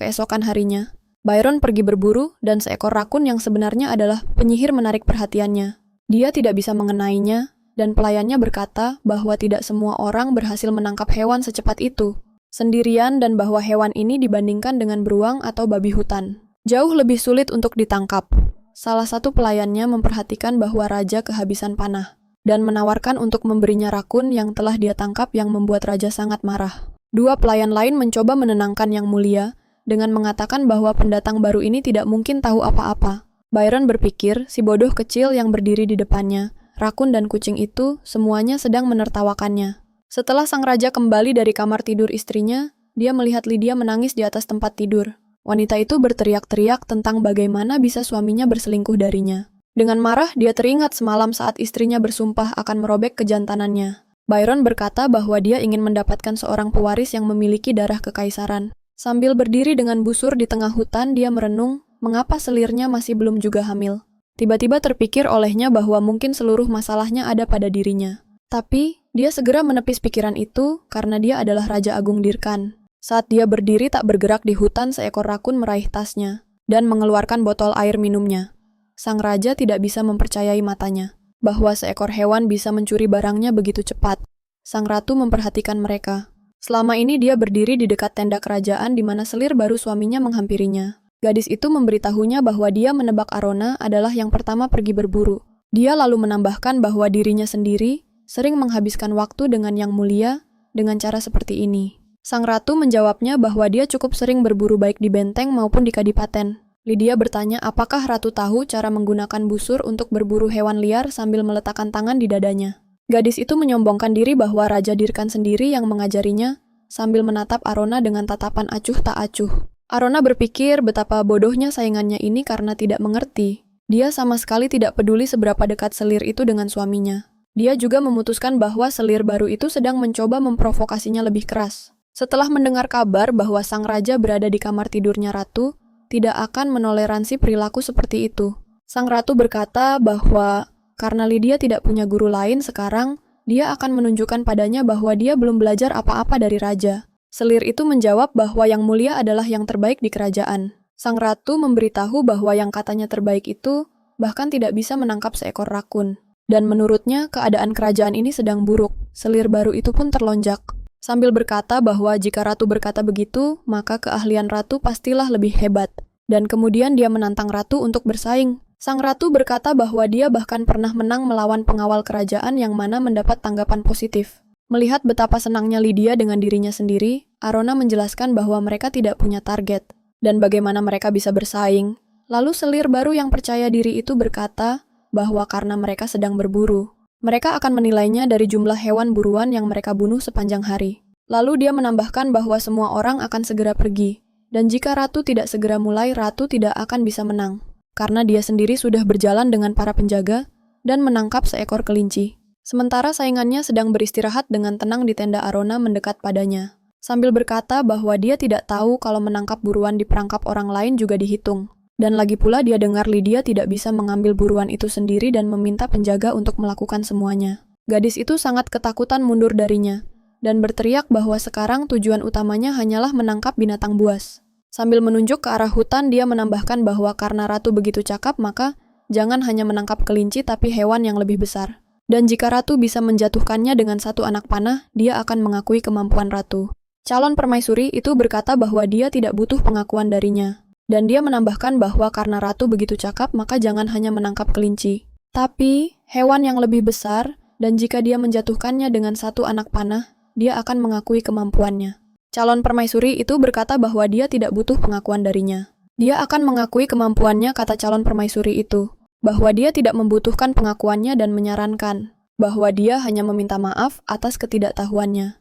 Keesokan harinya, Byron pergi berburu dan seekor rakun yang sebenarnya adalah penyihir menarik perhatiannya. Dia tidak bisa mengenainya, dan pelayannya berkata bahwa tidak semua orang berhasil menangkap hewan secepat itu, sendirian, dan bahwa hewan ini dibandingkan dengan beruang atau babi hutan jauh lebih sulit untuk ditangkap. Salah satu pelayannya memperhatikan bahwa raja kehabisan panah, dan menawarkan untuk memberinya rakun yang telah dia tangkap yang membuat raja sangat marah. Dua pelayan lain mencoba menenangkan Yang Mulia, dengan mengatakan bahwa pendatang baru ini tidak mungkin tahu apa-apa. Byron berpikir si bodoh kecil yang berdiri di depannya, rakun dan kucing itu, semuanya sedang menertawakannya. Setelah sang raja kembali dari kamar tidur istrinya, dia melihat Lydia menangis di atas tempat tidur. Wanita itu berteriak-teriak tentang bagaimana bisa suaminya berselingkuh darinya. Dengan marah, dia teringat semalam saat istrinya bersumpah akan merobek kejantanannya. Byron berkata bahwa dia ingin mendapatkan seorang pewaris yang memiliki darah kekaisaran. Sambil berdiri dengan busur di tengah hutan, dia merenung mengapa selirnya masih belum juga hamil. Tiba-tiba terpikir olehnya bahwa mungkin seluruh masalahnya ada pada dirinya. Tapi, dia segera menepis pikiran itu karena dia adalah Raja Agung Dirkan. Saat dia berdiri tak bergerak di hutan, seekor rakun meraih tasnya dan mengeluarkan botol air minumnya. Sang raja tidak bisa mempercayai matanya, bahwa seekor hewan bisa mencuri barangnya begitu cepat. Sang ratu memperhatikan mereka. Selama ini dia berdiri di dekat tenda kerajaan di mana selir baru suaminya menghampirinya. Gadis itu memberitahunya bahwa dia menebak Arona adalah yang pertama pergi berburu. Dia lalu menambahkan bahwa dirinya sendiri sering menghabiskan waktu dengan Yang Mulia dengan cara seperti ini. Sang ratu menjawabnya bahwa dia cukup sering berburu baik di benteng maupun di kadipaten. Lydia bertanya apakah ratu tahu cara menggunakan busur untuk berburu hewan liar sambil meletakkan tangan di dadanya. Gadis itu menyombongkan diri bahwa Raja Dirkan sendiri yang mengajarinya sambil menatap Arona dengan tatapan acuh tak acuh. Arona berpikir betapa bodohnya saingannya ini karena tidak mengerti. Dia sama sekali tidak peduli seberapa dekat selir itu dengan suaminya. Dia juga memutuskan bahwa selir baru itu sedang mencoba memprovokasinya lebih keras. Setelah mendengar kabar bahwa sang raja berada di kamar tidurnya ratu, tidak akan menoleransi perilaku seperti itu. Sang ratu berkata bahwa karena Lydia tidak punya guru lain sekarang, dia akan menunjukkan padanya bahwa dia belum belajar apa-apa dari raja. Selir itu menjawab bahwa Yang Mulia adalah yang terbaik di kerajaan. Sang ratu memberitahu bahwa yang katanya terbaik itu bahkan tidak bisa menangkap seekor rakun. Dan menurutnya keadaan kerajaan ini sedang buruk. Selir baru itu pun terlonjak. Sambil berkata bahwa jika ratu berkata begitu, maka keahlian ratu pastilah lebih hebat. Dan kemudian dia menantang ratu untuk bersaing. Sang ratu berkata bahwa dia bahkan pernah menang melawan pengawal kerajaan yang mana mendapat tanggapan positif. Melihat betapa senangnya Lydia dengan dirinya sendiri, Arona menjelaskan bahwa mereka tidak punya target, dan bagaimana mereka bisa bersaing. Lalu selir baru yang percaya diri itu berkata bahwa karena mereka sedang berburu, mereka akan menilainya dari jumlah hewan buruan yang mereka bunuh sepanjang hari. Lalu dia menambahkan bahwa semua orang akan segera pergi, dan jika ratu tidak segera mulai, ratu tidak akan bisa menang. Karena dia sendiri sudah berjalan dengan para penjaga dan menangkap seekor kelinci. Sementara saingannya sedang beristirahat dengan tenang di tenda Arona mendekat padanya, sambil berkata bahwa dia tidak tahu kalau menangkap buruan di perangkap orang lain juga dihitung. Dan lagi pula dia dengar Lydia tidak bisa mengambil buruan itu sendiri dan meminta penjaga untuk melakukan semuanya. Gadis itu sangat ketakutan mundur darinya, dan berteriak bahwa sekarang tujuan utamanya hanyalah menangkap binatang buas. Sambil menunjuk ke arah hutan, dia menambahkan bahwa karena ratu begitu cakap, maka jangan hanya menangkap kelinci tapi hewan yang lebih besar. Dan jika ratu bisa menjatuhkannya dengan satu anak panah, dia akan mengakui kemampuan ratu. Calon permaisuri itu berkata bahwa dia tidak butuh pengakuan darinya. Dan dia menambahkan bahwa karena ratu begitu cakap, maka jangan hanya menangkap kelinci, tapi hewan yang lebih besar, dan jika dia menjatuhkannya dengan satu anak panah, dia akan mengakui kemampuannya. Calon permaisuri itu berkata bahwa dia tidak butuh pengakuan darinya. Dia akan mengakui kemampuannya, kata calon permaisuri itu, bahwa dia tidak membutuhkan pengakuannya dan menyarankan bahwa dia hanya meminta maaf atas ketidaktahuannya.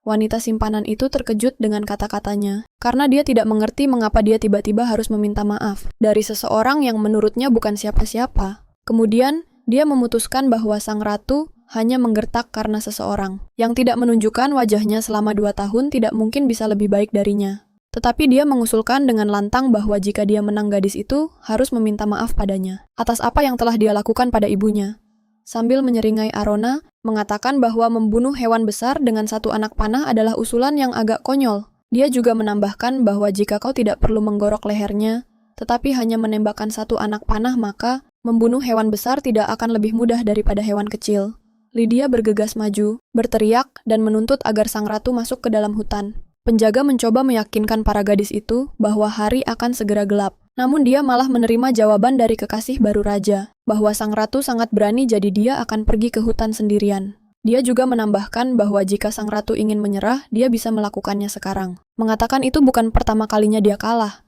Wanita simpanan itu terkejut dengan kata-katanya, karena dia tidak mengerti mengapa dia tiba-tiba harus meminta maaf dari seseorang yang menurutnya bukan siapa-siapa. Kemudian, dia memutuskan bahwa sang ratu hanya menggertak karena seseorang yang tidak menunjukkan wajahnya selama 2 tahun tidak mungkin bisa lebih baik darinya. Tetapi dia mengusulkan dengan lantang bahwa jika dia menang, gadis itu harus meminta maaf padanya atas apa yang telah dia lakukan pada ibunya. Sambil menyeringai, Arona mengatakan bahwa membunuh hewan besar dengan satu anak panah adalah usulan yang agak konyol. Dia juga menambahkan bahwa jika kau tidak perlu menggorok lehernya, tetapi hanya menembakkan satu anak panah, maka membunuh hewan besar tidak akan lebih mudah daripada hewan kecil. Lydia bergegas maju, berteriak, dan menuntut agar sang ratu masuk ke dalam hutan. Penjaga mencoba meyakinkan para gadis itu bahwa hari akan segera gelap. Namun dia malah menerima jawaban dari kekasih baru raja, bahwa sang ratu sangat berani jadi dia akan pergi ke hutan sendirian. Dia juga menambahkan bahwa jika sang ratu ingin menyerah, dia bisa melakukannya sekarang. Mengatakan itu bukan pertama kalinya dia kalah.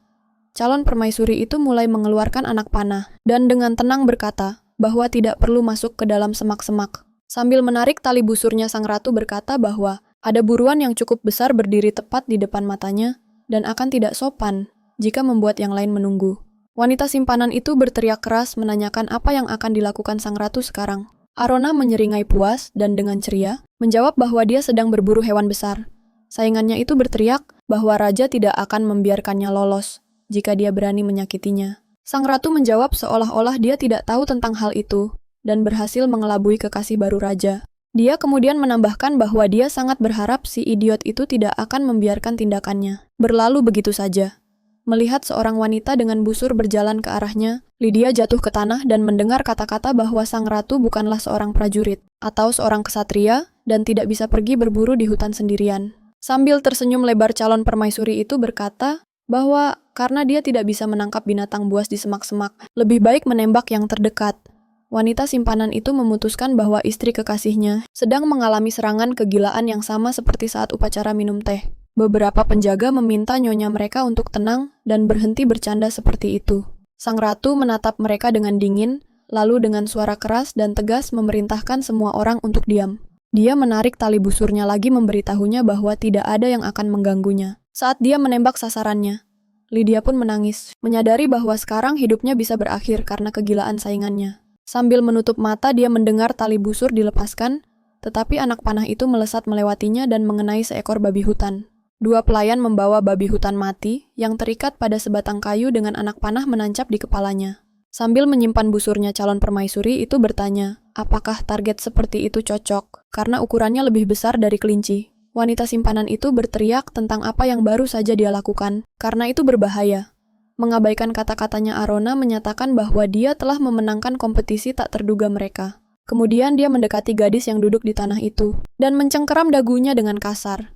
Calon permaisuri itu mulai mengeluarkan anak panah, dan dengan tenang berkata bahwa tidak perlu masuk ke dalam semak-semak. Sambil menarik tali busurnya, sang ratu berkata bahwa ada buruan yang cukup besar berdiri tepat di depan matanya, dan akan tidak sopan jika membuat yang lain menunggu. Wanita simpanan itu berteriak keras menanyakan apa yang akan dilakukan sang ratu sekarang. Arona menyeringai puas dan dengan ceria menjawab bahwa dia sedang berburu hewan besar. Saingannya itu berteriak bahwa raja tidak akan membiarkannya lolos jika dia berani menyakitinya. Sang ratu menjawab seolah-olah dia tidak tahu tentang hal itu dan berhasil mengelabui kekasih baru raja. Dia kemudian menambahkan bahwa dia sangat berharap si idiot itu tidak akan membiarkan tindakannya berlalu begitu saja. Melihat seorang wanita dengan busur berjalan ke arahnya, Lydia jatuh ke tanah dan mendengar kata-kata bahwa sang ratu bukanlah seorang prajurit atau seorang kesatria dan tidak bisa pergi berburu di hutan sendirian. Sambil tersenyum lebar, calon permaisuri itu berkata bahwa karena dia tidak bisa menangkap binatang buas di semak-semak, lebih baik menembak yang terdekat. Wanita simpanan itu memutuskan bahwa istri kekasihnya sedang mengalami serangan kegilaan yang sama seperti saat upacara minum teh. Beberapa penjaga meminta nyonya mereka untuk tenang dan berhenti bercanda seperti itu. Sang ratu menatap mereka dengan dingin, lalu dengan suara keras dan tegas memerintahkan semua orang untuk diam. Dia menarik tali busurnya lagi, memberitahunya bahwa tidak ada yang akan mengganggunya. Saat dia menembak sasarannya, Lydia pun menangis, menyadari bahwa sekarang hidupnya bisa berakhir karena kegilaan saingannya. Sambil menutup mata, dia mendengar tali busur dilepaskan, tetapi anak panah itu melesat melewatinya dan mengenai seekor babi hutan. 2 pelayan membawa babi hutan mati yang terikat pada sebatang kayu dengan anak panah menancap di kepalanya. Sambil menyimpan busurnya, calon permaisuri itu bertanya, apakah target seperti itu cocok karena ukurannya lebih besar dari kelinci. Wanita simpanan itu berteriak tentang apa yang baru saja dia lakukan, karena itu berbahaya. Mengabaikan kata-katanya, Arona menyatakan bahwa dia telah memenangkan kompetisi tak terduga mereka. Kemudian dia mendekati gadis yang duduk di tanah itu dan mencengkeram dagunya dengan kasar.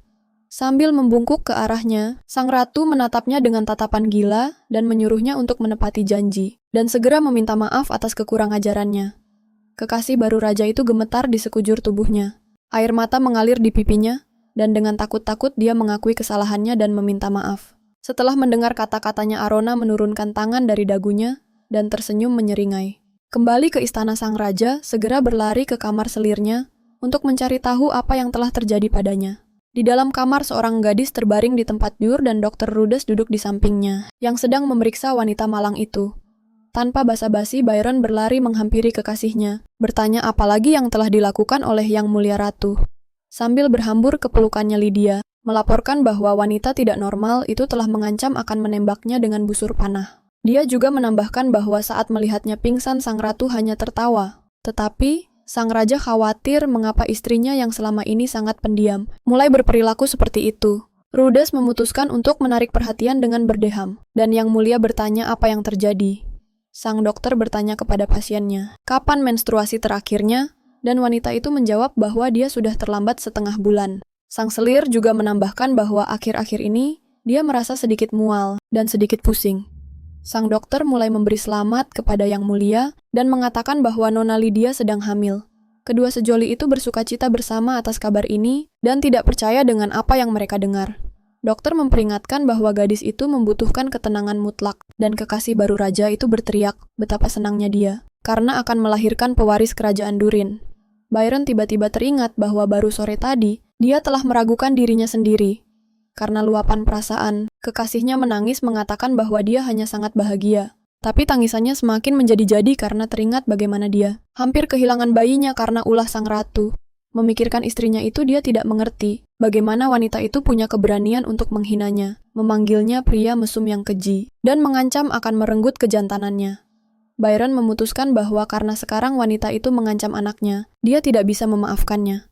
Sambil membungkuk ke arahnya, sang ratu menatapnya dengan tatapan gila dan menyuruhnya untuk menepati janji dan segera meminta maaf atas kekurang ajarannya. Kekasih baru raja itu gemetar di sekujur tubuhnya. Air mata mengalir di pipinya, dan dengan takut-takut dia mengakui kesalahannya dan meminta maaf. Setelah mendengar kata-katanya, Arona menurunkan tangan dari dagunya dan tersenyum menyeringai. Kembali ke istana, sang raja segera berlari ke kamar selirnya untuk mencari tahu apa yang telah terjadi padanya. Di dalam kamar, seorang gadis terbaring di tempat tidur dan Dr. Rudes duduk di sampingnya, yang sedang memeriksa wanita malang itu. Tanpa basa-basi, Byron berlari menghampiri kekasihnya, bertanya apa lagi yang telah dilakukan oleh Yang Mulia Ratu. Sambil berhambur ke pelukannya, Lydia melaporkan bahwa wanita tidak normal itu telah mengancam akan menembaknya dengan busur panah. Dia juga menambahkan bahwa saat melihatnya pingsan, sang ratu hanya tertawa. Tetapi, Sang raja khawatir mengapa istrinya yang selama ini sangat pendiam mulai berperilaku seperti itu. Rudes memutuskan untuk menarik perhatian dengan berdeham, dan Yang Mulia bertanya apa yang terjadi. Sang dokter bertanya kepada pasiennya, kapan menstruasi terakhirnya, dan wanita itu menjawab bahwa dia sudah terlambat setengah bulan. Sang selir juga menambahkan bahwa akhir-akhir ini dia merasa sedikit mual dan sedikit pusing. Sang dokter mulai memberi selamat kepada Yang Mulia dan mengatakan bahwa Nona Lydia sedang hamil. Kedua sejoli itu bersukacita bersama atas kabar ini dan tidak percaya dengan apa yang mereka dengar. Dokter memperingatkan bahwa gadis itu membutuhkan ketenangan mutlak dan kekasih baru raja itu berteriak betapa senangnya dia karena akan melahirkan pewaris kerajaan Durin. Byron tiba-tiba teringat bahwa baru sore tadi dia telah meragukan dirinya sendiri. Karena luapan perasaan, kekasihnya menangis mengatakan bahwa dia hanya sangat bahagia. Tapi tangisannya semakin menjadi-jadi karena teringat bagaimana dia hampir kehilangan bayinya karena ulah sang ratu. Memikirkan istrinya itu dia tidak mengerti bagaimana wanita itu punya keberanian untuk menghinanya, memanggilnya pria mesum yang keji, dan mengancam akan merenggut kejantanannya. Byron memutuskan bahwa karena sekarang wanita itu mengancam anaknya, dia tidak bisa memaafkannya.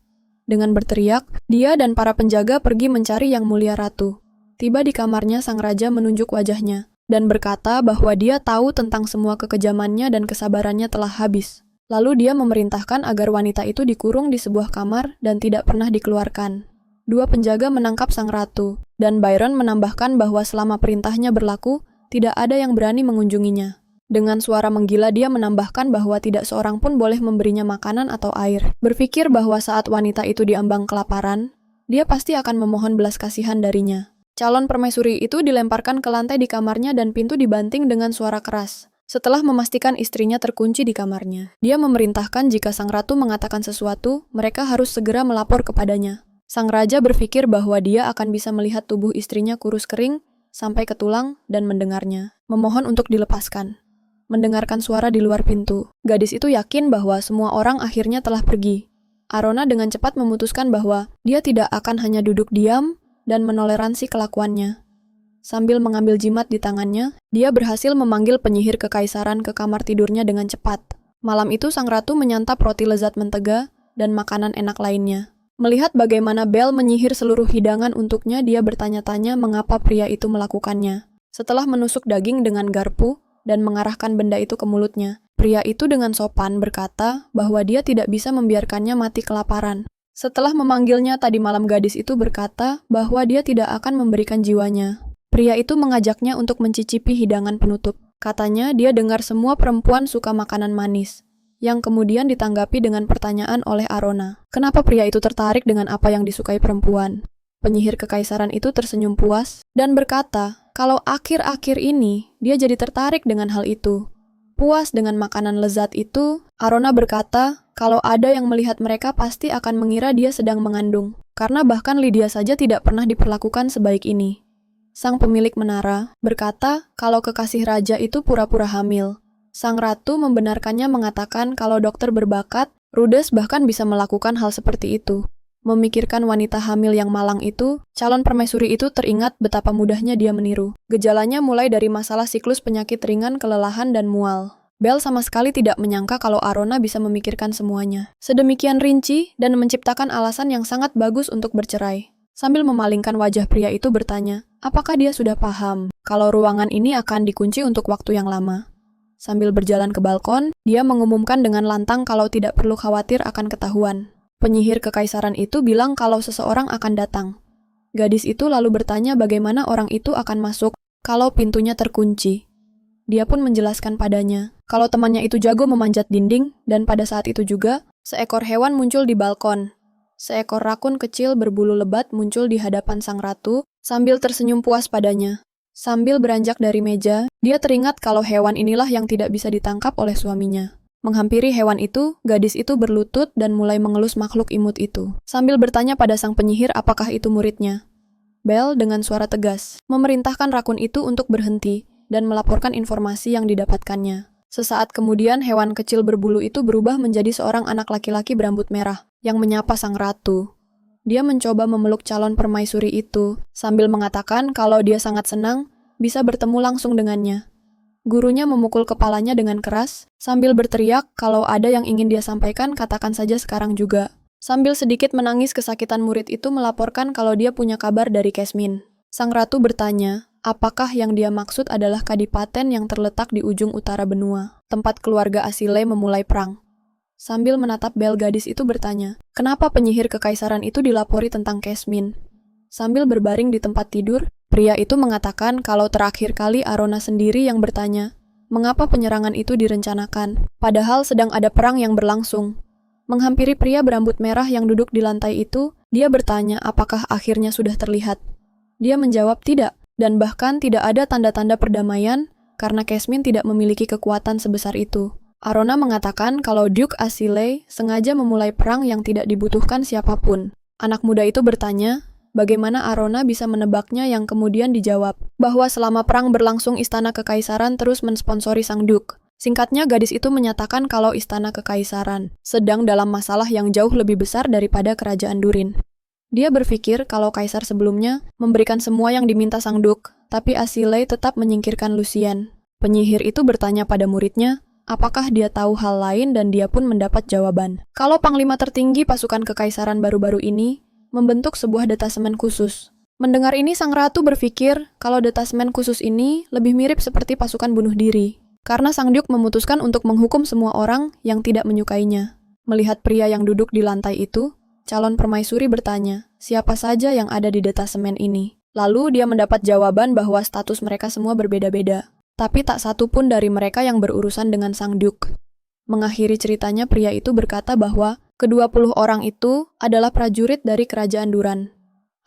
Dengan berteriak, dia dan para penjaga pergi mencari Yang Mulia Ratu. Tiba di kamarnya sang raja menunjuk wajahnya, dan berkata bahwa dia tahu tentang semua kekejamannya dan kesabarannya telah habis. Lalu dia memerintahkan agar wanita itu dikurung di sebuah kamar dan tidak pernah dikeluarkan. Dua penjaga menangkap sang ratu, dan Byron menambahkan bahwa selama perintahnya berlaku, tidak ada yang berani mengunjunginya. Dengan suara menggila dia menambahkan bahwa tidak seorang pun boleh memberinya makanan atau air. Berpikir bahwa saat wanita itu diambang kelaparan, dia pasti akan memohon belas kasihan darinya. Calon permaisuri itu dilemparkan ke lantai di kamarnya dan pintu dibanting dengan suara keras. Setelah memastikan istrinya terkunci di kamarnya, dia memerintahkan jika sang ratu mengatakan sesuatu, mereka harus segera melapor kepadanya. Sang raja berpikir bahwa dia akan bisa melihat tubuh istrinya kurus kering sampai ke tulang dan mendengarnya, memohon untuk dilepaskan. Mendengarkan suara di luar pintu, gadis itu yakin bahwa semua orang akhirnya telah pergi. Arona dengan cepat memutuskan bahwa dia tidak akan hanya duduk diam dan menoleransi kelakuannya. Sambil mengambil jimat di tangannya, dia berhasil memanggil penyihir kekaisaran ke kamar tidurnya dengan cepat. Malam itu sang ratu menyantap roti lezat mentega dan makanan enak lainnya. Melihat bagaimana Belle menyihir seluruh hidangan untuknya, dia bertanya-tanya mengapa pria itu melakukannya. Setelah menusuk daging dengan garpu dan mengarahkan benda itu ke mulutnya, pria itu dengan sopan berkata bahwa dia tidak bisa membiarkannya mati kelaparan. Setelah memanggilnya tadi malam, gadis itu berkata bahwa dia tidak akan memberikan jiwanya. Pria itu mengajaknya untuk mencicipi hidangan penutup. Katanya dia dengar semua perempuan suka makanan manis, yang kemudian ditanggapi dengan pertanyaan oleh Arona. Kenapa pria itu tertarik dengan apa yang disukai perempuan? Penyihir kekaisaran itu tersenyum puas dan berkata kalau akhir-akhir ini dia jadi tertarik dengan hal itu. Puas dengan makanan lezat itu, Arona berkata kalau ada yang melihat mereka pasti akan mengira dia sedang mengandung, karena bahkan Lydia saja tidak pernah diperlakukan sebaik ini. Sang pemilik menara berkata kalau kekasih raja itu pura-pura hamil. Sang ratu membenarkannya mengatakan kalau dokter berbakat, Rudes bahkan bisa melakukan hal seperti itu. Memikirkan wanita hamil yang malang itu, calon permaisuri itu teringat betapa mudahnya dia meniru. Gejalanya mulai dari masalah siklus penyakit ringan, kelelahan, dan mual. Belle sama sekali tidak menyangka kalau Arona bisa memikirkan semuanya sedemikian rinci dan menciptakan alasan yang sangat bagus untuk bercerai. Sambil memalingkan wajah pria itu bertanya, apakah dia sudah paham kalau ruangan ini akan dikunci untuk waktu yang lama? Sambil berjalan ke balkon, dia mengumumkan dengan lantang kalau tidak perlu khawatir akan ketahuan. Penyihir kekaisaran itu bilang kalau seseorang akan datang. Gadis itu lalu bertanya bagaimana orang itu akan masuk kalau pintunya terkunci. Dia pun menjelaskan padanya kalau temannya itu jago memanjat dinding, dan pada saat itu juga, seekor hewan muncul di balkon. Seekor rakun kecil berbulu lebat muncul di hadapan sang ratu sambil tersenyum puas padanya. Sambil beranjak dari meja, dia teringat kalau hewan inilah yang tidak bisa ditangkap oleh suaminya. Menghampiri hewan itu, gadis itu berlutut dan mulai mengelus makhluk imut itu. Sambil bertanya pada sang penyihir apakah itu muridnya. Belle dengan suara tegas memerintahkan rakun itu untuk berhenti dan melaporkan informasi yang didapatkannya. Sesaat kemudian hewan kecil berbulu itu berubah menjadi seorang anak laki-laki berambut merah yang menyapa sang ratu. Dia mencoba memeluk calon permaisuri itu sambil mengatakan kalau dia sangat senang bisa bertemu langsung dengannya. Gurunya memukul kepalanya dengan keras, sambil berteriak, kalau ada yang ingin dia sampaikan, katakan saja sekarang juga. Sambil sedikit menangis kesakitan, murid itu melaporkan kalau dia punya kabar dari Kesmin. Sang ratu bertanya, apakah yang dia maksud adalah kadipaten yang terletak di ujung utara benua, tempat keluarga Asile memulai perang. Sambil menatap Bel, gadis itu bertanya, kenapa penyihir kekaisaran itu dilapori tentang Kesmin? Sambil berbaring di tempat tidur, pria itu mengatakan kalau terakhir kali Arona sendiri yang bertanya, mengapa penyerangan itu direncanakan, padahal sedang ada perang yang berlangsung. Menghampiri pria berambut merah yang duduk di lantai itu, dia bertanya apakah akhirnya sudah terlihat. Dia menjawab tidak, dan bahkan tidak ada tanda-tanda perdamaian, karena Kesmin tidak memiliki kekuatan sebesar itu. Arona mengatakan kalau Duke Asile sengaja memulai perang yang tidak dibutuhkan siapapun. Anak muda itu bertanya, bagaimana Arona bisa menebaknya, yang kemudian dijawab bahwa selama perang berlangsung Istana Kekaisaran terus mensponsori sang Duke. Singkatnya, gadis itu menyatakan kalau Istana Kekaisaran sedang dalam masalah yang jauh lebih besar daripada kerajaan Durin. Dia berpikir kalau kaisar sebelumnya memberikan semua yang diminta sang Duke, tapi Asile tetap menyingkirkan Lucien. Penyihir itu bertanya pada muridnya, apakah dia tahu hal lain, dan dia pun mendapat jawaban. Kalau panglima tertinggi pasukan kekaisaran baru-baru ini membentuk sebuah detasemen khusus. Mendengar ini, sang ratu berpikir kalau detasemen khusus ini lebih mirip seperti pasukan bunuh diri. Karena sang Duke memutuskan untuk menghukum semua orang yang tidak menyukainya. Melihat pria yang duduk di lantai itu, calon permaisuri bertanya, siapa saja yang ada di detasemen ini. Lalu dia mendapat jawaban bahwa status mereka semua berbeda-beda. Tapi tak satu pun dari mereka yang berurusan dengan sang Duke. Mengakhiri ceritanya, pria itu berkata bahwa ke-20 orang itu adalah prajurit dari kerajaan Duran.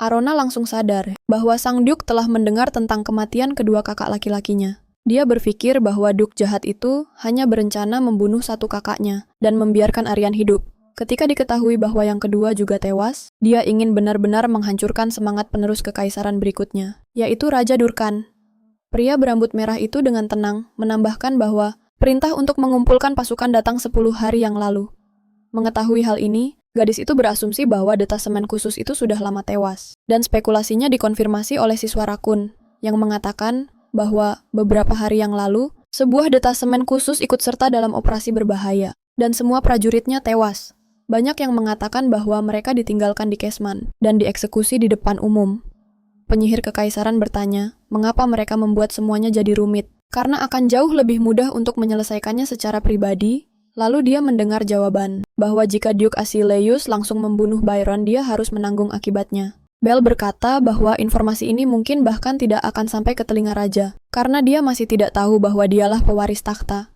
Arona langsung sadar bahwa sang Duke telah mendengar tentang kematian kedua kakak laki-lakinya. Dia berpikir bahwa Duke jahat itu hanya berencana membunuh satu kakaknya dan membiarkan Aryan hidup. Ketika diketahui bahwa yang kedua juga tewas, dia ingin benar-benar menghancurkan semangat penerus kekaisaran berikutnya, yaitu Raja Durkan. Pria berambut merah itu dengan tenang menambahkan bahwa perintah untuk mengumpulkan pasukan datang 10 hari yang lalu. Mengetahui hal ini, gadis itu berasumsi bahwa detasemen khusus itu sudah lama tewas, dan spekulasinya dikonfirmasi oleh siswa Rakun, yang mengatakan bahwa beberapa hari yang lalu, sebuah detasemen khusus ikut serta dalam operasi berbahaya, dan semua prajuritnya tewas. Banyak yang mengatakan bahwa mereka ditinggalkan di Kesman, dan dieksekusi di depan umum. Penyihir kekaisaran bertanya, mengapa mereka membuat semuanya jadi rumit? Karena akan jauh lebih mudah untuk menyelesaikannya secara pribadi. Lalu dia mendengar jawaban, bahwa jika Duke Asileus langsung membunuh Byron, dia harus menanggung akibatnya. Bel berkata bahwa informasi ini mungkin bahkan tidak akan sampai ke telinga raja, karena dia masih tidak tahu bahwa dialah pewaris takhta.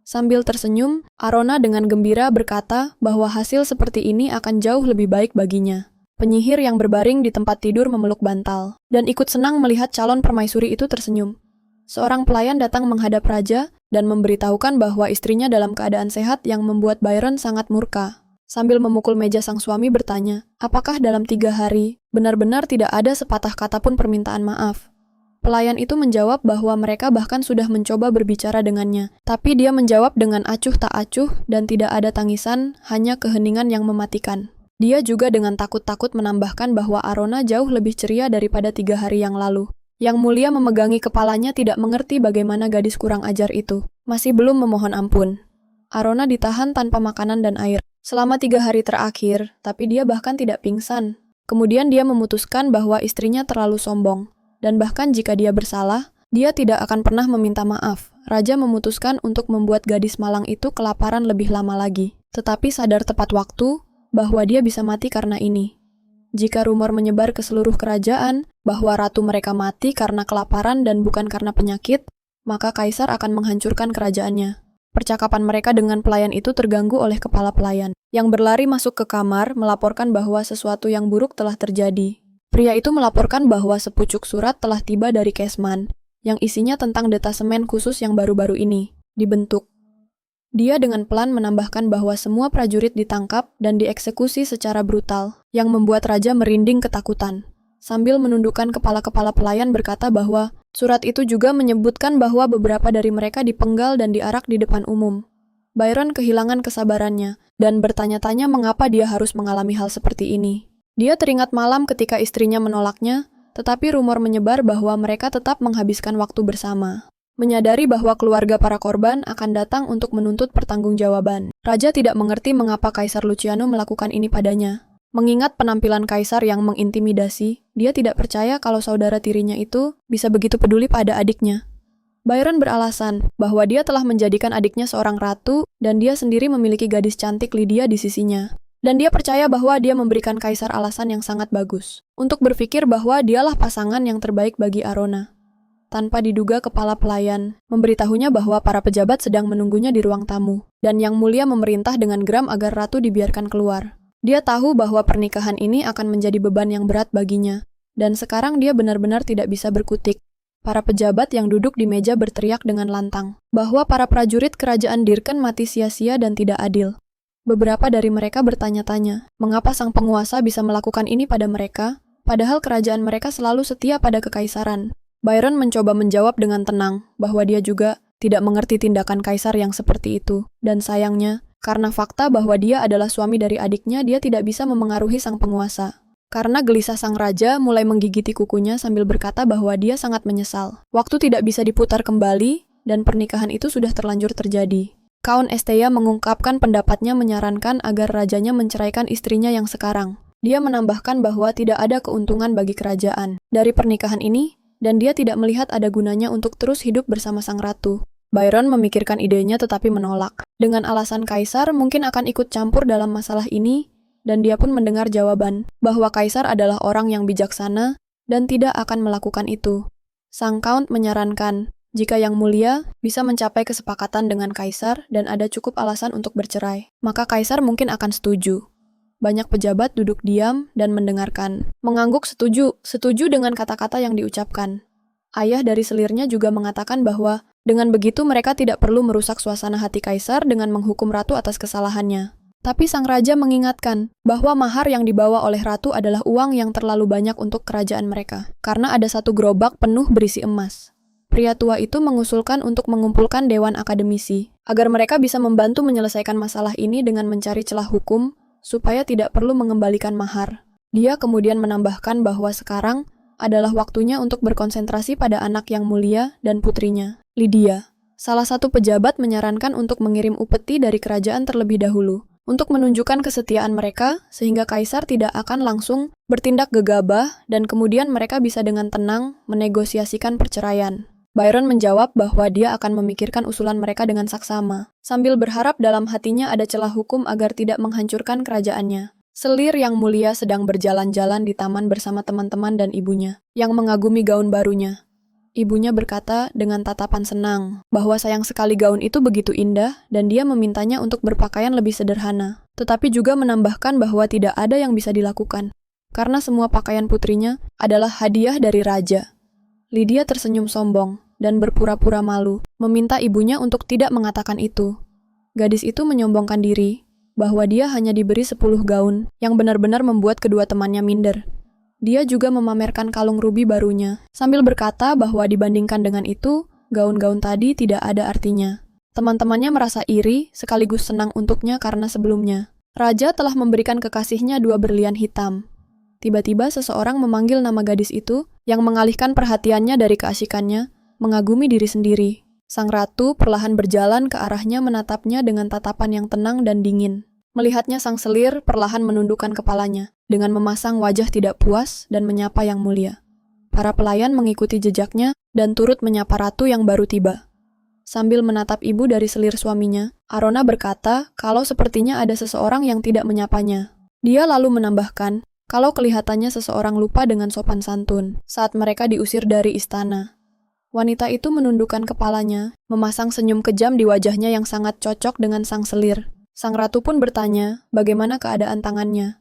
Sambil tersenyum, Arona dengan gembira berkata bahwa hasil seperti ini akan jauh lebih baik baginya. Penyihir yang berbaring di tempat tidur memeluk bantal, dan ikut senang melihat calon permaisuri itu tersenyum. Seorang pelayan datang menghadap raja, dan memberitahukan bahwa istrinya dalam keadaan sehat, yang membuat Byron sangat murka. Sambil memukul meja, sang suami bertanya, apakah dalam 3 hari, benar-benar tidak ada sepatah kata pun permintaan maaf? Pelayan itu menjawab bahwa mereka bahkan sudah mencoba berbicara dengannya, tapi dia menjawab dengan acuh tak acuh dan tidak ada tangisan, hanya keheningan yang mematikan. Dia juga dengan takut-takut menambahkan bahwa Arona jauh lebih ceria daripada 3 hari yang lalu. Yang mulia memegangi kepalanya, tidak mengerti bagaimana gadis kurang ajar itu masih belum memohon ampun. Arona ditahan tanpa makanan dan air selama 3 hari terakhir, tapi dia bahkan tidak pingsan. Kemudian dia memutuskan bahwa istrinya terlalu sombong, dan bahkan jika dia bersalah, dia tidak akan pernah meminta maaf. Raja memutuskan untuk membuat gadis malang itu kelaparan lebih lama lagi, tetapi sadar tepat waktu bahwa dia bisa mati karena ini. Jika rumor menyebar ke seluruh kerajaan bahwa ratu mereka mati karena kelaparan dan bukan karena penyakit, maka kaisar akan menghancurkan kerajaannya. Percakapan mereka dengan pelayan itu terganggu oleh kepala pelayan, yang berlari masuk ke kamar melaporkan bahwa sesuatu yang buruk telah terjadi. Pria itu melaporkan bahwa sepucuk surat telah tiba dari Kesman, yang isinya tentang detasemen khusus yang baru-baru ini dibentuk. Dia dengan pelan menambahkan bahwa semua prajurit ditangkap dan dieksekusi secara brutal, yang membuat raja merinding ketakutan. Sambil menundukkan kepala-kepala pelayan berkata bahwa surat itu juga menyebutkan bahwa beberapa dari mereka dipenggal dan diarak di depan umum. Byron kehilangan kesabarannya dan bertanya-tanya mengapa dia harus mengalami hal seperti ini. Dia teringat malam ketika istrinya menolaknya, tetapi rumor menyebar bahwa mereka tetap menghabiskan waktu bersama. menyadari bahwa keluarga para korban akan datang untuk menuntut pertanggungjawaban. Raja tidak mengerti mengapa Kaisar Luciano melakukan ini padanya. Mengingat penampilan Kaisar yang mengintimidasi, dia tidak percaya kalau saudara tirinya itu bisa begitu peduli pada adiknya. Byron beralasan bahwa dia telah menjadikan adiknya seorang ratu dan dia sendiri memiliki gadis cantik Lydia di sisinya. Dan dia percaya bahwa dia memberikan Kaisar alasan yang sangat bagus untuk berpikir bahwa dialah pasangan yang terbaik bagi Arona. Tanpa diduga, kepala pelayan memberitahunya bahwa para pejabat sedang menunggunya di ruang tamu, dan Yang Mulia memerintah dengan geram agar ratu dibiarkan keluar. Dia tahu bahwa pernikahan ini akan menjadi beban yang berat baginya, dan sekarang dia benar-benar tidak bisa berkutik. Para pejabat yang duduk di meja berteriak dengan lantang bahwa para prajurit kerajaan Dirken mati sia-sia dan tidak adil. Beberapa dari mereka bertanya-tanya, mengapa sang penguasa bisa melakukan ini pada mereka, padahal kerajaan mereka selalu setia pada kekaisaran. Byron mencoba menjawab dengan tenang bahwa dia juga tidak mengerti tindakan Kaisar yang seperti itu, dan sayangnya, karena fakta bahwa dia adalah suami dari adiknya, dia tidak bisa memengaruhi sang penguasa. Karena gelisah, sang raja mulai menggigiti kukunya sambil berkata bahwa dia sangat menyesal. Waktu tidak bisa diputar kembali, dan pernikahan itu sudah terlanjur terjadi. Count Estella mengungkapkan pendapatnya menyarankan agar rajanya menceraikan istrinya yang sekarang. Dia menambahkan bahwa tidak ada keuntungan bagi kerajaan dari pernikahan ini, dan dia tidak melihat ada gunanya untuk terus hidup bersama sang ratu. Byron memikirkan idenya tetapi menolak. Dengan alasan Kaisar mungkin akan ikut campur dalam masalah ini, dan dia pun mendengar jawaban bahwa Kaisar adalah orang yang bijaksana dan tidak akan melakukan itu. Sang Count menyarankan, jika Yang Mulia bisa mencapai kesepakatan dengan Kaisar dan ada cukup alasan untuk bercerai, maka Kaisar mungkin akan setuju. Banyak pejabat duduk diam dan mendengarkan, mengangguk setuju dengan kata-kata yang diucapkan. Ayah dari selirnya juga mengatakan bahwa dengan begitu mereka tidak perlu merusak suasana hati Kaisar dengan menghukum ratu atas kesalahannya. Tapi sang raja mengingatkan bahwa mahar yang dibawa oleh ratu adalah uang yang terlalu banyak untuk kerajaan mereka, karena ada satu gerobak penuh berisi emas. Pria tua itu mengusulkan untuk mengumpulkan dewan akademisi, agar mereka bisa membantu menyelesaikan masalah ini dengan mencari celah hukum, supaya tidak perlu mengembalikan mahar. Dia kemudian menambahkan bahwa sekarang adalah waktunya untuk berkonsentrasi pada anak Yang Mulia dan putrinya, Lydia. Salah satu pejabat menyarankan untuk mengirim upeti dari kerajaan terlebih dahulu, untuk menunjukkan kesetiaan mereka, sehingga Kaisar tidak akan langsung bertindak gegabah dan kemudian mereka bisa dengan tenang menegosiasikan perceraian. Byron menjawab bahwa dia akan memikirkan usulan mereka dengan saksama, sambil berharap dalam hatinya ada celah hukum agar tidak menghancurkan kerajaannya. Selir Yang Mulia sedang berjalan-jalan di taman bersama teman-teman dan ibunya, yang mengagumi gaun barunya. Ibunya berkata dengan tatapan senang, bahwa sayang sekali gaun itu begitu indah, dan dia memintanya untuk berpakaian lebih sederhana. Tetapi juga menambahkan bahwa tidak ada yang bisa dilakukan, karena semua pakaian putrinya adalah hadiah dari raja. Lydia tersenyum sombong dan berpura-pura malu, meminta ibunya untuk tidak mengatakan itu. Gadis itu menyombongkan diri, bahwa dia hanya diberi 10 gaun, yang benar-benar membuat kedua temannya minder. Dia juga memamerkan kalung rubi barunya, sambil berkata bahwa dibandingkan dengan itu, gaun-gaun tadi tidak ada artinya. Teman-temannya merasa iri, sekaligus senang untuknya karena sebelumnya raja telah memberikan kekasihnya 2 berlian hitam. Tiba-tiba seseorang memanggil nama gadis itu, yang mengalihkan perhatiannya dari keasikannya, mengagumi diri sendiri. Sang ratu perlahan berjalan ke arahnya menatapnya dengan tatapan yang tenang dan dingin. Melihatnya, sang selir perlahan menundukkan kepalanya, dengan memasang wajah tidak puas dan menyapa Yang Mulia. Para pelayan mengikuti jejaknya dan turut menyapa ratu yang baru tiba. Sambil menatap ibu dari selir suaminya, Arona berkata kalau sepertinya ada seseorang yang tidak menyapanya. Dia lalu menambahkan, kalau kelihatannya seseorang lupa dengan sopan santun saat mereka diusir dari istana. Wanita itu menundukkan kepalanya, memasang senyum kejam di wajahnya yang sangat cocok dengan sang selir. Sang ratu pun bertanya, bagaimana keadaan tangannya.